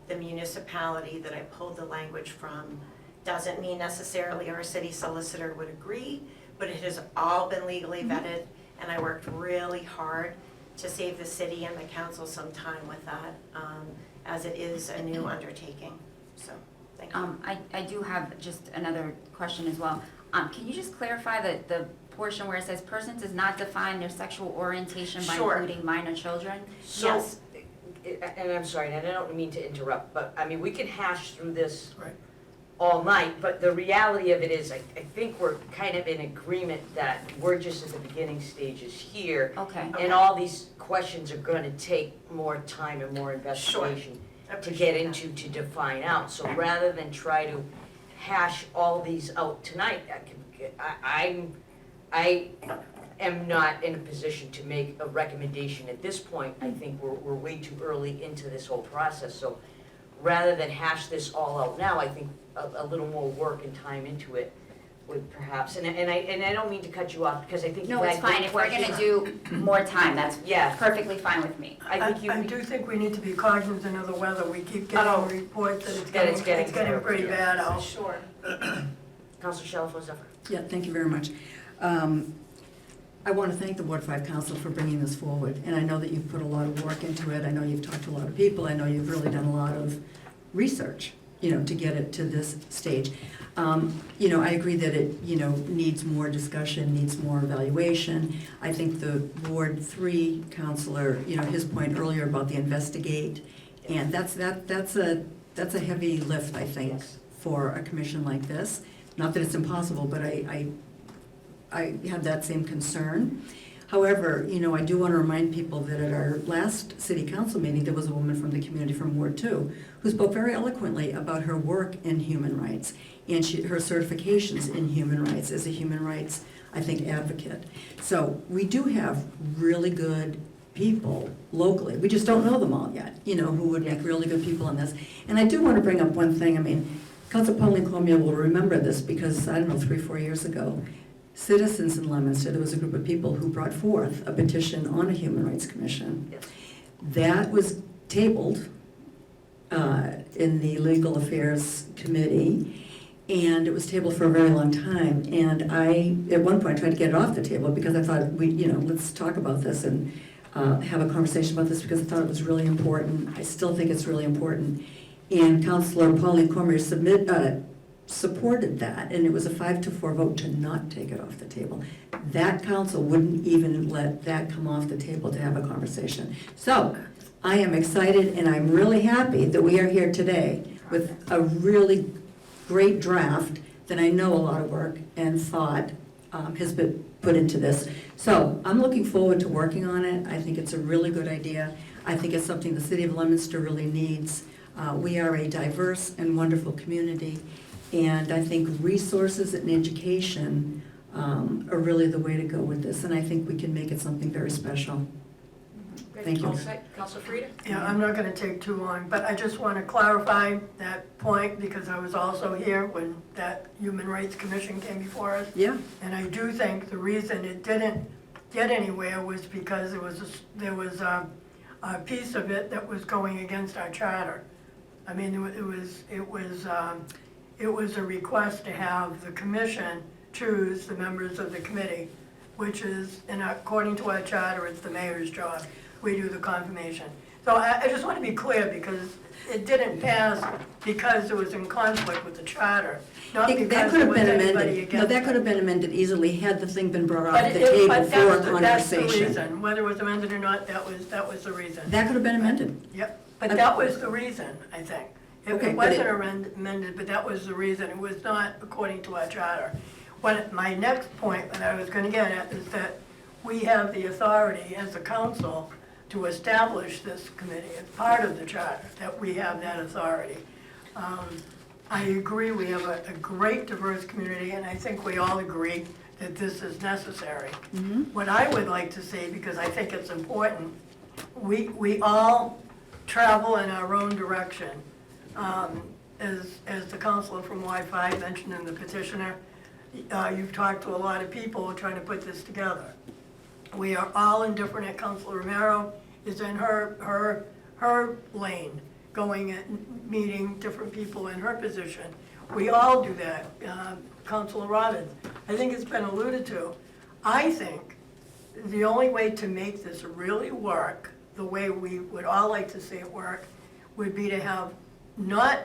[SPEAKER 8] the municipality that I pulled the language from. Doesn't mean necessarily our city solicitor would agree, but it has all been legally vetted, and I worked really hard to save the city and the council some time with that, as it is a new undertaking. So, thank you.
[SPEAKER 7] I do have just another question as well. Can you just clarify the portion where it says person does not define their sexual orientation by
[SPEAKER 8] Sure.
[SPEAKER 7] including minor children?
[SPEAKER 1] So,
[SPEAKER 8] Yes.
[SPEAKER 1] and I'm sorry, and I don't mean to interrupt, but I mean, we can hash through this
[SPEAKER 6] Right.
[SPEAKER 1] all night, but the reality of it is, I think we're kind of in agreement that we're just at the beginning stages here.
[SPEAKER 7] Okay.
[SPEAKER 1] And all these questions are gonna take more time and more investigation
[SPEAKER 8] I
[SPEAKER 1] to
[SPEAKER 8] appreciate
[SPEAKER 1] get
[SPEAKER 8] that.
[SPEAKER 1] into, to define out. So rather than try to hash all these out tonight, I am not in a position to make a recommendation at this point. I think we're way too early into this whole process. So rather than hash this all out now, I think a little more work and time into it would perhaps, and I don't mean to cut you off, because I think you
[SPEAKER 7] No,
[SPEAKER 1] had
[SPEAKER 7] it's fine.
[SPEAKER 1] good
[SPEAKER 7] If we're gonna
[SPEAKER 1] questions.
[SPEAKER 7] do more time, that's
[SPEAKER 1] Yeah.
[SPEAKER 7] perfectly fine with me.
[SPEAKER 1] I think
[SPEAKER 6] I
[SPEAKER 1] you,
[SPEAKER 6] do think we need to be cognizant of the weather. We keep
[SPEAKER 1] Oh.
[SPEAKER 6] getting reports that
[SPEAKER 1] That
[SPEAKER 6] it's getting pretty bad out.
[SPEAKER 8] Sure.
[SPEAKER 1] Councilor Shalfo Zephyr.
[SPEAKER 4] Yeah, thank you very much. I want to thank the Ward 5 Council for bringing this forward, and I know that you've put a lot of work into it. I know you've talked to a lot of people. I know you've really done a lot of research, to get it to this stage. I agree that it, needs more discussion, needs more evaluation. I think the Ward 3 Councilor, his point earlier about the investigate, and that's a heavy lift, I think,
[SPEAKER 1] Yes.
[SPEAKER 4] for a commission like this. Not that it's impossible, but I have that same concern. However, I do want to remind people that at our last city council meeting, there was a woman from the community from Ward 2 who spoke very eloquently about her work in human rights and her certifications in human rights as a human rights, I think, advocate. So we do have really good people locally. We just don't know them all yet, who would make really good people on this. And I do want to bring up one thing. Council Pauline Cormier will remember this because, 3-4 years ago, citizens in Leominster, there was a group of people who brought forth a petition on a human rights commission.
[SPEAKER 1] Yes.
[SPEAKER 4] That was tabled in the Legal Affairs Committee, and it was tabled for a very long time. And I, at one point, tried to get it off the table because I thought, let's talk about this and have a conversation about this because I thought it was really important. I still think it's really important. And Councilor Pauline Cormier supported that, and it was a 5-4 vote to not take it off the table. That council wouldn't even let that come off the table to have a conversation. So I am excited and I'm really happy that we are here today with a really great draft that I know a lot of work and thought has been put into this. So I'm looking forward to working on it. I think it's a really good idea. I think it's something the city of Leominster really needs. We are a diverse and wonderful community, and I think resources and education are really the way to go with this, and I think we can make it something very special. Thank you.
[SPEAKER 1] Councilor Frida?
[SPEAKER 6] Yeah, I'm not gonna take too long, but I just want to clarify that point because I was also here when that Human Rights Commission came before us.
[SPEAKER 4] Yeah,
[SPEAKER 6] And I do think the reason it didn't get anywhere was because there was a piece of it that was going against our charter. I mean, it was a request to have the commission choose the members of the committee, which is, and according to our charter, it's the mayor's job. We do the confirmation. So I just want to be clear because it didn't pass because it was in conflict with the charter, not
[SPEAKER 4] that
[SPEAKER 6] because
[SPEAKER 4] could
[SPEAKER 6] there
[SPEAKER 4] have
[SPEAKER 6] was
[SPEAKER 4] been
[SPEAKER 6] anybody
[SPEAKER 4] amended.
[SPEAKER 6] against
[SPEAKER 4] No, that could have
[SPEAKER 6] it.
[SPEAKER 4] been amended easily had the thing been brought
[SPEAKER 6] But
[SPEAKER 4] off the table
[SPEAKER 6] but
[SPEAKER 4] for a
[SPEAKER 6] that's the
[SPEAKER 4] conversation.
[SPEAKER 6] reason, whether it was amended or not, that was the reason.
[SPEAKER 4] That could have been amended.
[SPEAKER 6] Yep, but that was the reason, I think.
[SPEAKER 4] Okay,
[SPEAKER 6] It
[SPEAKER 4] but
[SPEAKER 6] wasn't
[SPEAKER 4] it-
[SPEAKER 6] amended, but that was the reason. It was not according to our charter. My next point that I was gonna get at is that we have the authority as a council to establish this committee. It's part of the charter that we have that authority. I agree, we have a great diverse community, and I think we all agree that this is necessary. What I would like to see, because I think it's important, we all travel in our own direction. As the counselor from Y5 mentioned in the petitioner, you've talked to a lot of people trying to put this together. We are all indifferent. Councilor Romero is in her lane, going and meeting different people in her position. We all do that. Councilor Robbins, I think it's been alluded to. I think the only way to make this really work, the way we would all like to see it work, would be to have, not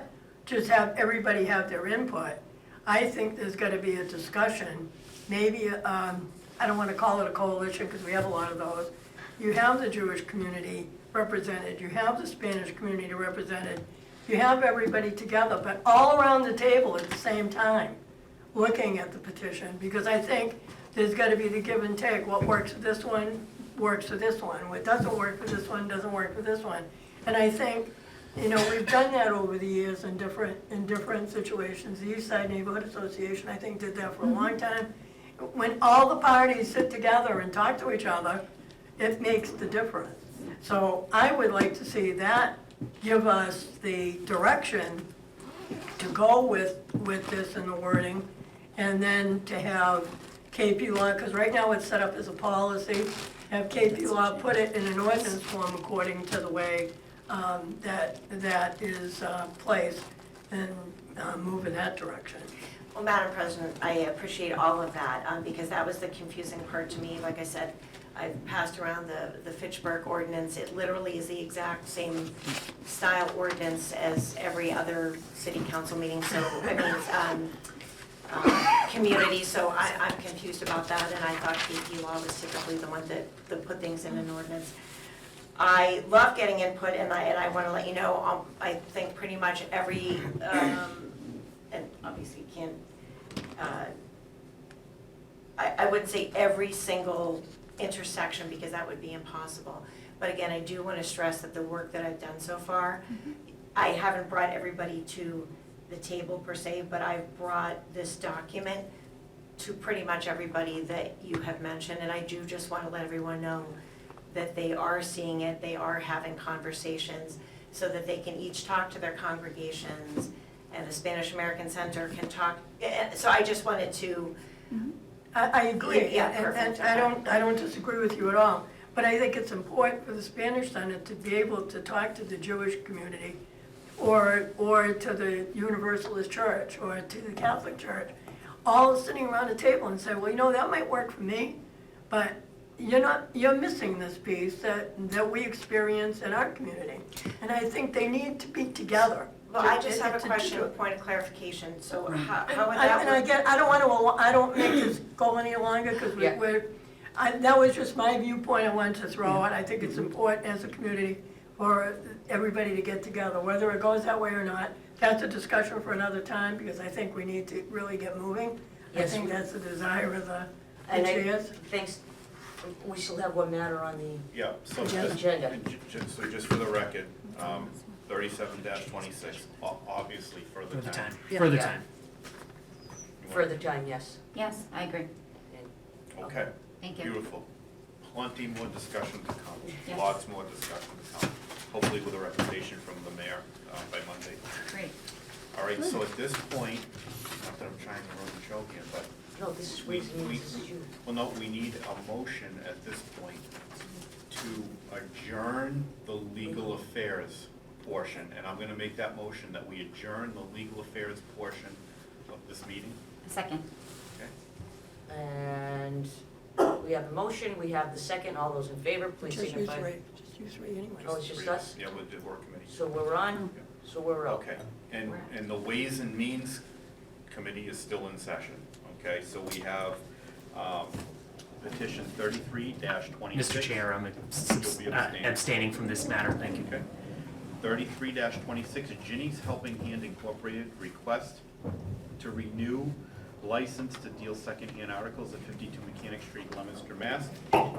[SPEAKER 6] just have everybody have their input. I think there's gotta be a discussion, maybe, I don't wanna call it a coalition, because we have a lot of those. You have the Jewish community represented, you have the Spanish community represented, you have everybody together, but all around the table at the same time, looking at the petition, because I think there's gotta be the give and take. What works for this one, works for this one. What doesn't work for this one, doesn't work for this one. And I think, you know, we've done that over the years in different situations. The East Side Neighborhood Association, I think, did that for a long time. When all the parties sit together and talk to each other, it makes the difference. So I would like to see that give us the direction to go with this in the wording, and then to have KP Law, because right now it's set up as a policy, have KP Law put it in an ordinance form according to the way that is placed, and move in that direction.
[SPEAKER 8] Well, Madam President, I appreciate all of that, because that was the confusing part to me. Like I said, I've passed around the Fitchburg ordinance. It literally is the exact same style ordinance as every other city council meeting, so, I mean, it's, community, so I'm confused about that, and I thought KP Law was typically the one that put things in an ordinance. I love getting input, and I want to let you know, I think pretty much every, and obviously you can't, I wouldn't say every single intersection, because that would be impossible. But again, I do want to stress that the work that I've done so far, I haven't brought everybody to the table per se, but I've brought this document to pretty much everybody that you have mentioned, and I do just want to let everyone know that they are seeing it, they are having conversations, so that they can each talk to their congregations, and the Spanish American Center can talk. So I just wanted to.
[SPEAKER 6] I agree,
[SPEAKER 8] Yeah,
[SPEAKER 6] and
[SPEAKER 8] perfect.
[SPEAKER 6] I don't disagree with you at all. But I think it's important for the Spanish Center to be able to talk to the Jewish community, or to the Universalist Church, or to the Catholic Church, all sitting around a table and say, well, you know, that might work for me, but you're missing this piece that we experience in our community. And I think they need to be together.
[SPEAKER 8] Well, I just have a
[SPEAKER 6] to
[SPEAKER 8] question,
[SPEAKER 6] do
[SPEAKER 8] a
[SPEAKER 6] it.
[SPEAKER 8] point of clarification. So how would
[SPEAKER 6] And
[SPEAKER 8] that work?
[SPEAKER 6] again, I don't make this go any longer, because
[SPEAKER 1] Yeah.
[SPEAKER 6] that was just my viewpoint I wanted to throw out. I think it's important as a community for everybody to get together, whether it goes that way or not. That's a discussion for another time, because I think we need to really get moving. I
[SPEAKER 1] Yes,
[SPEAKER 6] think
[SPEAKER 1] we-
[SPEAKER 6] that's the desire of the
[SPEAKER 1] And I,
[SPEAKER 6] chairs.
[SPEAKER 1] thanks, we still have one matter on the
[SPEAKER 2] Yeah, so
[SPEAKER 1] agenda.
[SPEAKER 2] just, so just for the record, 37-26, obviously further
[SPEAKER 3] Further
[SPEAKER 2] time.
[SPEAKER 3] time,
[SPEAKER 4] Yeah.
[SPEAKER 3] further
[SPEAKER 1] Yeah.
[SPEAKER 3] time.
[SPEAKER 2] You want-
[SPEAKER 1] Further time, yes.
[SPEAKER 7] Yes, I agree.
[SPEAKER 2] Okay,
[SPEAKER 7] Thank you.
[SPEAKER 2] beautiful. Plenty more discussion to come,
[SPEAKER 7] Yes.
[SPEAKER 2] lots more discussion to come, hopefully with a recommendation from the mayor by Monday.
[SPEAKER 7] Great.
[SPEAKER 2] All right, so at this point, not that I'm trying to run the show here, but
[SPEAKER 1] No, this is
[SPEAKER 2] we,
[SPEAKER 1] Ways and Means, this is you.
[SPEAKER 2] well, no, we need a motion at this point to adjourn the legal affairs portion, and I'm gonna make that motion that we adjourn the legal affairs portion of this meeting,
[SPEAKER 7] A second.
[SPEAKER 2] okay?
[SPEAKER 1] And we have the motion, we have the second, all those in favor, please
[SPEAKER 6] Just you
[SPEAKER 1] signify.
[SPEAKER 6] three, just you three anyways.
[SPEAKER 1] Oh, it's just us?
[SPEAKER 2] Yeah, with the work committee.
[SPEAKER 1] So we're on, so we're up.
[SPEAKER 2] Okay, and the Ways and Means Committee is still in session, okay? So we have petition 33-26.
[SPEAKER 3] Mr. Chair, I'm
[SPEAKER 2] You'll be abstaining.
[SPEAKER 3] abstaining from this matter, thank you.
[SPEAKER 2] Okay. 33-26, Ginny's Helping Hand Incorporated request to renew license to deal secondhand articles at 52 Mechanic Street, Leominster, Mass.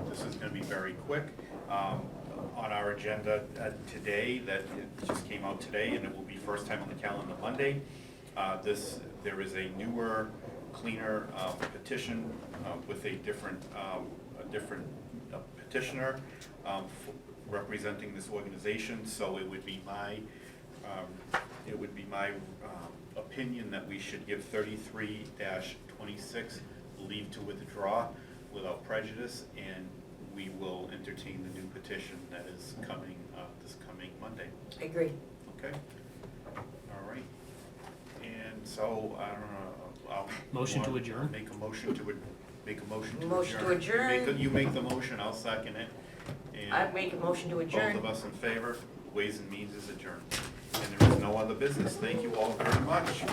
[SPEAKER 2] This is gonna be very quick. On our agenda today, that it just came out today, and it will be first time on the calendar Monday. There is a newer, cleaner petition with a different petitioner representing this organization, so it would be my opinion that we should give 33-26 leave to withdraw without prejudice, and we will entertain the new petition that is coming, this coming Monday,
[SPEAKER 1] I agree.
[SPEAKER 2] okay? All right, and so, I don't know, I'll.
[SPEAKER 3] Motion to adjourn?
[SPEAKER 2] Make a motion to adjourn.
[SPEAKER 1] Motion to adjourn.
[SPEAKER 2] You make the motion, I'll second it. And
[SPEAKER 1] I make a motion to adjourn.
[SPEAKER 2] both of us in favor, Ways and Means is adjourned. And there is no other business. Thank you all very much.